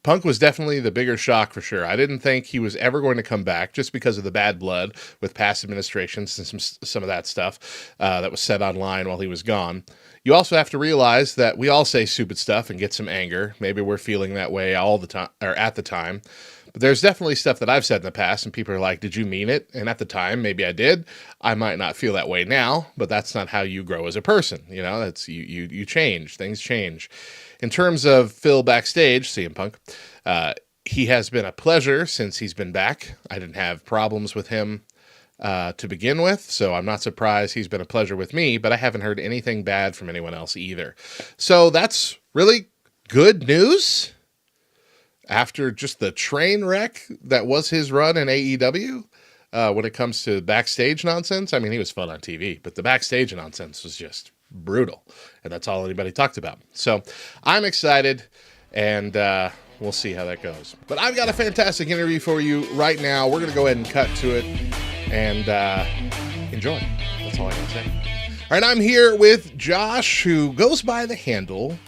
Punk was definitely the bigger shock for sure. I didn't think he was ever going to come back just because of the bad blood with past administrations and some of that stuff that was said online while he was gone. You also have to realize that we all say stupid stuff and get some anger. Maybe we're feeling that way all the time or at the time. But there's definitely stuff that I've said in the past and people are like, did you mean it? And at the time, maybe I did. I might not feel that way now, but that's not how you grow as a person. You know, that's you change. Things change. In terms of Phil backstage, CM Punk, he has been a pleasure since he's been back. I didn't have problems with him to begin with, so I'm not surprised he's been a pleasure with me, but I haven't heard anything bad from anyone else either. So that's really good news after just the train wreck that was his run in AEW. When it comes to backstage nonsense, I mean, he was fun on TV, but the backstage nonsense was just brutal, and that's all anybody talked about. So I'm excited, and we'll see how that goes. But I've got a fantastic interview for you right now. We're going to go ahead and cut to it and enjoy. That's all I got to say. All right, I'm here with Josh, who goes by the handle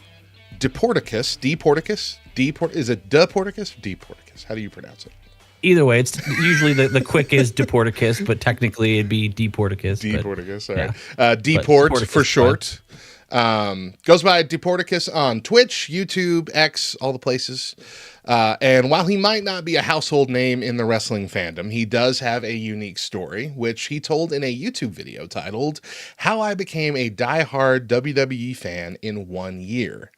Deporticus. Is it Deporticus? Deporticus. How do you pronounce it? Either way, it's usually the quick is Deporticus, but technically it'd be Deporticus. Deporticus, all right. Yeah. Deport Deporticus for short. Goes by Deporticus on Twitch, YouTube, X, all the places. And while he might not be a household name in the wrestling fandom, he does have a unique story, which he told in a YouTube video titled, How I Became a Die-Hard WWE Fan in 1 Year.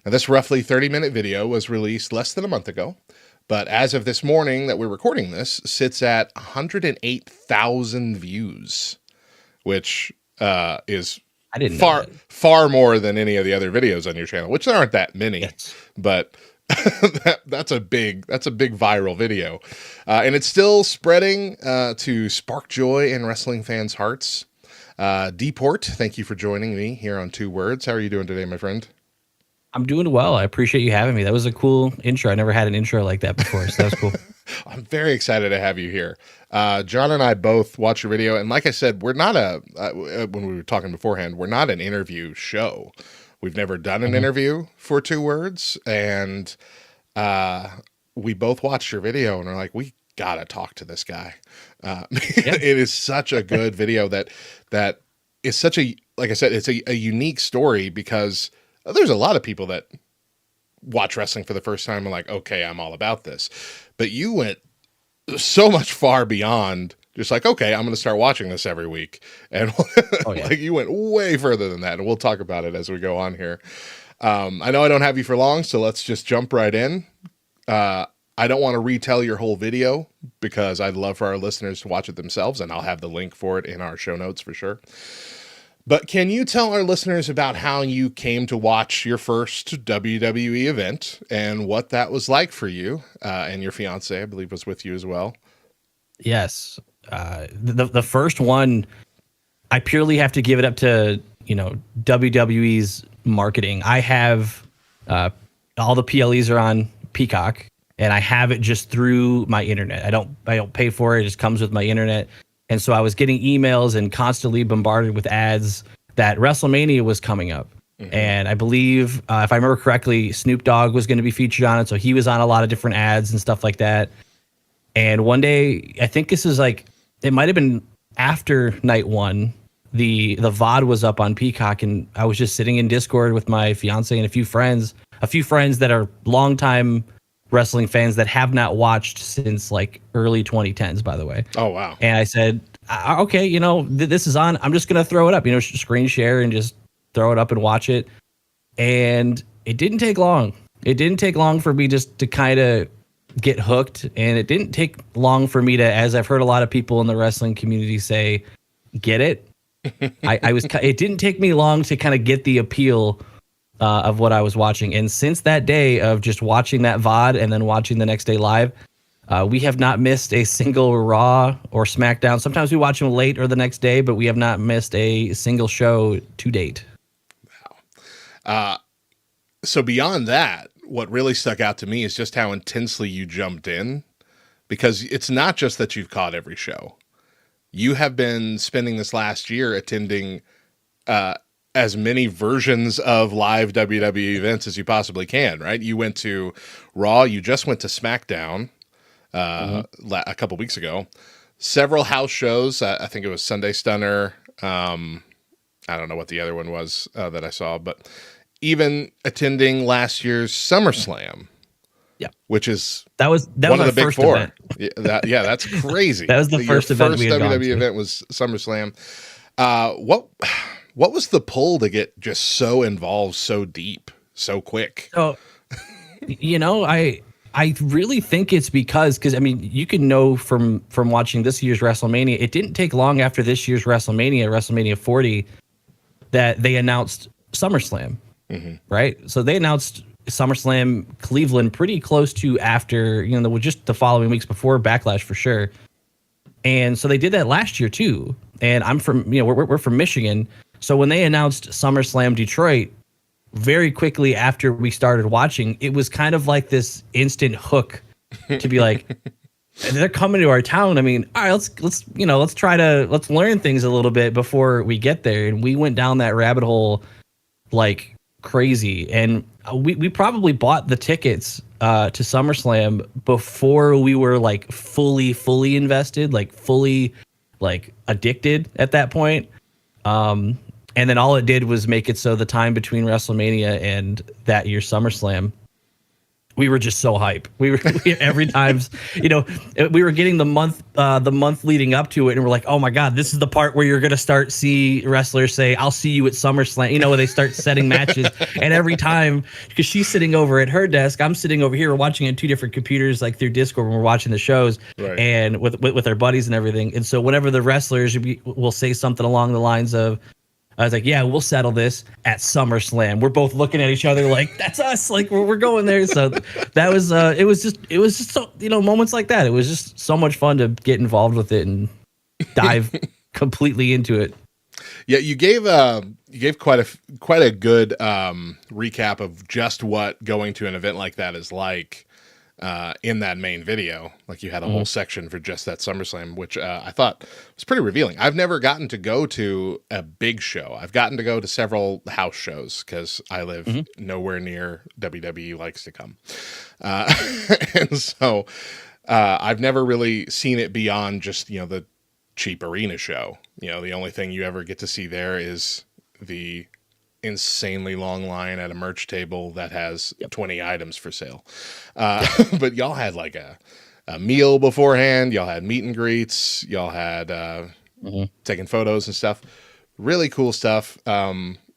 Now, this roughly 30-minute video was released less than a month ago, but as of this morning that we're recording this, sits at 108,000 views, which is far more than any of the other videos on your channel, which there aren't that many, yes. But that's a big viral video. And it's still spreading to spark joy in wrestling fans' hearts. Deport, thank you for joining me here on Two Words. How are you doing today, my friend? I'm doing well. I appreciate you having me. That was a cool intro. I never had an intro like that before, so that was cool. I'm very excited to have you here. John and I both watched your video, and like I said, we're not when we were talking beforehand, we're not an interview show. We've never done an interview for Two Words, and we both watched your video, and are like, we gotta talk to this guy. It is such a good video that is such a, like I said, it's a unique story because there's a lot of people that watch wrestling for the first time and like, okay, I'm all about this. But you went so much far beyond just like, okay, I'm going to start watching this every week. And like you went way further than that. And we'll talk about it as we go on here. I know I don't have you for long, so let's just jump right in. I don't want to retell your whole video because I'd love for our listeners to watch it themselves, and I'll have the link for it in our show notes for sure. But can you tell our listeners about how you came to watch your first WWE event and what that was like for you? And your fiance, I believe, was with you as well. Yes. The first one, I purely have to give it up to, WWE's marketing. I have all the PLEs are on Peacock, and I have it just through my internet. I don't pay for it. It just comes with my internet. And so I was getting emails and constantly bombarded with ads that WrestleMania was coming up. Mm-hmm. And I believe, if I remember correctly, Snoop Dogg was going to be featured on it. So he was on a lot of different ads and stuff like that. And one day, I think this is like, it might have been after night one, the VOD was up on Peacock, and I was just sitting in Discord with my fiance and a few friends that are longtime wrestling fans that have not watched since like early 2010s, by the way. Oh, wow. And I said, okay, this is on. I'm just going to throw it up, screen share and just throw it up and watch it. And it didn't take long. It didn't take long for me just to kind of get hooked. And it didn't take long for me to, as I've heard a lot of people in the wrestling community say, get it. It didn't take me long to kind of get the appeal of what I was watching. And since that day of just watching that VOD and then watching the next day live, we have not missed a single Raw or SmackDown. Sometimes we watch them late or the next day, but we have not missed a single show to date. Wow. So beyond that, what really stuck out to me is just how intensely you jumped in, because it's not just that you've caught every show. You have been spending this last year attending as many versions of live WWE events as you possibly can, right? You went to Raw. You just went to SmackDown a couple weeks ago. Several house shows. I think it was Sunday Stunner. I don't know what the other one was that I saw, but even attending last year's SummerSlam. Yeah, which is that was one of the big four. Event. Yeah, that's crazy. That was the first event we had WWE event was SummerSlam. What was the pull to get just so involved, so deep, so quick? So, I really think it's because I mean, you can know from watching this year's WrestleMania, it didn't take long after this year's WrestleMania 40, that they announced SummerSlam, right? So they announced SummerSlam Cleveland pretty close to after, just the following weeks before Backlash for sure. And so they did that last year too. And I'm from, we're from Michigan. So when they announced SummerSlam Detroit, very quickly after we started watching, it was kind of like this instant hook to be like, they're coming to our town. I mean, all right, let's learn things a little bit before we get there. And we went down that rabbit hole like crazy. And we probably bought the tickets to SummerSlam before we were like fully invested, like fully like addicted at that point. And then all it did was make it so the time between WrestleMania and that year's SummerSlam, we were just so hype. We were every time, we were getting the month leading up to it, and we're like, oh my God, this is the part where you're gonna start see wrestlers say, "I'll see you at SummerSlam." Where they start setting matches, and every time, because she's sitting over at her desk, I'm sitting over here, we're watching on two different computers, like through Discord when we're watching the shows, right, and with our buddies and everything. And so whenever the wrestlers will say something along the lines of, I was like, yeah, we'll settle this at SummerSlam. We're both looking at each other like, that's us. Like we're going there. So that was, it was just so, moments like that. It was just so much fun to get involved with it and dive completely into it. Yeah. You gave quite a good recap of just what going to an event like that is like. In that main video, like you had a whole section for just that SummerSlam, which I thought was pretty revealing. I've never gotten to go to a big show. I've gotten to go to several house shows because I live nowhere near WWE likes to come. And so I've never really seen it beyond just, the cheap arena show. The only thing you ever get to see there is the insanely long line at a merch table that has 20 items for sale. But y'all had like a meal beforehand. Y'all had meet and greets. Y'all had taking photos and stuff. Really cool stuff.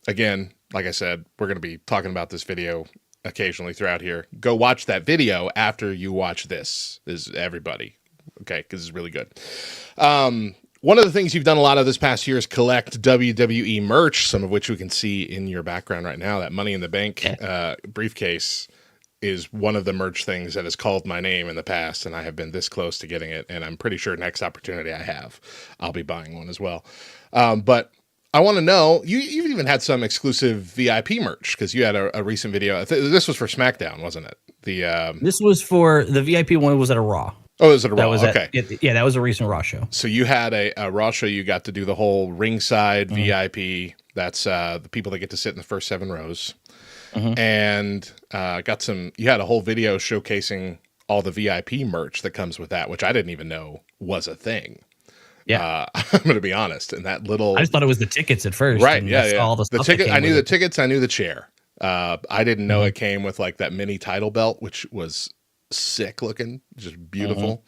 Again, like I said, we're going to be talking about this video occasionally throughout here. Go watch that video after you watch this, is everybody. Okay, because it's really good. One of the things you've done a lot of this past year is collect WWE merch, some of which we can see in your background right now. That Money in the Bank briefcase is one of the merch things that has called my name in the past, and I have been this close to getting it, and I'm pretty sure next opportunity I have, I'll be buying one as well. But I want to know, you've even had some exclusive VIP merch, because you had a recent video. This was for SmackDown, wasn't it? This was for the VIP one was at a Raw. Oh, was it a Raw? That was okay. Yeah, that was a recent Raw show. So you had a Raw show. You got to do the whole ringside VIP. That's the people that get to sit in the first 7 rows. And you had a whole video showcasing all the VIP merch that comes with that, which I didn't even know was a thing. Yeah. I'm going to be honest. And that little, I just thought it was the tickets at first. right. And Yeah. that's Yeah. all the stuff that came I knew with the it. tickets. I knew the chair. I didn't know it came with like that mini title belt, which was sick looking, just beautiful.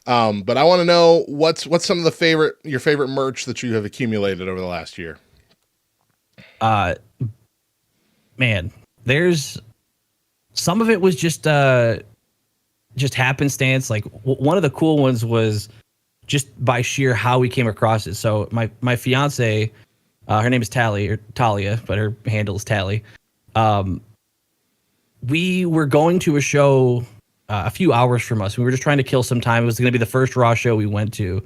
But I want to know what's some of your favorite merch that you have accumulated over the last year. Man, there's some of it was just happenstance. Like one of the cool ones was just by sheer how we came across it. So my fiance, her name is Talia, but her handle is Tally. We were going to a show a few hours from us. We were just trying to kill some time. It was going to be the first Raw show we went to,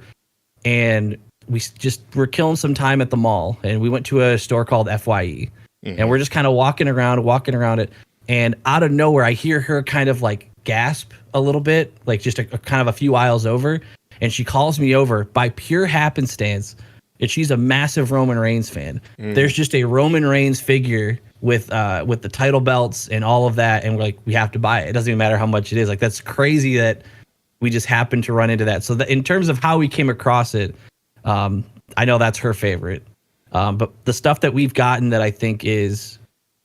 and we just were killing some time at the mall. And we went to a store called FYE, and we're just kind of walking around it. And out of nowhere, I hear her kind of like gasp a little bit, like just a kind of a few aisles over. And she calls me over by pure happenstance. And she's a massive Roman Reigns fan. There's just a Roman Reigns figure with the title belts and all of that. And we're like, we have to buy it. It doesn't even matter how much it is. Like, that's crazy that we just happened to run into that. So in terms of how we came across it, I know that's her favorite. But the stuff that we've gotten that I think is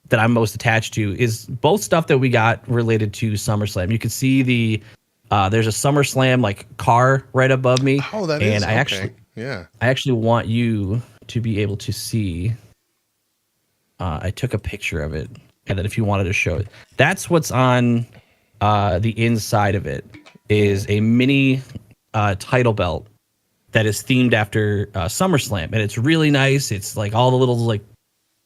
that I'm most attached to is both stuff that we got related to SummerSlam. You can see there's a SummerSlam like car right above me. Oh, that and is I okay. I actually want you to be able to see. I took a picture of it, and then if you wanted to show it, that's what's on the inside of it is a mini title belt that is themed after SummerSlam, and it's really nice. It's like all the little like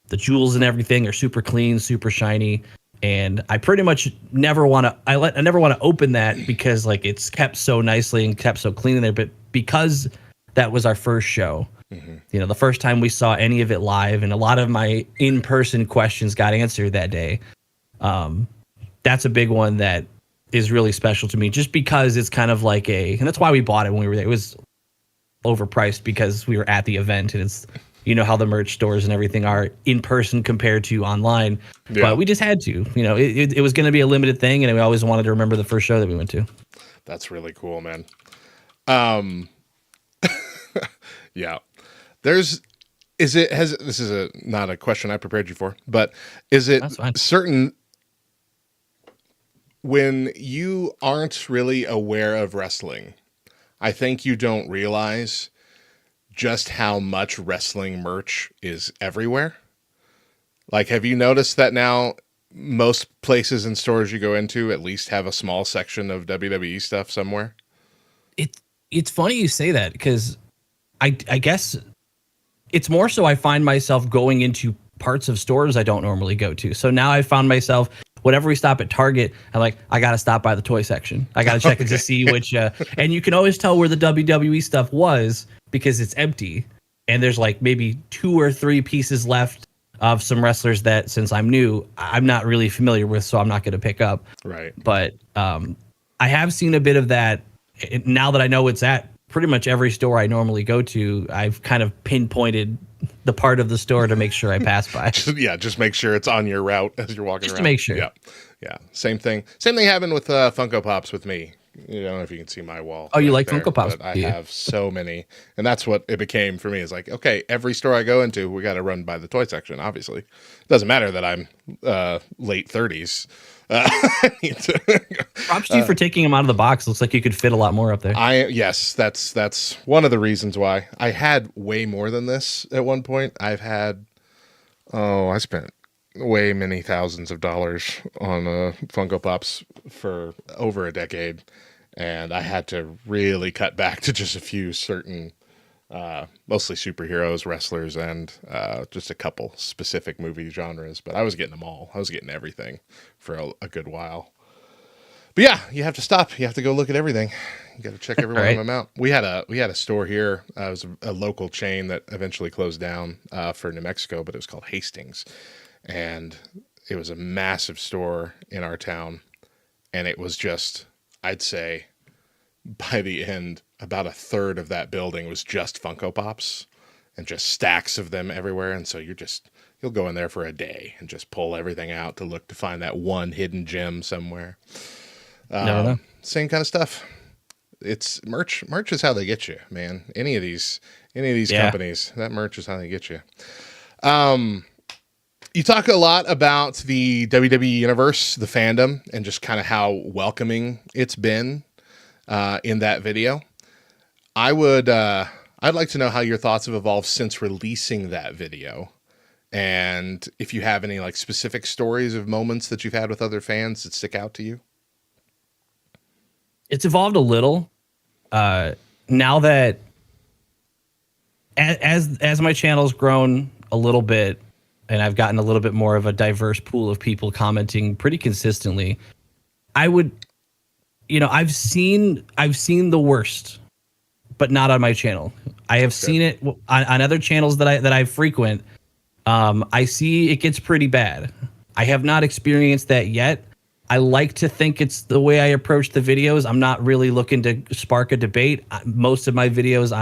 the jewels and everything are super clean, super shiny, and I pretty much never want to. I never want to open that because like it's kept so nicely and kept so clean in there. But because that was our first show, you know, the first time we saw any of it live, and a lot of my in-person questions got answered that day. That's a big one that is really special to me, just because it's kind of like and that's why we bought it when we were there. It was overpriced because we were at the event, and it's, you know how the merch stores and everything are in person compared to online. Yeah. But we just had to, you know, it was going to be a limited thing, and we always wanted to remember the first show that we went to. That's really cool, man. Yeah. This is not a question I prepared you for, but is it certain when you aren't really aware of wrestling, I think you don't realize just how much wrestling merch is everywhere. Like, have you noticed that now most places and stores you go into at least have a small section of WWE stuff somewhere? It's funny you say that, because I guess it's more so I find myself going into parts of stores I don't normally go to. So now I found myself, whenever we stop at Target, I'm like, I got to stop by the toy section. I got to check it to see which, and you can always tell where the WWE stuff was because it's empty. And there's like maybe 2 or 3 pieces left of some wrestlers that, since I'm new, I'm not really familiar with, so I'm not going to pick up. Right. But I have seen a bit of that now that I know it's at pretty much every store I normally go to. I've kind of pinpointed the part of the store to make sure I pass by. Just make sure it's on your route as you're walking around. Just to make sure. Yeah. Same thing happened with Funko Pops with me. I don't know if you can see my wall. Oh, you right like there, Funko Pops, but I do you? have so many, and that's what it became for me. Is like, okay, every store I go into, we got to run by the toy section. Obviously, it doesn't matter that I'm late 30s. I need to- Props to you for taking them out of the box. Looks like you could fit a lot more up there. yes, that's one of the reasons why I had way more than this at one point. I spent way many thousands of dollars on Funko Pops for over a decade, and I had to really cut back to just a few certain, mostly superheroes, wrestlers, and just a couple specific movie genres. But I was getting them all. I was getting everything for a good while. But yeah, you have to stop. You have to go look at everything. You got to check every one of them out. We had a store here. It was a local chain that eventually closed down for New Mexico, but it was called Hastings, and it was a massive store in our town. And it was just, I'd say, by the end, about a third of that building was just Funko Pops, and just stacks of them everywhere. And so you'll go in there for a day and just pull everything out to find that one hidden gem somewhere. Never know. Same kind of stuff. It's merch. Merch is how they get you, man. Any of these companies, that merch is how they get you. You talk a lot about the WWE universe, the fandom, and just kind of how welcoming it's been in that video. I'd like to know how your thoughts have evolved since releasing that video, and if you have any like specific stories of moments that you've had with other fans that stick out to you. It's evolved a little now that as my channel's grown a little bit and I've gotten a little bit more of a diverse pool of people commenting pretty consistently. I've seen the worst, but not on my channel. I have seen it on other channels that I frequent. I see it gets pretty bad. I have not experienced that yet. I like to think it's the way I approach the videos. I'm not really looking to spark a debate. Most of my videos,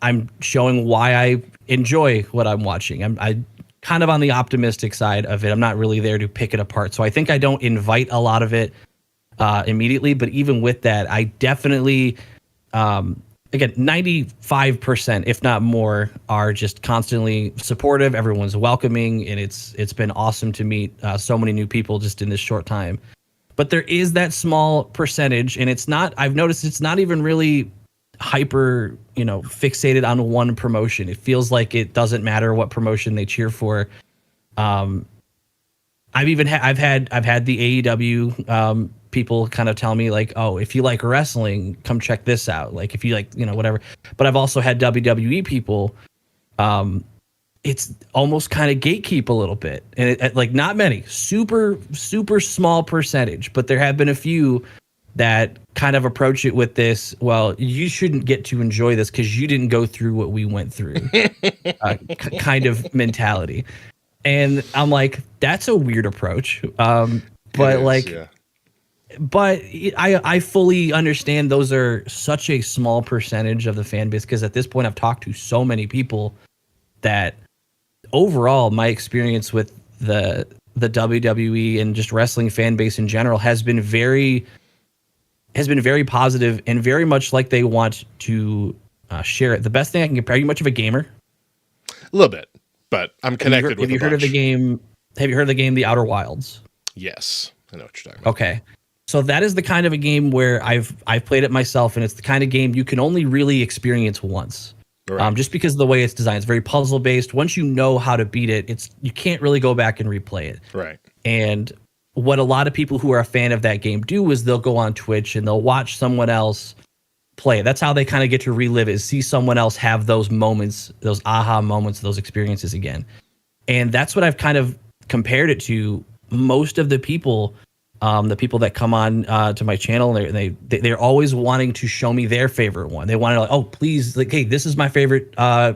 I'm showing why I enjoy what I'm watching. I'm kind of on the optimistic side of it. I'm not really there to pick it apart. So I think I don't invite a lot of it immediately. But even with that, I definitely, again, 95%, if not more, are just constantly supportive. Everyone's welcoming, and it's been awesome to meet so many new people just in this short time. But there is that small percentage, and I've noticed it's not even really hyper, fixated on one promotion. It feels like it doesn't matter what promotion they cheer for. I've had the AEW people kind of tell me like, oh, if you like wrestling, come check this out. Like if you like, whatever. But I've also had WWE people. It's almost kind of gatekeep a little bit, and like not many, super super small percentage, but there have been a few that kind of approach it with this. Well, you shouldn't get to enjoy this because you didn't go through what we went through, kind of mentality. And I'm like, that's a weird approach. But I fully understand those are such a small percentage of the fan base, because at this point I've talked to so many people that overall my experience with the WWE and just wrestling fan base in general has been very positive and very much like they want to share it. The best thing I can compare, are you much of a gamer? A little bit, but I'm connected with a bunch. Have you heard of the game The Outer Wilds? Yes, I know what you're talking about. Okay. So that is the kind of a game where I've played it myself, and it's the kind of game you can only really experience once. Right. Just because of the way it's designed. It's very puzzle based. Once you know how to beat it, you can't really go back and replay it. Right. And what a lot of people who are a fan of that game do is they'll go on Twitch and they'll watch someone else play it. That's how they kind of get to relive it, is see someone else have those moments, those aha moments, those experiences again. And that's what I've kind of compared it to. Most of the people that come on to my channel, they're always wanting to show me their favorite one. They want to, like, oh, please, like, hey, this is my favorite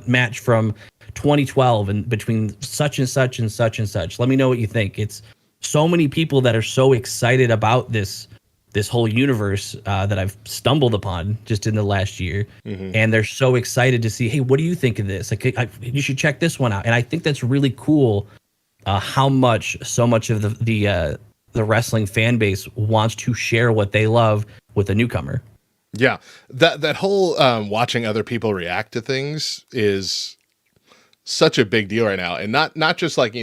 match from 2012 and between such and such and such and such. Let me know what you think. It's so many people that are so excited about this whole universe that I've stumbled upon just in the last year. Mm-hmm. And they're so excited to see, hey, what do you think of this? Like, you should check this one out. And I think that's really cool how so much of the wrestling fan base wants to share what they love with a newcomer. Yeah, that whole watching other people react to things is such a big deal right now, and not just like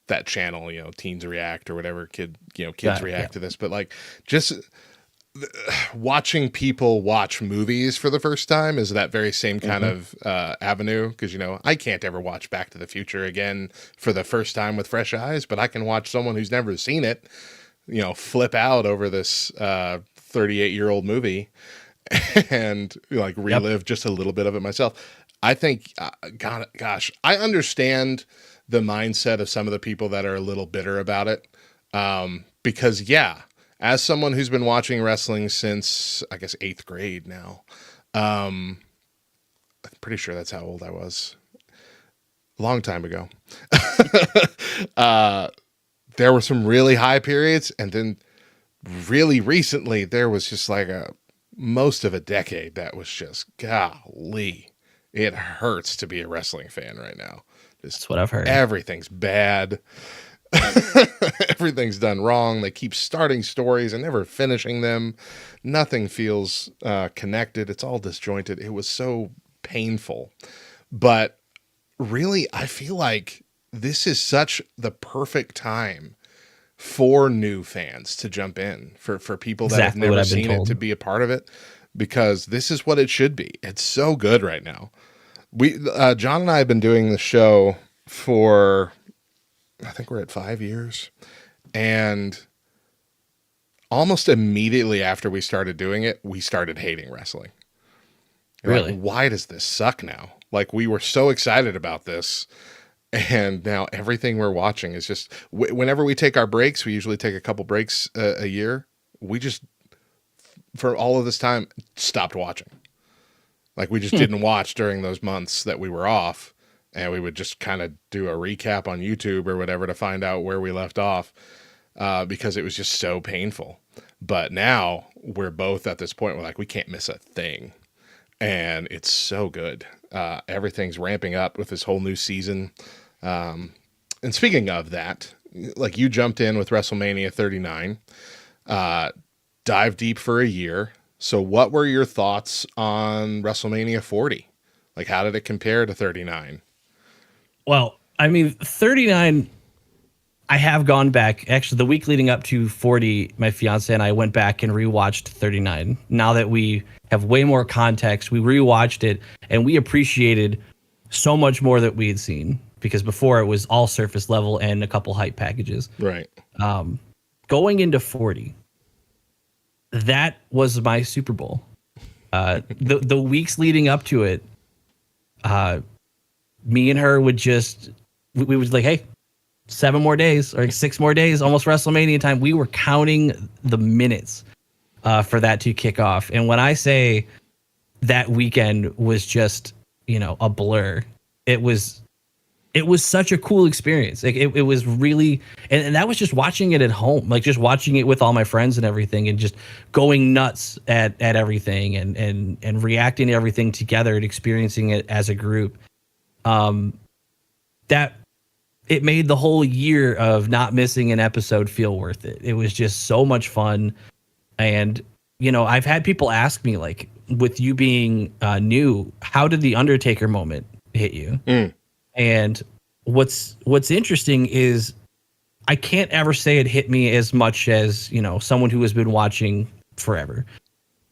that channel, Teens React or whatever, kids react to this, but like just watching people watch movies for the first time is that very same kind of avenue, because I can't ever watch Back to the Future again for the first time with fresh eyes, but I can watch someone who's never seen it flip out over this 38-year-old movie and like relive just a little bit of it myself. I think gosh, I understand the mindset of some of the people that are a little bitter about it, because as someone who's been watching wrestling since, I guess, 8th grade now, I'm pretty sure that's how old I was. A long time ago. There were some really high periods, and then really recently there was just like most of a decade that was just, golly, it hurts to be a wrestling fan right now. That's what I've heard. Everything's bad. Everything's done wrong. They keep starting stories and never finishing them. Nothing feels connected. It's all disjointed. It was so painful. But really, I feel like this is such the perfect time for new fans to jump in, for people that have never seen it to be a part of it, because this is what it should be. It's so good right now. John and I have been doing the show for, I think we're at 5 years, and almost immediately after we started doing it, we started hating wrestling. Really? Like, why does this suck now? Like, we were so excited about this, and now everything we're watching is just, whenever we take our breaks, we usually take a couple breaks a year. We just, for all of this time, stopped watching. Like, we just didn't watch during those months that we were off, and we would just kind of do a recap on YouTube or whatever to find out where we left off, because it was just so painful. But now we're both at this point where, like, we can't miss a thing, and it's so good. Everything's ramping up with this whole new season. And speaking of that, like, you jumped in with WrestleMania 39, dive deep for a year. So what were your thoughts on WrestleMania 40? Like, how did it compare to 39? Well, I mean, 39, I have gone back. Actually, the week leading up to 40, my fiance and I went back and rewatched 39. Now that we have way more context, we rewatched it, and we appreciated so much more that we had seen, because before it was all surface level and a couple hype packages. Right. Going into 40, that was my Super Bowl. The weeks leading up to it, me and her would just, we was like, hey, 7 more days or 6 more days, almost WrestleMania time. We were counting the minutes for that to kick off. And when I say that weekend was just, a blur, it was such a cool experience. Like, it was really, and that was just watching it at home, like just watching it with all my friends and everything, and just going nuts at everything and reacting to everything together and experiencing it as a group. That it made the whole year of not missing an episode feel worth it. It was just so much fun. And, I've had people ask me, like, with you being new, how did the Undertaker moment hit you? And what's interesting is I can't ever say it hit me as much as, someone who has been watching forever.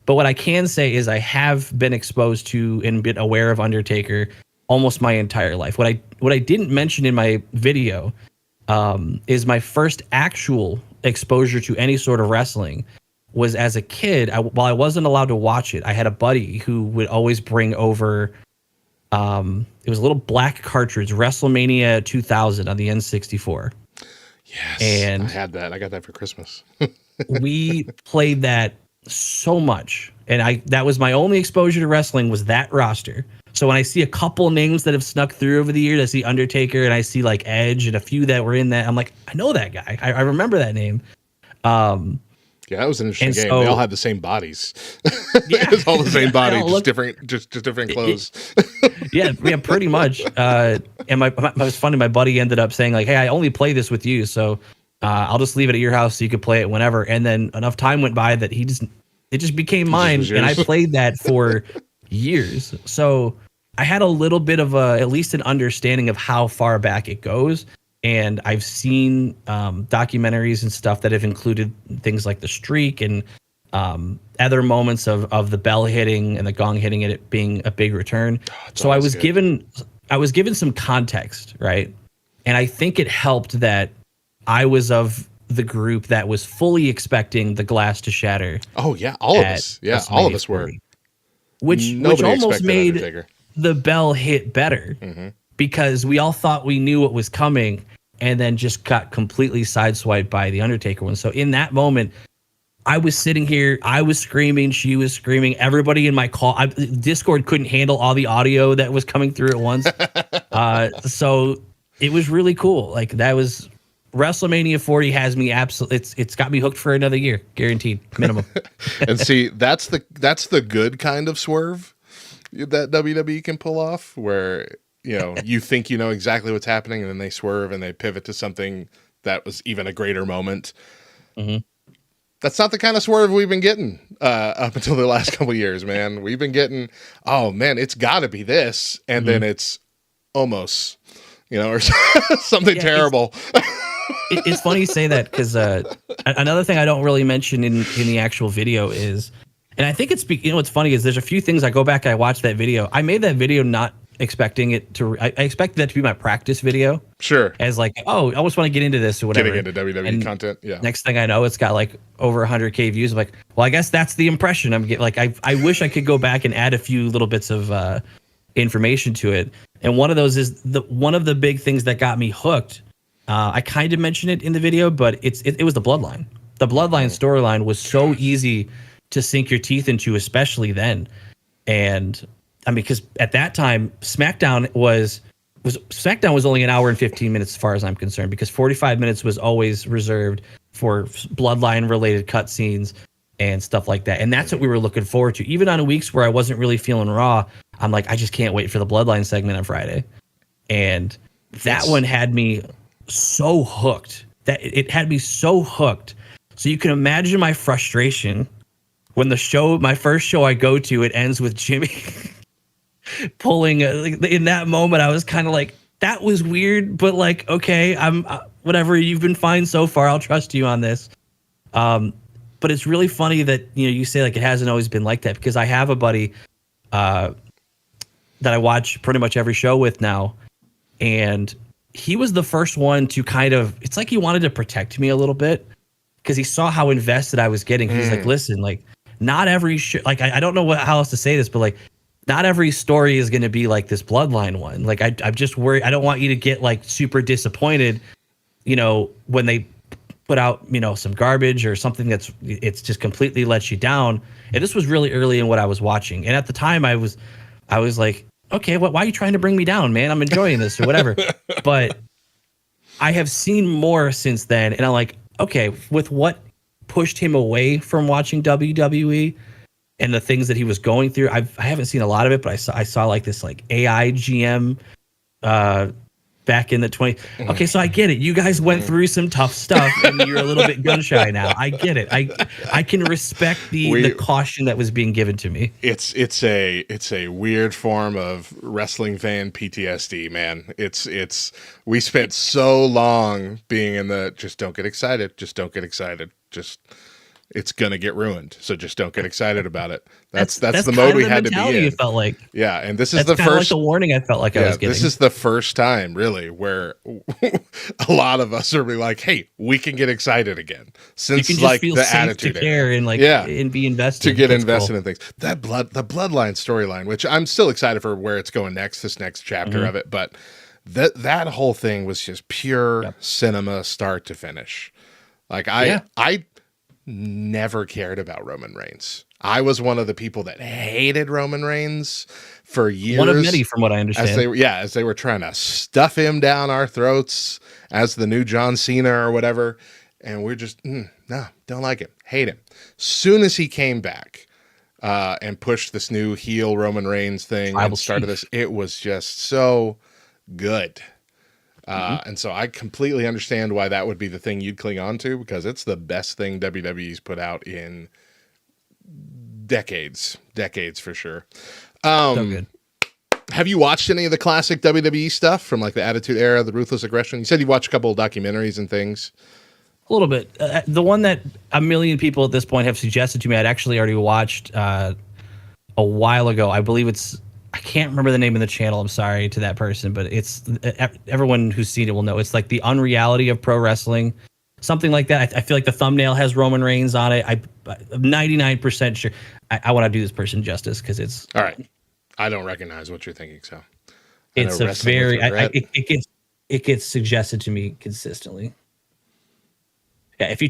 But what I can say is I have been exposed to and been aware of Undertaker almost my entire life. What I didn't mention in my video is my first actual exposure to any sort of wrestling was as a kid. While I wasn't allowed to watch it, I had a buddy who would always bring over, it was a little black cartridge, WrestleMania 2000 on the N64. Yes, and I had that. I got that for Christmas. We played that so much, and that was my only exposure to wrestling, was that roster. So when I see a couple names that have snuck through over the years, I see Undertaker and I see like Edge and a few that were in that, I'm like, I know that guy. I remember that name. Yeah, that was an interesting game. So, they all had the same bodies. Yeah, it's all the same body, just different clothes. yeah, pretty much. And it was funny. My buddy ended up saying, like, "Hey, I only play this with you." So I'll just leave it at your house so you could play it whenever. And then enough time went by that it just became mine, was and I yours. played that for years. So I had a little bit of at least an understanding of how far back it goes. And I've seen documentaries and stuff that have included things like the streak and other moments of the bell hitting and the gong hitting and it being a big return. So I was given some context, right? And I think it helped that I was of the group that was fully expecting the glass to shatter. Oh yeah, all of us. Yeah, all of us were. Which Nobody almost expected made Undertaker. the bell hit better because we all thought we knew what was coming and then just got completely sideswiped by the Undertaker one. So in that moment, I was sitting here, I was screaming, she was screaming, everybody in my call, Discord couldn't handle all the audio that was coming through at once. So it was really cool. Like that was WrestleMania 40 has me absolutely. It's got me hooked for another year, guaranteed, minimum. And see, that's the good kind of swerve that WWE can pull off, where you think you know exactly what's happening, and then they swerve and they pivot to something that was even a greater moment. That's not the kind of swerve we've been getting up until the last couple of years, man. We've been getting, oh man, it's got to be this, and then it's almost, or something terrible. It's funny you say that because another thing I don't really mention in the actual video is, and I think it's what's funny is there's a few things I go back and I watch that video. I made that video not expecting it to. I expected that to be my practice video. Sure. As like, oh, I just want to get into this or whatever. Getting into WWE content. Yeah. Next thing I know, it's got like over 100K views. I'm like, well, I guess that's the impression I'm getting. Like, I wish I could go back and add a few little bits of information to it. And one of those is one of the big things that got me hooked. I kind of mentioned it in the video, but it was the Bloodline. The Bloodline storyline was so easy to sink your teeth into, especially then. And I mean, because at that time, SmackDown was only an hour and 15 minutes as far as I'm concerned, because 45 minutes was always reserved for Bloodline related cutscenes and stuff like that. And that's what we were looking forward to. Even on weeks where I wasn't really feeling Raw, I'm like, I just can't wait for the Bloodline segment on Friday. And that one had me so hooked. It had me so hooked. So you can imagine my frustration when my first show I go to, it ends with Jimmy pulling. In that moment, I was kind of like, that was weird, but like, okay, I'm whatever. You've been fine so far. I'll trust you on this. But it's really funny that you say like it hasn't always been like that, because I have a buddy that I watch pretty much every show with now, and he was the first one to kind of, it's like he wanted to protect me a little bit because he saw how invested I was getting. He's like, listen, like not every like I don't know how else to say this, but like not every story is going to be like this Bloodline one. Like I'm just worried. I don't want you to get like super disappointed, when they put out, some garbage or something it's just completely lets you down. And this was really early in what I was watching. And at the time I was like, okay, why are you trying to bring me down, man? I'm enjoying this or whatever. But I have seen more since then. And I'm like, okay, with what pushed him away from watching WWE and the things that he was going through, I haven't seen a lot of it, but I saw like this like AI GM back in the 20. Okay, so I get it. You guys went through some tough stuff and you're a little bit gun shy now. I get it. I can respect the caution that was being given to me. It's a weird form of wrestling fan PTSD, man. We spent so long being in the just don't get excited, it's gonna get ruined, so just don't get excited about it. That's the mode we had to be in. It felt like, yeah, and this is that's the first first like the warning I felt like I was getting. This is the first time really where a lot of us are like, hey, we can get excited again, since you can just like feel the safe attitude to care and like and be invested to get That's invested cool. in things. The Bloodline storyline, which I'm still excited for where it's going next, this next chapter of it, but that whole thing was just pure cinema, start to finish. Like I never cared about Roman Reigns. I was one of the people that hated Roman Reigns for years. One of many, from what I understand. As they were trying to stuff him down our throats as the new John Cena or whatever. And we're just, no, don't like him. Hate him. Soon as he came back and pushed this new heel Roman Reigns thing and started this, it was just so good. And so I completely understand why that would be the thing you'd cling on to, because it's the best thing WWE's put out in decades for sure. So good. Have you watched any of the classic WWE stuff from like the Attitude Era, the Ruthless Aggression? You said you watched a couple of documentaries and things. A little bit. The one that a million people at this point have suggested to me, I'd actually already watched a while ago. I believe I can't remember the name of the channel. I'm sorry to that person, but it's everyone who's seen it will know. It's like the unreality of pro wrestling, something like that. I feel like the thumbnail has Roman Reigns on it. I'm 99% sure. I want to do this person justice because it's all right. I don't recognize what you're thinking, so it's a very it gets suggested to me consistently. Yeah, if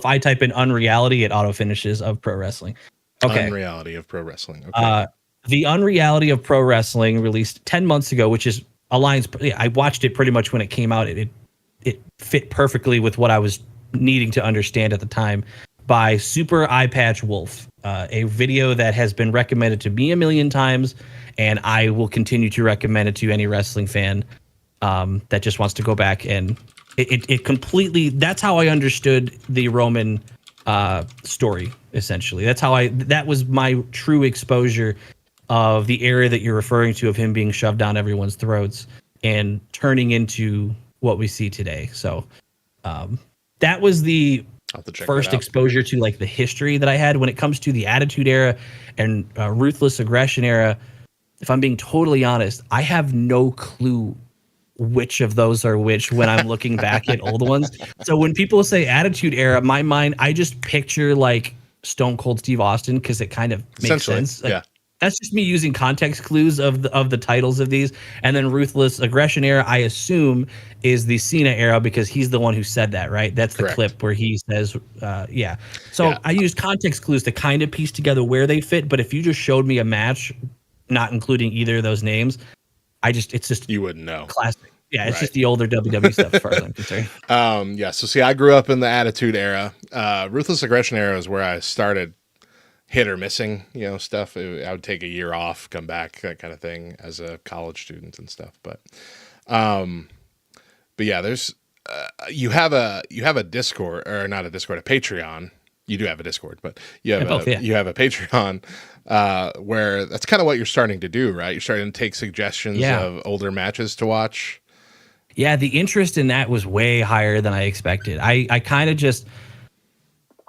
I type in unreality, it auto finishes of pro wrestling. Okay, unreality of pro wrestling. Okay. The Unreality of Pro Wrestling released 10 months ago, which is aligns. I watched it pretty much when it came out. It fit perfectly with what I was needing to understand at the time. By Super Eye Patch Wolf, a video that has been recommended to me a million times, and I will continue to recommend it to any wrestling fan that just wants to go back and it completely. That's how I understood the Roman story. Essentially, that was my true exposure of the era that you're referring to, of him being shoved down everyone's throats and turning into what we see today. So that was the first exposure to like the history that I had. When it comes to the Attitude Era and Ruthless Aggression Era, if I'm being totally honest, I have no clue which of those are which when I'm looking back at old ones. So when people say Attitude Era, my mind, I just picture like Stone Cold Steve Austin, because it kind of makes sense. Like, yeah. That's just me using context clues of the titles of these. And then Ruthless Aggression Era, I assume, is the Cena era, because he's the one who said that, right? That's the clip where he says, yeah. So I used context clues to kind of piece together where they fit. But if you just showed me a match, not including either of those names, it's just you wouldn't know. Classic. Yeah, it's just the older WWE stuff as far as I'm concerned. Yeah. So see, I grew up in the Attitude Era. Ruthless Aggression Era is where I started hit or missing, stuff. I would take a year off, come back, that kind of thing, as a college student and stuff. But yeah, there's you have a Discord, or not a Discord, a Patreon. You do have a Discord, but you have you have a Patreon where that's kind of what you're starting to do, right? You're starting to take suggestions of older matches to watch. Yeah, the interest in that was way higher than I expected. I kind of just,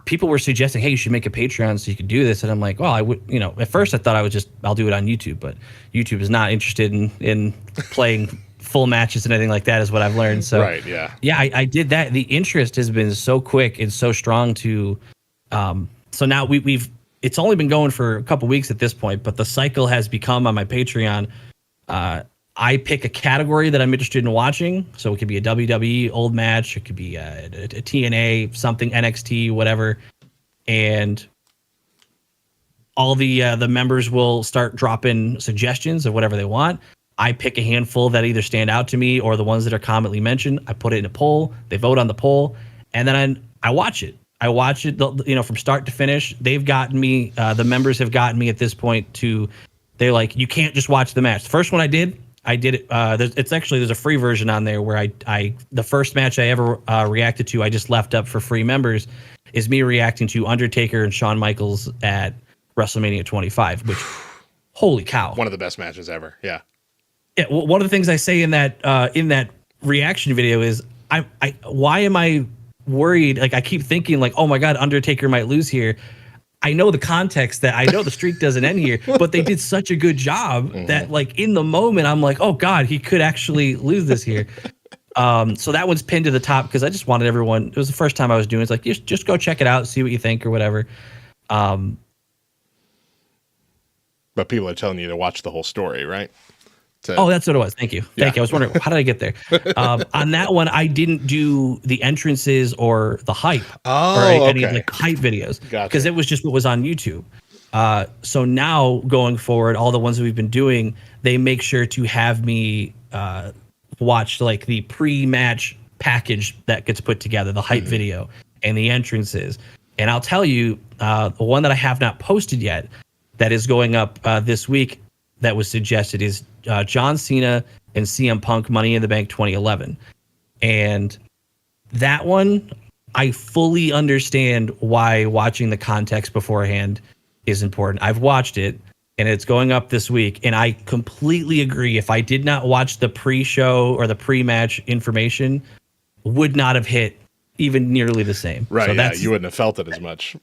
people were suggesting, hey, you should make a Patreon so you could do this. And I'm like, well, I would, at first I thought I'll do it on YouTube, but YouTube is not interested in playing full matches and anything like that, is what I've learned. So right, yeah. Yeah, I did that. The interest has been so quick and so strong to, so now it's only been going for a couple weeks at this point, but the cycle has become on my Patreon. I pick a category that I'm interested in watching. So it could be a WWE old match. It could be a TNA, something, NXT, whatever. And all the members will start dropping suggestions of whatever they want. I pick a handful that either stand out to me or the ones that are commonly mentioned. I put it in a poll. They vote on the poll. And then I watch it. I watch it, from start to finish. They've gotten me, the members have gotten me at this point to, they're like, you can't just watch the match. The first one I did it. There's a free version on there where the first match I ever reacted to, I just left up for free members, is me reacting to Undertaker and Shawn Michaels at WrestleMania 25, which, holy cow. One of the best matches ever. Yeah. Yeah. Well, one of the things I say in that reaction video is, why am I worried? Like, I keep thinking like, oh my God, Undertaker might lose here. I know the context that I know the streak doesn't end here, but they did such a good job that like in the moment I'm like, oh God, he could actually lose this here. So that one's pinned to the top because I just wanted everyone. It was the first time I was doing it. It's like, just go check it out, see what you think or whatever. But people are telling you to watch the whole story, right? That's what it was. Thank you. Thank you. I was wondering, how did I get there? On that one, I didn't do the entrances or the hype or any of the hype videos because it was just what was on YouTube. So now going forward, all the ones that we've been doing, they make sure to have me watch like the pre-match package that gets put together, the hype video and the entrances. And I'll tell you, the one that I have not posted yet that is going up this week that was suggested is John Cena and CM Punk Money in the Bank 2011. And that one, I fully understand why watching the context beforehand is important. I've watched it, and it's going up this week, and I completely agree. If I did not watch the pre-show or the pre-match information, would not have hit even nearly the same. Right. So Yeah. that's You wouldn't have felt it as much.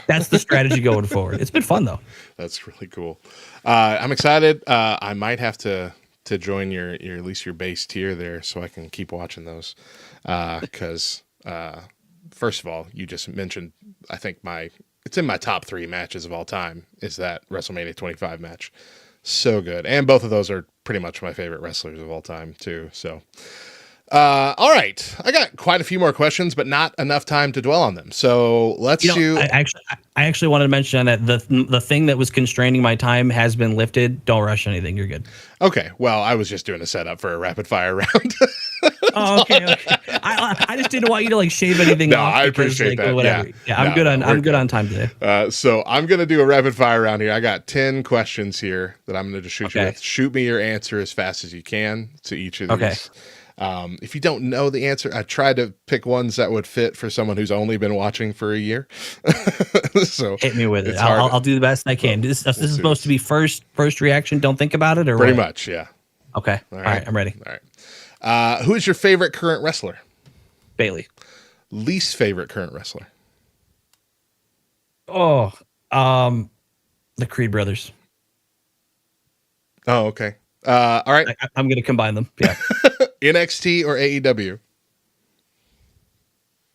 that's the strategy going forward. It's been fun though. That's really cool. I'm excited. I might have to join your at least your base tier there so I can keep watching those. Because first of all, you just mentioned, I think it's in my top 3 matches of all time is that WrestleMania 25 match. So good. And both of those are pretty much my favorite wrestlers of all time too. So, all right. I got quite a few more questions, but not enough time to dwell on them. So let's do. I actually wanted to mention that the thing that was constraining my time has been lifted. Don't rush anything. You're good. Okay. Well, I was just doing a setup for a rapid fire round. Oh, okay. I just didn't want you to like shave anything No, off. I because, appreciate like, that. Whatever. Yeah, I'm No, good on. we're I'm good good. on time today. So I'm going to do a rapid fire round here. I got 10 questions here that I'm going to just shoot you Okay. with. Shoot me your answer as fast as you can to each of these. Okay. If you don't know the answer, I tried to pick ones that would fit for someone who's only been watching for a year. So Hit me with it. it's hard. I'll do the best I can. This is supposed to be first reaction. Don't think about it, or Pretty what? much, yeah. Okay. All right. I'm ready. All right. Who is your favorite current wrestler? Bailey. Least favorite current wrestler? Oh, the Creed brothers. Oh, okay. All right. I'm going to combine them. Yeah. NXT or AEW?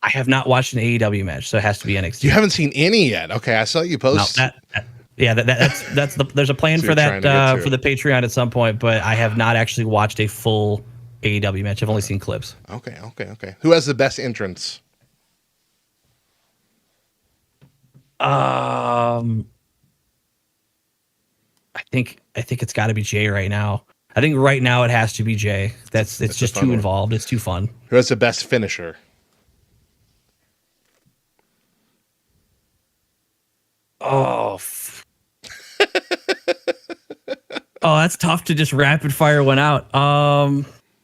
I have not watched an AEW match, so it has to be NXT. You haven't seen any yet. Okay, I saw you No, post. that's there's a plan So for you're trying to that get to for the Patreon at some point, but I have not actually watched a full AEW match. I've only seen clips. Okay. Who has the best entrance? I think it's got to be Jay right now. I think right now it has to be Jay. It's That's a just fun too one. involved. It's too fun. Who has the best finisher? Oh, oh, that's tough to just rapid fire one out.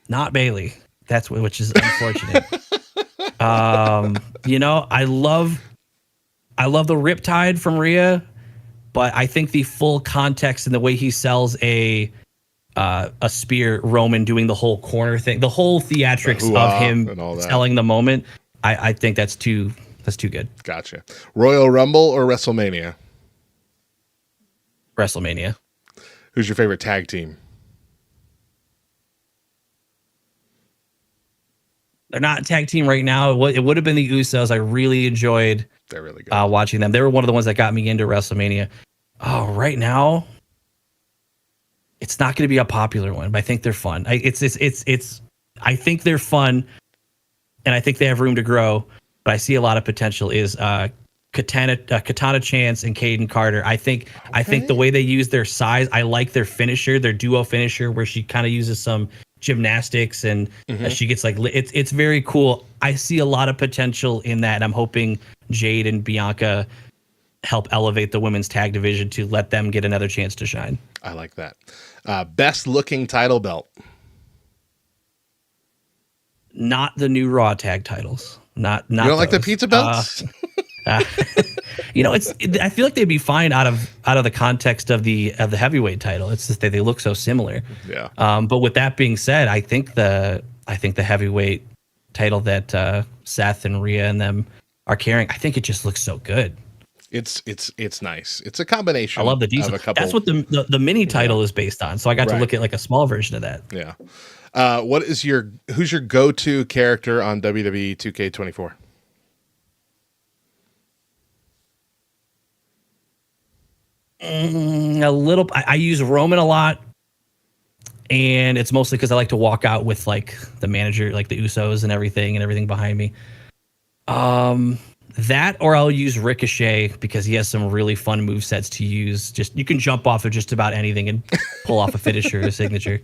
Not Bailey. Which is unfortunate. I love the Riptide from Rhea, but I think the full context and the way he sells a spear, Roman doing the whole corner thing, the whole theatrics The of hoo-ah him and all that. selling the moment, I think that's too good. Gotcha. Royal Rumble or WrestleMania? WrestleMania. Who's your favorite tag team? They're not a tag team right now. It would have been the Usos. I really enjoyed They're really good. watching them. They were one of the ones that got me into WrestleMania. Oh, right now, it's not going to be a popular one, but I think they're fun. I think they're fun, and I think they have room to grow. But I see a lot of potential. Is Katana Chance and Caden Carter. I think the way they use their size, I like their finisher, their duo finisher, where she kind of uses some gymnastics and she gets like it's very cool. I see a lot of potential in that, and I'm hoping Jade and Bianca help elevate the women's tag division to let them get another chance to shine. I like that. Best looking title belt. Not the new Raw tag titles. Not You don't like the those. pizza belts? I feel like they'd be fine out of the context of the heavyweight title. It's just that they look so similar. Yeah. But with that being said, I think the heavyweight title that Seth and Rhea and them are carrying, I think it just looks so good. It's nice. It's a combination. I love the of diesel. a couple. That's what the mini title is based on. So I got to Right. look at like a small version of that. Yeah. Who's your go-to character on WWE 2K24? A little. I use Roman a lot, and it's mostly because I like to walk out with like the manager, like the Usos and everything behind me. That, or I'll use Ricochet because he has some really fun movesets to use. Just you can jump off of just about anything and pull off a finisher or a signature.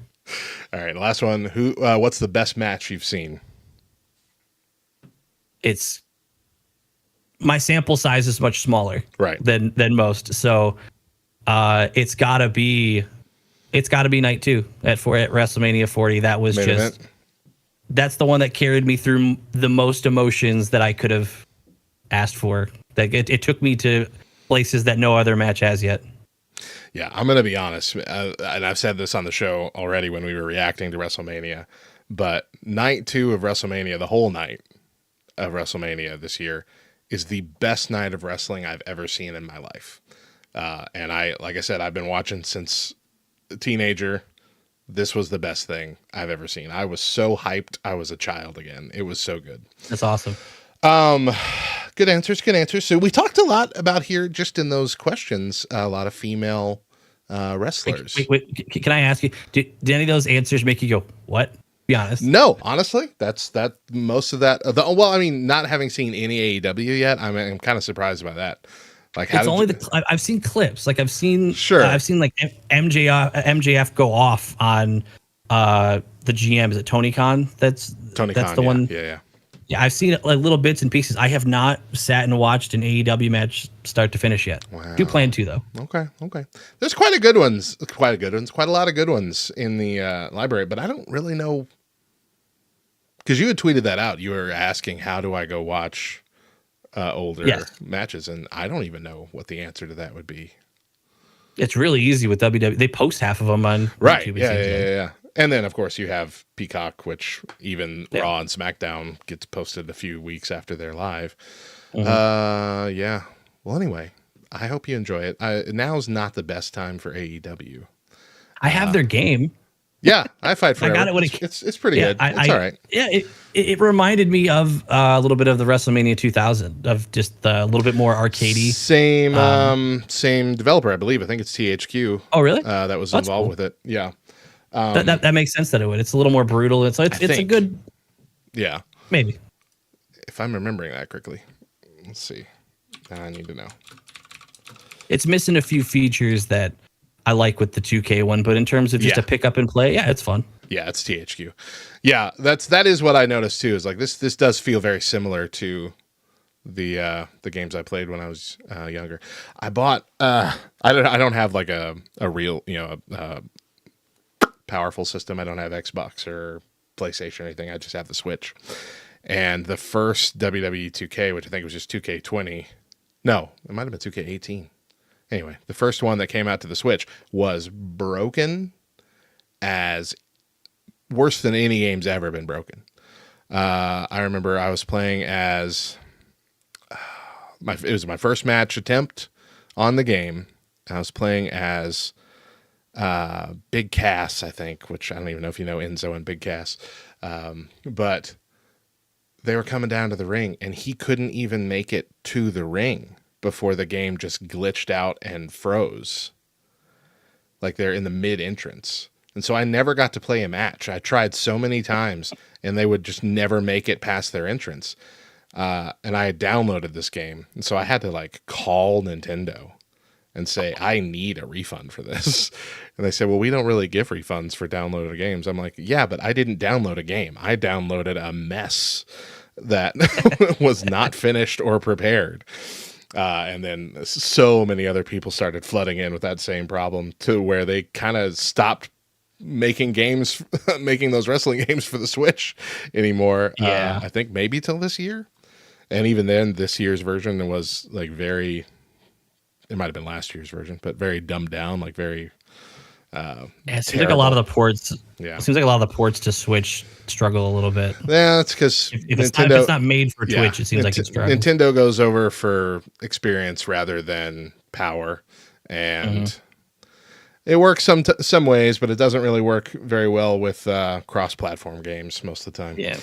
All right, last one. What's the best match you've seen? It's my sample size is much smaller, Right. than most. So it's got to be It's got to be night 2 at WrestleMania 40. That was Main just event? that's the one that carried me through the most emotions that I could have asked for. Like it took me to places that no other match has yet. Yeah, I'm going to be honest, and I've said this on the show already when we were reacting to WrestleMania, but night 2 of WrestleMania, the whole night of WrestleMania this year, is the best night of wrestling I've ever seen in my life. And like I said, I've been watching since a teenager. This was the best thing I've ever seen. I was so hyped. I was a child again. It was so good. That's awesome. Good answers. So we talked a lot about here just in those questions, a lot of female wrestlers. Wait, can I ask you, did any of those answers make you go, what? Be honest. No, honestly, that's most of that. Well, I mean, not having seen any AEW yet, I'm kind of surprised by that. Like, It's only I've seen clips. Like I've seen like MJF go off on the GM. Is it Tony Khan? That's the one. Yeah. Yeah, I've seen it like little bits and pieces. I have not sat and watched an AEW match start to finish yet. Wow. Do plan to though. Okay. There's quite a lot of good ones in the library, but I don't really know, because you had tweeted that out. You were asking, how do I go watch older matches? And I don't even know what the answer to that would be. It's really easy with WWE. They post half of them on YouTube. YouTube. Yeah. And then, of course, you have Peacock, which even Raw and SmackDown gets posted a few weeks after they're live. Yeah. Well, anyway, I hope you enjoy it. Now's not the best time for AEW. I have their game. Yeah, I Fight Forever. I got it when it's pretty good. It's all right. Yeah, it reminded me of a little bit of the WrestleMania 2000, of just a little bit more arcadey. Same developer, I believe. I think it's THQ. Oh, really? That was That's involved cool. with it. Yeah. That makes sense that it would. It's a little more brutal. It's a good. Yeah. Maybe. If I'm remembering that correctly. Let's see. Now I need to know. It's missing a few features that I like with the 2K one, but in terms of just a pick up and play, it's fun. Yeah, it's THQ. Yeah, that is what I noticed too. Is like this does feel very similar to the games I played when I was younger. I bought I don't have like a real powerful system. I don't have Xbox or PlayStation or anything. I just have the Switch. And the first WWE 2K, which I think was just 2K20. No, it might have been 2K18. Anyway, the first one that came out to the Switch was broken as worse than any game's ever been broken. I remember I was playing as it was my first match attempt on the game. I was playing as Big Cass, I think, which I don't even know if you know Enzo and Big Cass. But they were coming down to the ring, and he couldn't even make it to the ring before the game just glitched out and froze. Like they're in the mid-entrance. And so I never got to play a match. I tried so many times, and they would just never make it past their entrance. And I had downloaded this game, and so I had to like call Nintendo and say, I need a refund for this. And they said, well, we don't really give refunds for downloaded games. I'm like, yeah, but I didn't download a game. I downloaded a mess that was not finished or prepared. And then so many other people started flooding in with that same problem, to where they kind of stopped making games, making those wrestling games for the Switch anymore. Yeah. I think maybe till this year. And even then, this year's version was like it might have been last year's version, but very dumbed down, like very it seems like a lot of the ports. Yeah. It seems like a lot of the ports to Switch struggle a little bit. Yeah, that's because If it's not made for Twitch, it seems like it's struggling. Nintendo goes over for experience rather than power, and it works some ways, but it doesn't really work very well with cross-platform games most of the time. Yeah.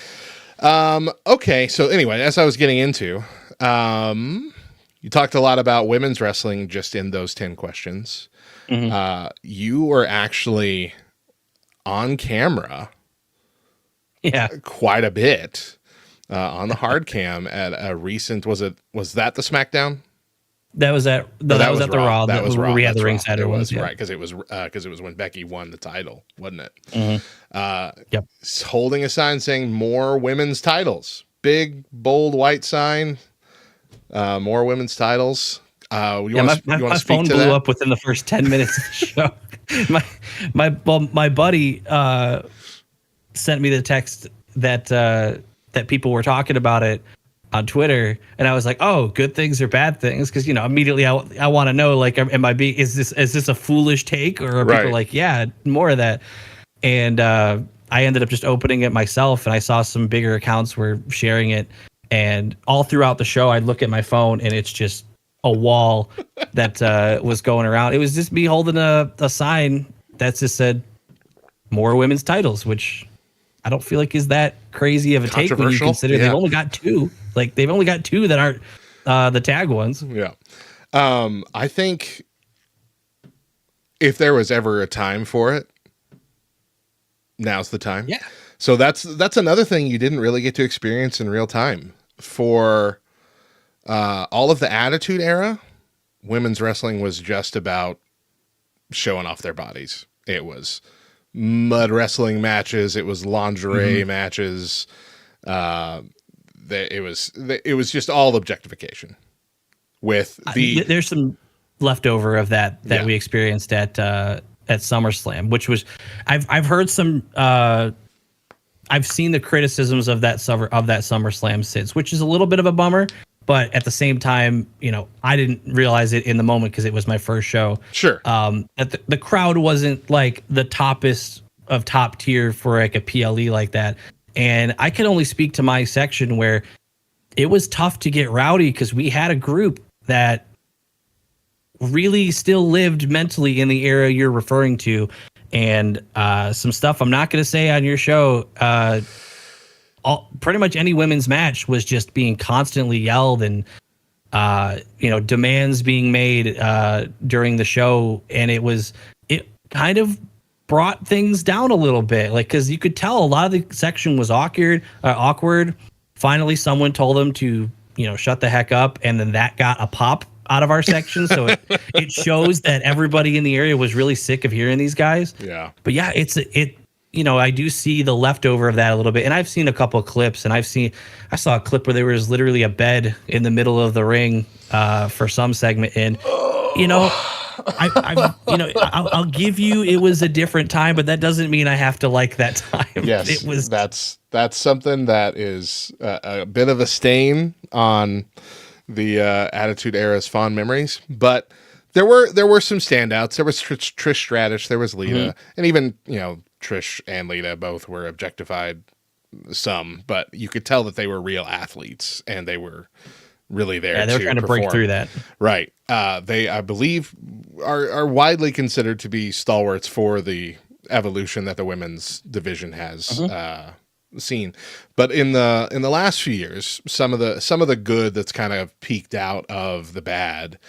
Okay, so anyway, as I was getting into, you talked a lot about women's wrestling just in those 10 questions. You were actually on camera quite a bit on the hard cam at a recent, was that the SmackDown? That was at the Raw. That was Raw. We had the That's ringside Raw. ones, Right, because it was when Becky won the title, wasn't it? Yep. Holding a sign saying more women's titles, big bold white sign, more women's titles. Yeah, my phone blew up within the first 10 minutes of the show. my buddy sent me the text that people were talking about it on Twitter, and I was like, "Oh, good things or bad things?" Because immediately I want to know, like, is this a foolish take, or are people like, "Yeah, more of that"? And I ended up just opening it myself, and I saw some bigger accounts were sharing it, and all throughout the show, I'd look at my phone, and it's just a wall that was going around. It was just me holding a sign that just said "More women's titles," which I don't feel like is that crazy of a take when you consider they've only got two. Like, they've only got two that aren't the tag ones. Yeah. I think if there was ever a time for it, now's the time. Yeah. So that's another thing you didn't really get to experience in real time. For all of the Attitude Era, women's wrestling was just about showing off their bodies. It was mud wrestling matches. It was lingerie matches. It was just all objectification. With there's some leftover of that we experienced at SummerSlam, which was I've heard some. I've seen the criticisms of that SummerSlam since, which is a little bit of a bummer. But at the same time, I didn't realize it in the moment because it was my first show. Sure. That the crowd wasn't like the toppest of top tier for like a PLE like that. And I can only speak to my section where it was tough to get rowdy because we had a group that really still lived mentally in the era you're referring to. And some stuff I'm not going to say on your show, pretty much any women's match was just being constantly yelled and, demands being made during the show. And it kind of brought things down a little bit, like, because you could tell a lot of the section was awkward. Finally, someone told them to, shut the heck up. And then that got a pop out of our section. So it shows that everybody in the area was really sick of hearing these guys. Yeah. But yeah, I do see the leftover of that a little bit. And I've seen a couple of clips, and I saw a clip where there was literally a bed in the middle of the ring for some segment. And, I'll give you, it was a different time, but that doesn't mean I have to like that time. Yes, it was. That's something that is a bit of a stain on the Attitude Era's fond memories. But there were some standouts. There was Trish Stratus, there was Lita, and even Trish and Lita both were objectified some, but you could tell that they were real athletes and they were really there. Yeah, they were trying to break through that. Right. They, I believe, are widely considered to be stalwarts for the evolution that the women's division has seen. But in the last few years, some of the good that's kind of peaked out of the bad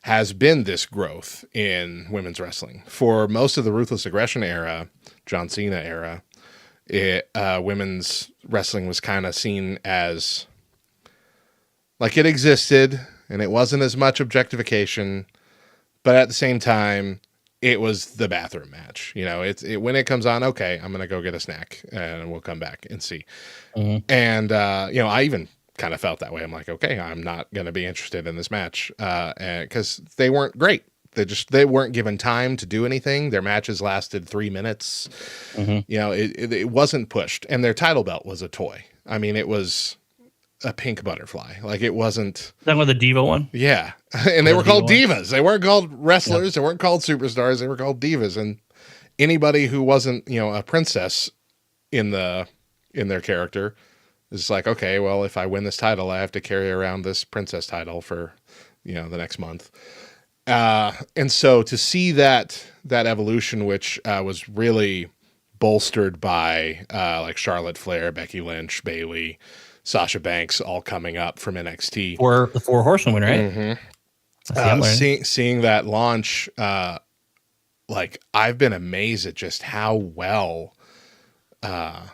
has been this growth in women's wrestling. For most of the Ruthless Aggression era, John Cena era, women's wrestling was kind of seen as like it existed, and it wasn't as much objectification, but at the same time, it was the bathroom match. When it comes on, okay, I'm going to go get a snack and we'll come back and see. And, I even kind of felt that way. I'm like, okay, I'm not going to be interested in this match because they weren't great. They weren't given time to do anything. Their matches lasted 3 minutes. It wasn't pushed, and their title belt was a toy. I mean, it was a pink butterfly. Like, it wasn't that was the diva one. Yeah. And they were called divas. They weren't called wrestlers. Yep. They weren't called superstars. They were called divas. And anybody who wasn't, a princess in their character is like, okay, well, if I win this title, I have to carry around this princess title for, the next month. And so to see that evolution, which was really bolstered by like Charlotte Flair, Becky Lynch, Bayley, Sasha Banks, all coming up from NXT. Or the Four Horsewomen, right? Mm-hmm. Seeing that launch, like, I've been amazed at just how well the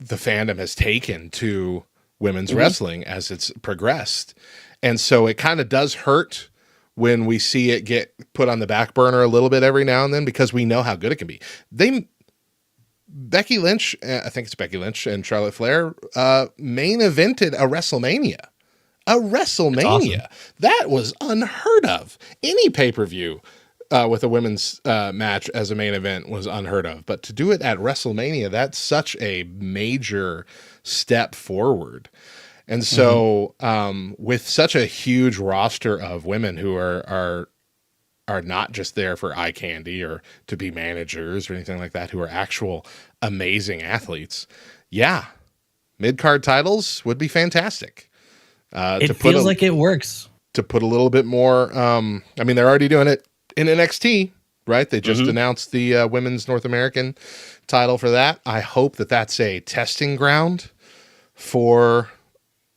fandom has taken to women's wrestling as it's progressed. And so it kind of does hurt when we see it get put on the back burner a little bit every now and then, because we know how good it can be. Becky Lynch, I think it's Becky Lynch and Charlotte Flair, main evented a WrestleMania. a WrestleMania. That was unheard of. Any pay-per-view with a women's match as a main event was unheard of. But to do it at WrestleMania, that's such a major step forward. And so with such a huge roster of women who are not just there for eye candy or to be managers or anything like that, who are actual amazing athletes, yeah, mid-card titles would be fantastic. It feels like it works. To put a little bit more, I mean, they're already doing it in NXT, right? They just announced the women's North American title for that. I hope that that's a testing ground for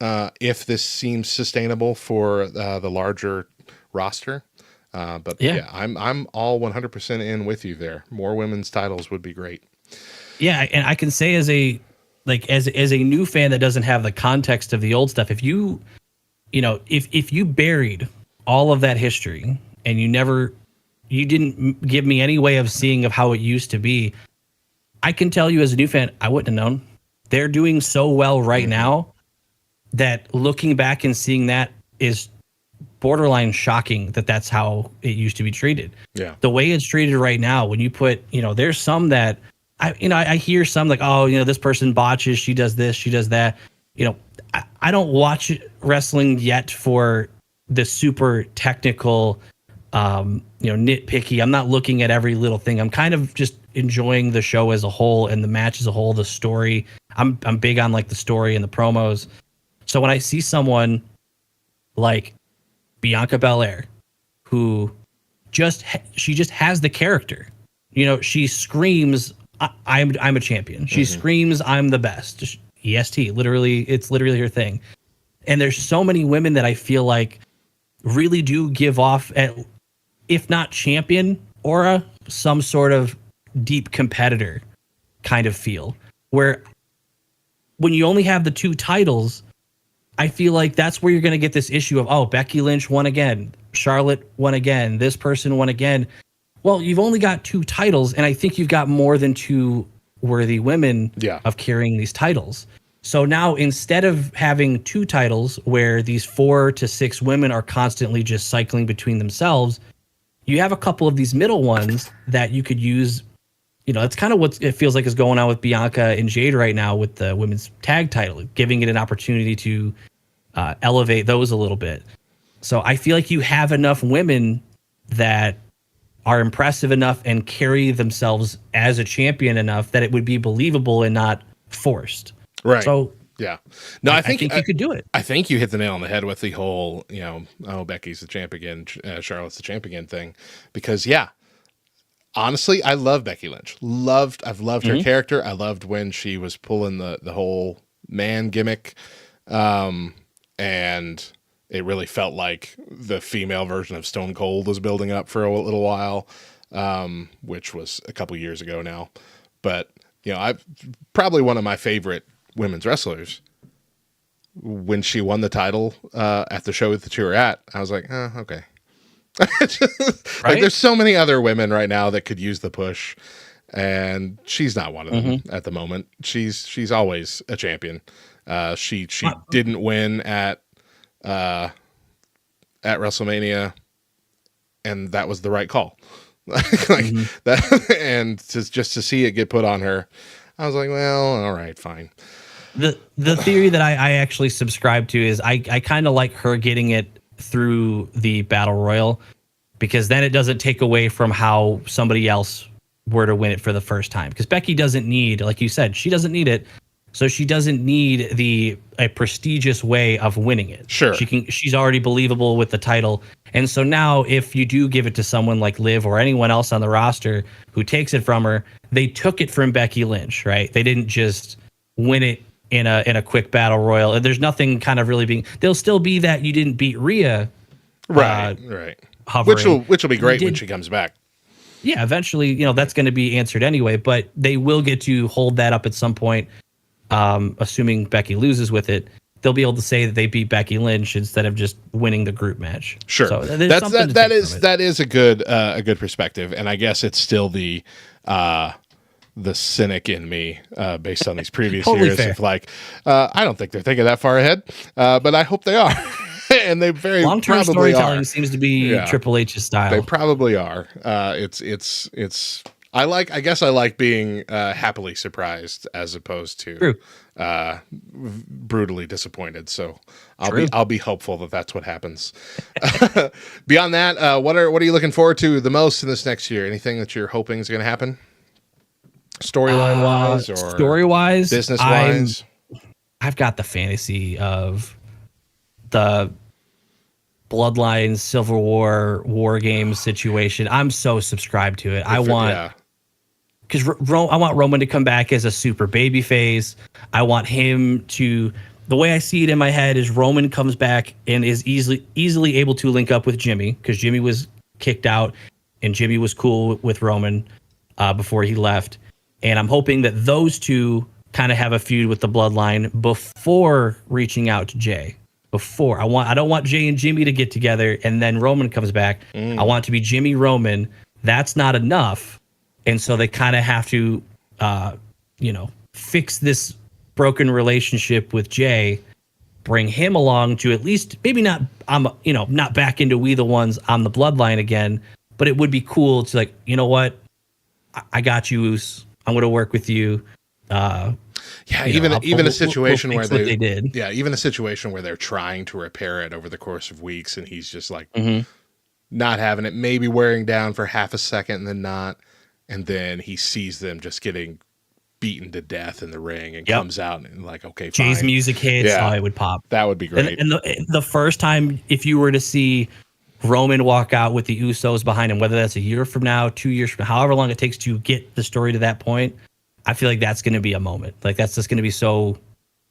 if this seems sustainable for the larger roster. But yeah, I'm all 100% in with you there. More women's titles would be great. Yeah, and I can say as a new fan that doesn't have the context of the old stuff, if you buried all of that history and you didn't give me any way of seeing of how it used to be, I can tell you as a new fan, I wouldn't have known. They're doing so well right now that looking back and seeing that is borderline shocking that that's how it used to be treated. Yeah. The way it's treated right now, when you put, there's some that I hear some like, oh, this person botches, she does this, she does that. I don't watch wrestling yet for the super technical, nitpicky. I'm not looking at every little thing. I'm kind of just enjoying the show as a whole and the match as a whole, the story. I'm big on like the story and the promos. So when I see someone like Bianca Belair, who she just has the character, she screams, I'm a champion. She screams, I'm the best. Just EST, literally, it's literally her thing. And there's so many women that I feel like really do give off, if not champion aura, some sort of deep competitor kind of feel. Where when you only have the 2 titles, I feel like that's where you're going to get this issue of, oh, Becky Lynch won again, Charlotte won again, this person won again. Well, you've only got 2 titles, and I think you've got more than 2 worthy women of carrying these titles. So now instead of having 2 titles where these 4 to 6 women are constantly just cycling between themselves, you have a couple of these middle ones that you could use. That's kind of what it feels like is going on with Bianca and Jade right now with the women's tag title, giving it an opportunity to elevate those a little bit. So I feel like you have enough women that are impressive enough and carry themselves as a champion enough that it would be believable and not forced. Right. So yeah, no, I think you could do it. I think you hit the nail on the head with the whole, Becky's the champ again, Charlotte's the champ again thing, because honestly, I love Becky Lynch. I've loved her character. I loved when she was pulling the whole man gimmick, and it really felt like the female version of Stone Cold was building up for a little while, which was a couple years ago now. But I've probably one of my favorite women's wrestlers. When she won the title at the show that you were at, I was like, oh, okay. Like there's so many other women right now that could use the push, and she's not one of them at the moment. She's always a champion. She didn't win at WrestleMania, and that was the right call. That, and just to see it get put on her, I was like, well, all right, fine. The theory that I actually subscribe to is I kind of like her getting it through the battle royal, because then it doesn't take away from how somebody else were to win it for the first time. Because Becky doesn't need, like you said, she doesn't need it. So she doesn't need a prestigious way of winning it. Sure. She's already believable with the title. And so now if you do give it to someone like Liv or anyone else on the roster who takes it from her, they took it from Becky Lynch, right? They didn't just win it in a quick battle royal. And there's nothing kind of really being, there'll still be that you didn't beat Rhea. Right. Hovering. Which will be great when she comes back. Yeah, eventually, that's going to be answered anyway, but they will get to hold that up at some point. Assuming Becky loses with it, they'll be able to say that they beat Becky Lynch instead of just winning the group match. Sure. So that is a good perspective. And I guess it's still the cynic in me, based on these previous Totally years fair. of like, I don't think they're thinking that far ahead, but I hope they are. and they very long-term probably storytelling are. seems to be Yeah. Triple H's style. They probably are. It's. I guess I like being happily surprised as opposed to True. brutally disappointed. So True. I'll be hopeful that that's what happens. Beyond that, what are you looking forward to the most in this next year? Anything that you're hoping is going to happen, storyline wise or story-wise, business wise? I've got the fantasy of the Bloodlines Civil War games situation. I'm so subscribed to it. I want Roman to come back as a super baby face. I want him to. The way I see it in my head is Roman comes back and is easily able to link up with Jimmy, because Jimmy was kicked out and Jimmy was cool with Roman before he left. And I'm hoping that those two kind of have a feud with the Bloodline before reaching out to Jay. I don't want Jay and Jimmy to get together and then Roman comes back. I want it to be Jimmy Roman. That's not enough. And so they kind of have to, fix this broken relationship with Jay, bring him along to at least maybe not back into We the Ones on the Bloodline again, but it would be cool to like, you know what? I got you, Oos. I'm going to work with you. Even a situation where they did. Yeah, even a situation where they're trying to repair it over the course of weeks, and he's just like not having it, maybe wearing down for half a second and then not, and then he sees them just getting beaten to death in the ring and comes out and like, okay, fine. Jay's music hits, it would pop. That would be great. And the first time, if you were to see Roman walk out with the Usos behind him, whether that's a year from now, 2 years from now, however long it takes to get the story to that point, I feel like that's going to be a moment. Like that's just going to be so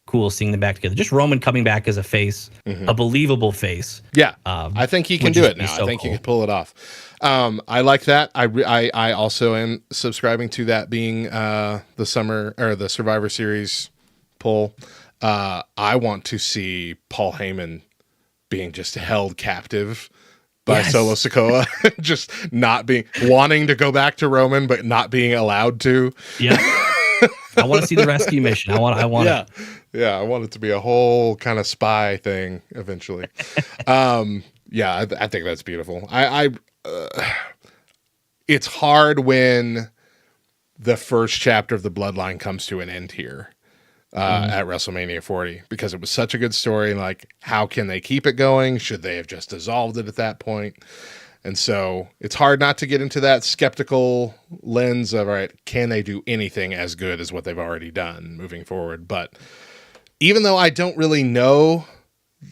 cool seeing them back together. Just Roman coming back as a face, a believable face. Yeah, I think he can do it now. So I think cool. he can pull it off. I like that. I also am subscribing to that being the summer or the Survivor Series poll. I want to see Paul Heyman being just held captive by Solo Sikoa, just not wanting to go back to Roman, but not being allowed to. Yeah. I want to see the rescue mission. I want it. Yeah, I want it to be a whole kind of spy thing eventually. I think that's beautiful. It's hard when the first chapter of the Bloodline comes to an end here at WrestleMania 40, because it was such a good story. Like, how can they keep it going? Should they have just dissolved it at that point? And so it's hard not to get into that skeptical lens of, all right, can they do anything as good as what they've already done moving forward? But even though I don't really know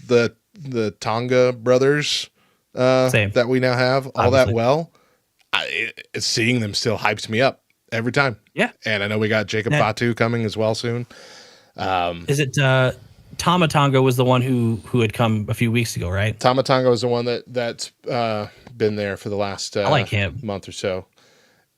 the Tonga brothers that we now have all that well, seeing them still hypes me up every time. Yeah. And I know we got Jacob Fatu coming as well soon. Is it Tama Tonga was the one who had come a few weeks ago, right? Tama Tonga was the one that's been there for the last I like him. month or so.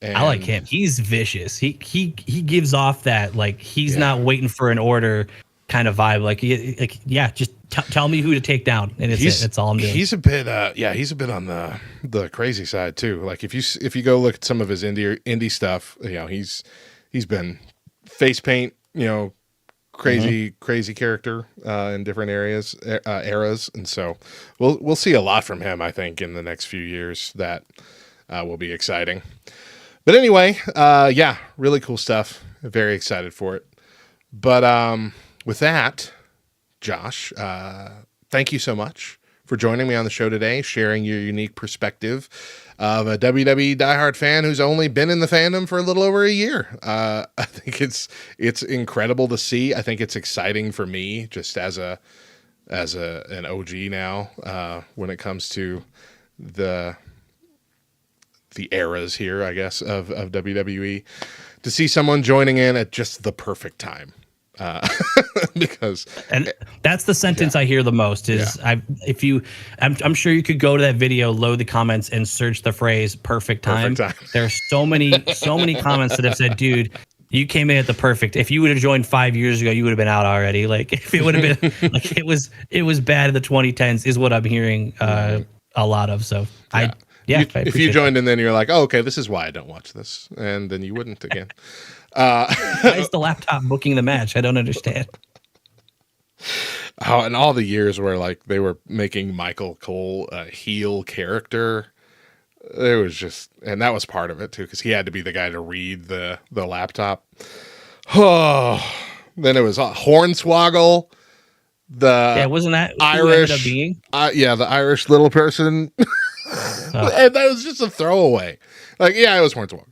And I like him. He's vicious. He gives off that like he's not waiting for an order kind of vibe. Just tell me who to take down, and it's all I'm doing. He's a bit on the crazy side too. Like if you go look at some of his indie stuff, he's been face paint, crazy character in different eras, and so we'll see a lot from him, I think, in the next few years. That will be exciting. But anyway, really cool stuff. Very excited for it. But with that, Josh, thank you so much for joining me on the show today, sharing your unique perspective of a WWE diehard fan who's only been in the fandom for a little over a year. I think it's incredible to see. I think it's exciting for me just as an OG now when it comes to the eras here, I guess, of WWE, to see someone joining in at just the perfect time. And that's the sentence I hear the most is I'm sure you could go to that video, load the comments, and search the phrase perfect time. There are so many comments that have said, dude, you came in at the perfect. If you would have joined 5 years ago, you would have been out already. Like if it would have been like it was bad in the 2010s is what I'm hearing a lot of. So if you joined and then you're like, oh, okay, this is why I don't watch this, and then you wouldn't again. Why is the laptop booking the match? I don't understand. Oh, and all the years where like they were making Michael Cole a heel character. It was just, and that was part of it too, because he had to be the guy to read the laptop. Oh, then it was Hornswoggle, the wasn't that who it Irish, ended up being? the Irish little person, and that was just a throwaway. Like, yeah, it was Hornswoggle.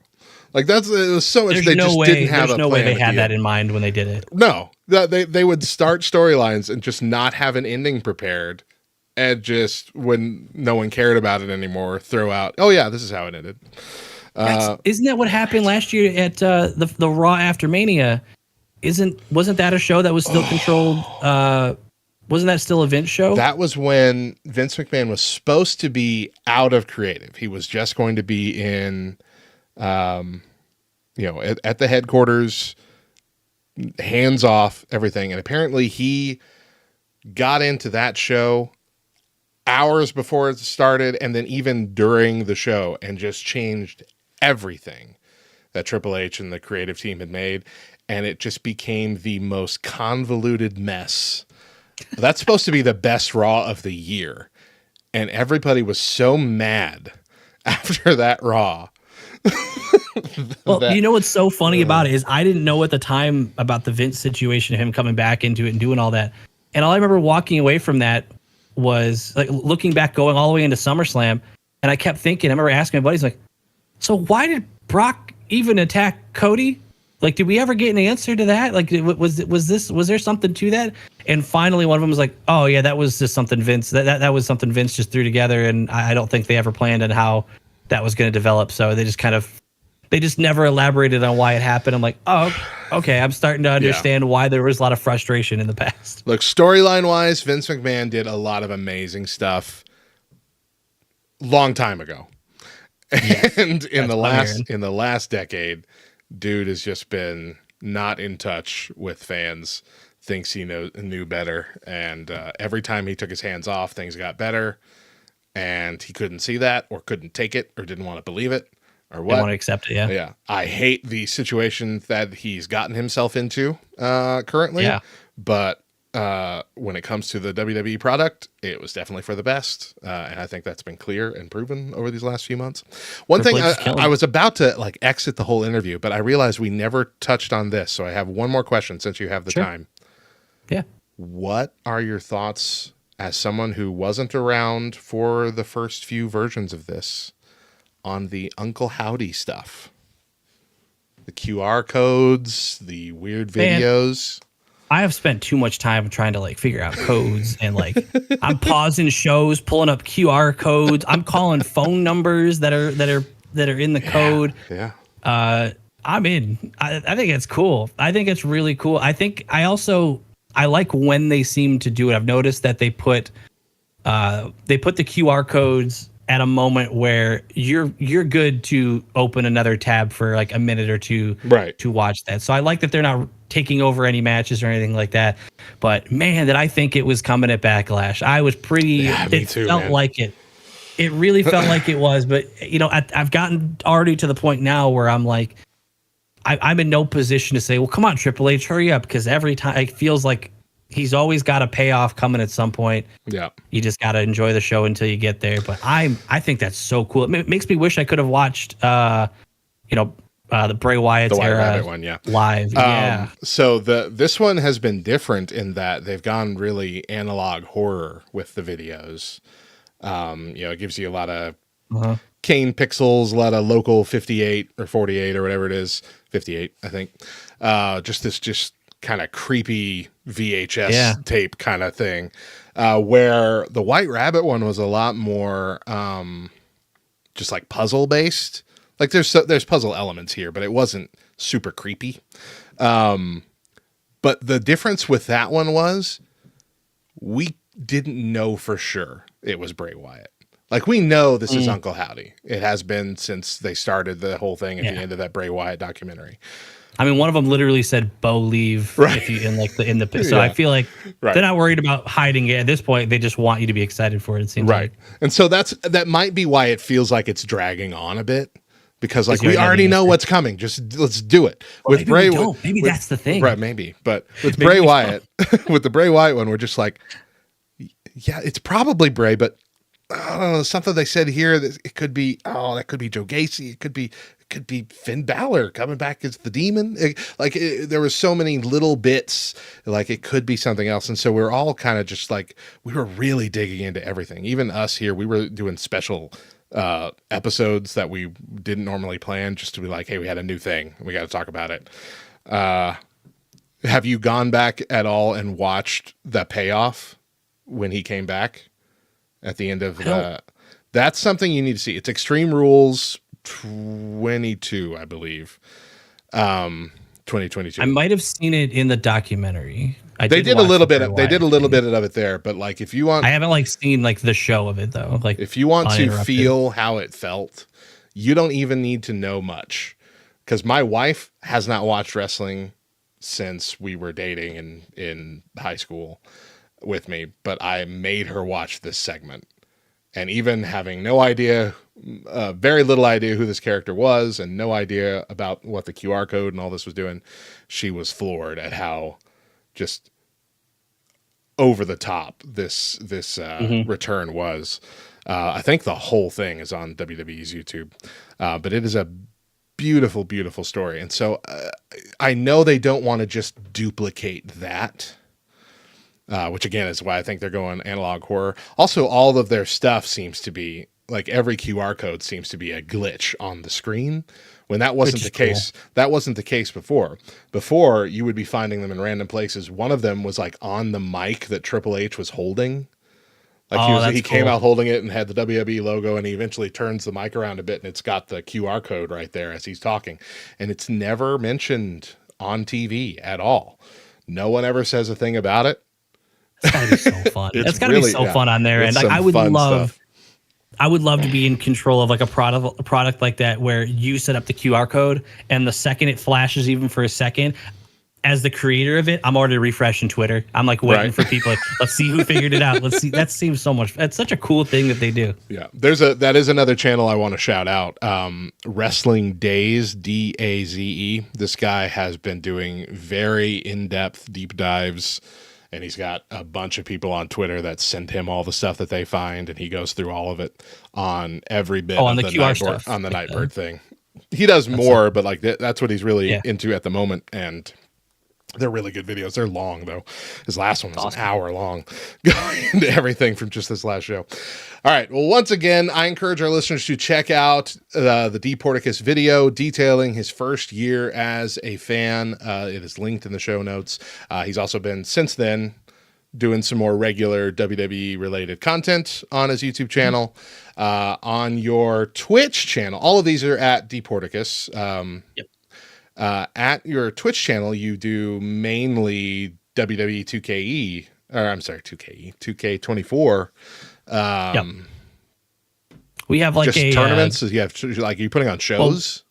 Like it was so much. They just didn't have a plan. There's no way they at had the that end. in mind when they did it. No, they would start storylines and just not have an ending prepared, and just when no one cared about it anymore, throw out, oh yeah, this is how it ended. Isn't that what happened last year at the Raw after Mania? Wasn't that a show that was still controlled? Wasn't that still a Vince show? That was when Vince McMahon was supposed to be out of creative. He was just going to be in, at the headquarters, hands off everything. And apparently he got into that show hours before it started, and then even during the show, and just changed everything that Triple H and the creative team had made. And it just became the most convoluted mess. That's supposed to be the best Raw of the year. And everybody was so mad after that Raw. Well, you know what's so funny about it is I didn't know at the time about the Vince situation, him coming back into it and doing all that. And all I remember walking away from that was like looking back, going all the way into SummerSlam. And I kept thinking, I remember asking my buddies, like, so why did Brock even attack Cody? Like, did we ever get an answer to that? Like, was there something to that? And finally, one of them was like, "Oh yeah, that was just something Vince. That was something Vince just threw together, and I don't think they ever planned on how that was going to develop. So they just never elaborated on why it happened." I'm like, "Oh, okay, I'm starting to understand why there was a lot of frustration in the past." Look, storyline wise, Vince McMahon did a lot of amazing stuff long time ago, and in the last decade, dude has just been not in touch with fans. Thinks he knew better, and every time he took his hands off, things got better, and he couldn't see that, or couldn't take it, or didn't want to believe it, or what. I want to accept it. Yeah. I hate the situation that he's gotten himself into currently. Yeah. But when it comes to the WWE product, it was definitely for the best, and I think that's been clear and proven over these last few months. One thing I was about to like exit the whole interview, but I realized we never touched on this, so I have one more question since you have the time. Yeah. What are your thoughts as someone who wasn't around for the first few versions of this on the Uncle Howdy stuff? The QR codes, the weird videos. I have spent too much time trying to like figure out codes and like I'm pausing shows, pulling up QR codes. I'm calling phone numbers that are in the code. Yeah. I'm in. I think it's cool. I think it's really cool. I like when they seem to do it. I've noticed that they put the QR codes at a moment where you're good to open another tab for like a minute or two to watch that. So I like that they're not taking over any matches or anything like that. But man, did I think it was coming at Backlash. I was pretty, it felt like it. It really felt like it was. But, I've gotten already to the point now where I'm like, I'm in no position to say, well, come on, Triple H, hurry up. Because every time it feels like he's always got a payoff coming at some point. Yeah. You just got to enjoy the show until you get there. But I think that's so cool. It makes me wish I could have watched, the Bray Wyatt's era one, live. Yeah. So this one has been different in that they've gone really analog horror with the videos. It gives you a lot of Kane pixels, a lot of local 58 or 48 or whatever it is. 58, I think. Just kind of creepy VHS tape kind of thing. Where the White Rabbit one was a lot more just like puzzle based. Like there's puzzle elements here, but it wasn't super creepy. But the difference with that one was we didn't know for sure it was Bray Wyatt. Like we know this is Uncle Howdy. It has been since they started the whole thing at the end of that Bray Wyatt documentary. I mean, one of them literally said "Bo leave" if you in the so I feel like they're not worried about hiding it at this point. They just want you to be excited for it. It seems like. And so that might be why it feels like it's dragging on a bit, because like you we already know the already know answer. what's coming. Just let's do it. Well, maybe we don't. Maybe that's the thing. Right, maybe. But with Maybe Bray we Wyatt, with the Bray Wyatt one, we're just like, yeah, it's probably Bray, but I don't know, something they said here that it could be, that could be Joe Gacy. It could be Finn Balor coming back as the demon. There were so many little bits, like it could be something else. And so we're all kind of just like, we were really digging into everything. Even us here, we were doing special episodes that we didn't normally plan, just to be like, hey, we had a new thing. We got to talk about it. Have you gone back at all and watched the payoff when he came back at the end of that's something you need to see. It's Extreme Rules 22, I believe. 2022. I might have seen it in the documentary. They did a little bit of it there, but like if you want, I haven't like seen like the show of it though. Like if you want to uninterrupted. feel how it felt, you don't even need to know much, because my wife has not watched wrestling since we were dating in high school with me, but I made her watch this segment. And even having no idea, very little idea who this character was, and no idea about what the QR code and all this was doing, she was floored at how just over the top this return was. I think the whole thing is on WWE's YouTube, but it is a beautiful, beautiful story. And so I know they don't want to just duplicate that. Which again is why I think they're going analog horror. Also, all of their stuff seems to be like every QR code seems to be a glitch on the screen, when that wasn't the case. Cool. That wasn't the case before. Before, you would be finding them in random places. One of them was like on the mic that Triple H was holding. Like he came out holding it and had the WWE logo, and he eventually turns the mic around a bit and it's got the QR code right there as he's talking. And it's never mentioned on TV at all. No one ever says a thing about it. It's gotta be so fun. It's gotta be so fun on there. And like, I would love to be in control of like a product like that, where you set up the QR code and the second it flashes, even for a second, as the creator of it, I'm already refreshing Twitter. I'm like waiting for people. Like, let's see who figured it out. Let's see. That seems so much. That's such a cool thing that they do. Yeah, that is another channel I want to shout out. Wrestling Daze, DAZE. This guy has been doing very in-depth deep dives. And he's got a bunch of people on Twitter that send him all the stuff that they find, and he goes through all of it on every bit of on the QR stuff. On the Nightbird thing. He does more, but like that's what he's really into at the moment, and they're really good videos. They're long though. His last one was an hour long, going into everything from just this last show. All right. Well, once again, I encourage our listeners to check out the D. Porticus video detailing his first year as a fan. It is linked in the show notes. He's also been, since then, doing some more regular WWE related content on his YouTube channel, on your Twitch channel. All of these are at D. Porticus. Yep. At your Twitch channel, you do mainly WWE 2KE, or I'm sorry, 2KE, 2K24. We have like just tournaments. You have like, are you putting on shows?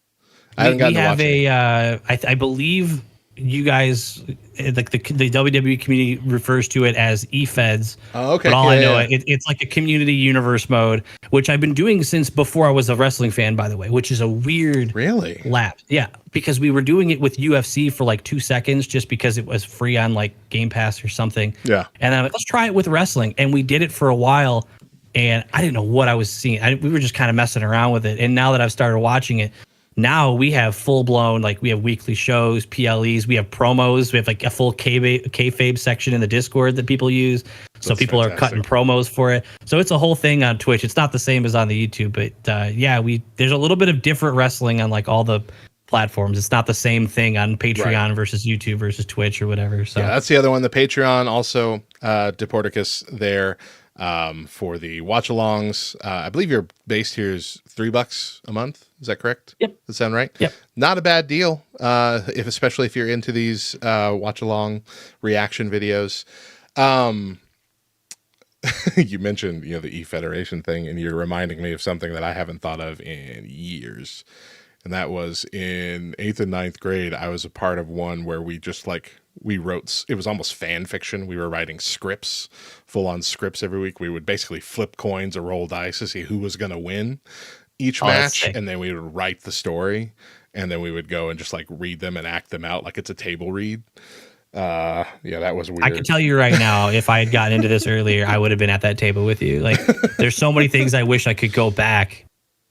Well, we have I believe you guys, like the WWE community refers to it as eFeds. Oh, okay. But all I know, it's like a community universe mode, which I've been doing since before I was a wrestling fan, by the way, which is a weird lapse. Yeah, because we were doing it with UFC for like 2 seconds just because it was free on like Game Pass or something. Yeah. And I'm like, let's try it with wrestling. And we did it for a while, and I didn't know what I was seeing. We were just kind of messing around with it. And now that I've started watching it, now we have full blown, like we have weekly shows, PLEs, we have promos, we have like a full kayfabe section in the Discord that people use. So people are cutting promos for it. So it's a whole thing on Twitch. It's not the same as on the YouTube, but there's a little bit of different wrestling on like all the platforms. It's not the same thing on Patreon versus YouTube versus Twitch or whatever. So yeah, that's the other one. The Patreon also, Deporticus there. For the watch-alongs, I believe your base here is $3 a month. Is that correct? Yep. Does that sound right? Yep. Not a bad deal. Especially if you're into these watch-along reaction videos. You mentioned the E-Federation thing, and you're reminding me of something that I haven't thought of in years. And that was in 8th and 9th grade. I was a part of one where we just we wrote, it was almost fan fiction. We were writing scripts, full on scripts every week. We would basically flip coins or roll dice to see who was going to win each Oh, that's match, sick. and then we would write the story, and then we would go and just like read them and act them out like it's a table read. Yeah, that was weird. I can tell you right now, if I had gotten into this earlier, I would have been at that table with you. Like, there's so many things I wish I could go back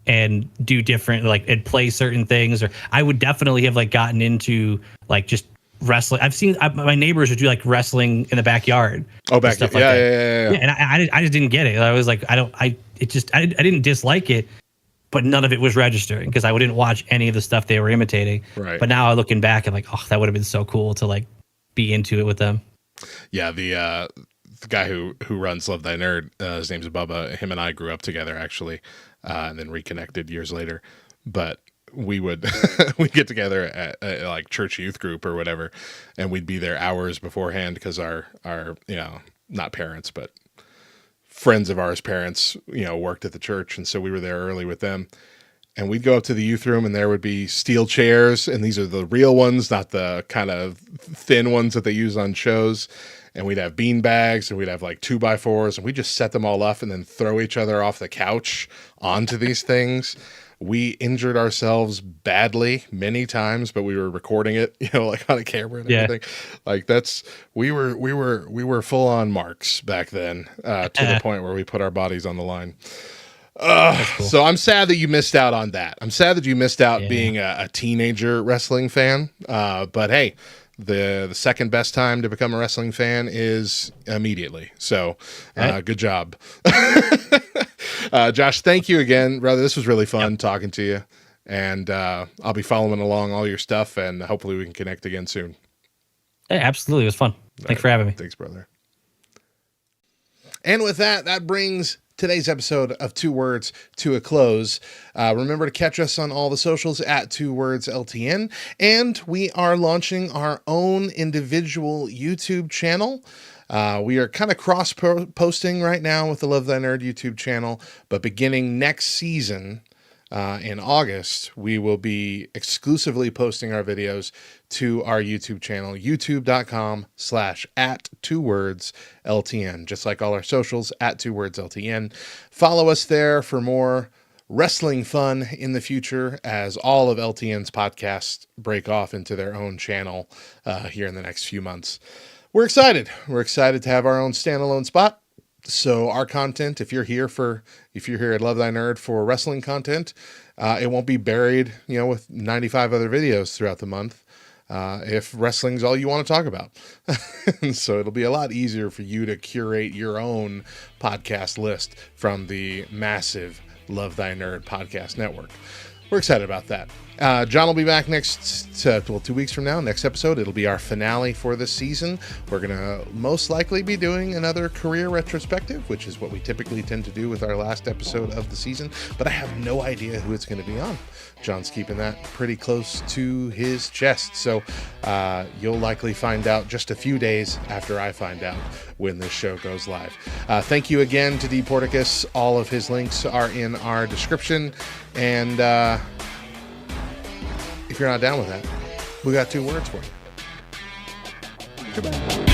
and do different, like, and play certain things. Or I would definitely have like gotten into like just wrestling. I've seen my neighbors would do like wrestling in the backyard. Oh, and back stuff yeah, like that. yeah. And I just didn't get it. I was like, I didn't dislike it, but none of it was registering because I didn't watch any of the stuff they were imitating. Right. But now looking back, I'm like, oh, that would have been so cool to like be into it with them. Yeah, the guy who runs Love Thy Nerd, his name's Bubba. Him and I grew up together actually, and then reconnected years later. But we would we get together at like church youth group or whatever, and we'd be there hours beforehand because our not parents but friends of ours parents worked at the church, and so we were there early with them. And we'd go up to the youth room, and there would be steel chairs, and these are the real ones, not the kind of thin ones that they use on shows. And we'd have bean bags, and we'd have like 2x4s, and we just set them all up and then throw each other off the couch onto these things. We injured ourselves badly many times, but we were recording it, like on a camera and everything. Like we were full on marks back then, to the point where we put our bodies on the line. Cool. So I'm sad that you missed out on that. I'm sad that you missed out being a teenager wrestling fan. But hey, the second best time to become a wrestling fan is immediately. So good job. Josh, thank you again, brother. This was really fun talking to you. And I'll be following along all your stuff, and hopefully we can connect again soon. Hey, absolutely. It was fun. Thanks for having me. Thanks, brother. And with that brings today's episode of Two Words to a close. Remember to catch us on all the socials at 2WordsLTN, and we are launching our own individual YouTube channel. We are kind of cross-posting right now with the Love Thy Nerd YouTube channel, but beginning next season, in August, we will be exclusively posting our videos to our YouTube channel, youtube.com/@2WordsLTN, just like all our socials at 2WordsLTN. Follow us there for more wrestling fun in the future as all of LTN's podcasts break off into their own channel here in the next few months. We're excited. We're excited to have our own standalone spot. So our content, if you're here at Love Thy Nerd for wrestling content, it won't be buried, with 95 other videos throughout the month. If wrestling's all you want to talk about. So it'll be a lot easier for you to curate your own podcast list from the massive Love Thy Nerd podcast network. We're excited about that. John will be back 2 weeks from now. Next episode, it'll be our finale for this season. We're going to most likely be doing another career retrospective, which is what we typically tend to do with our last episode of the season. But I have no idea who it's going to be on. John's keeping that pretty close to his chest. So you'll likely find out just a few days after I find out when this show goes live. Thank you again to D. Porticus. All of his links are in our description. And if you're not down with that, we got 2 words for you. Goodbye.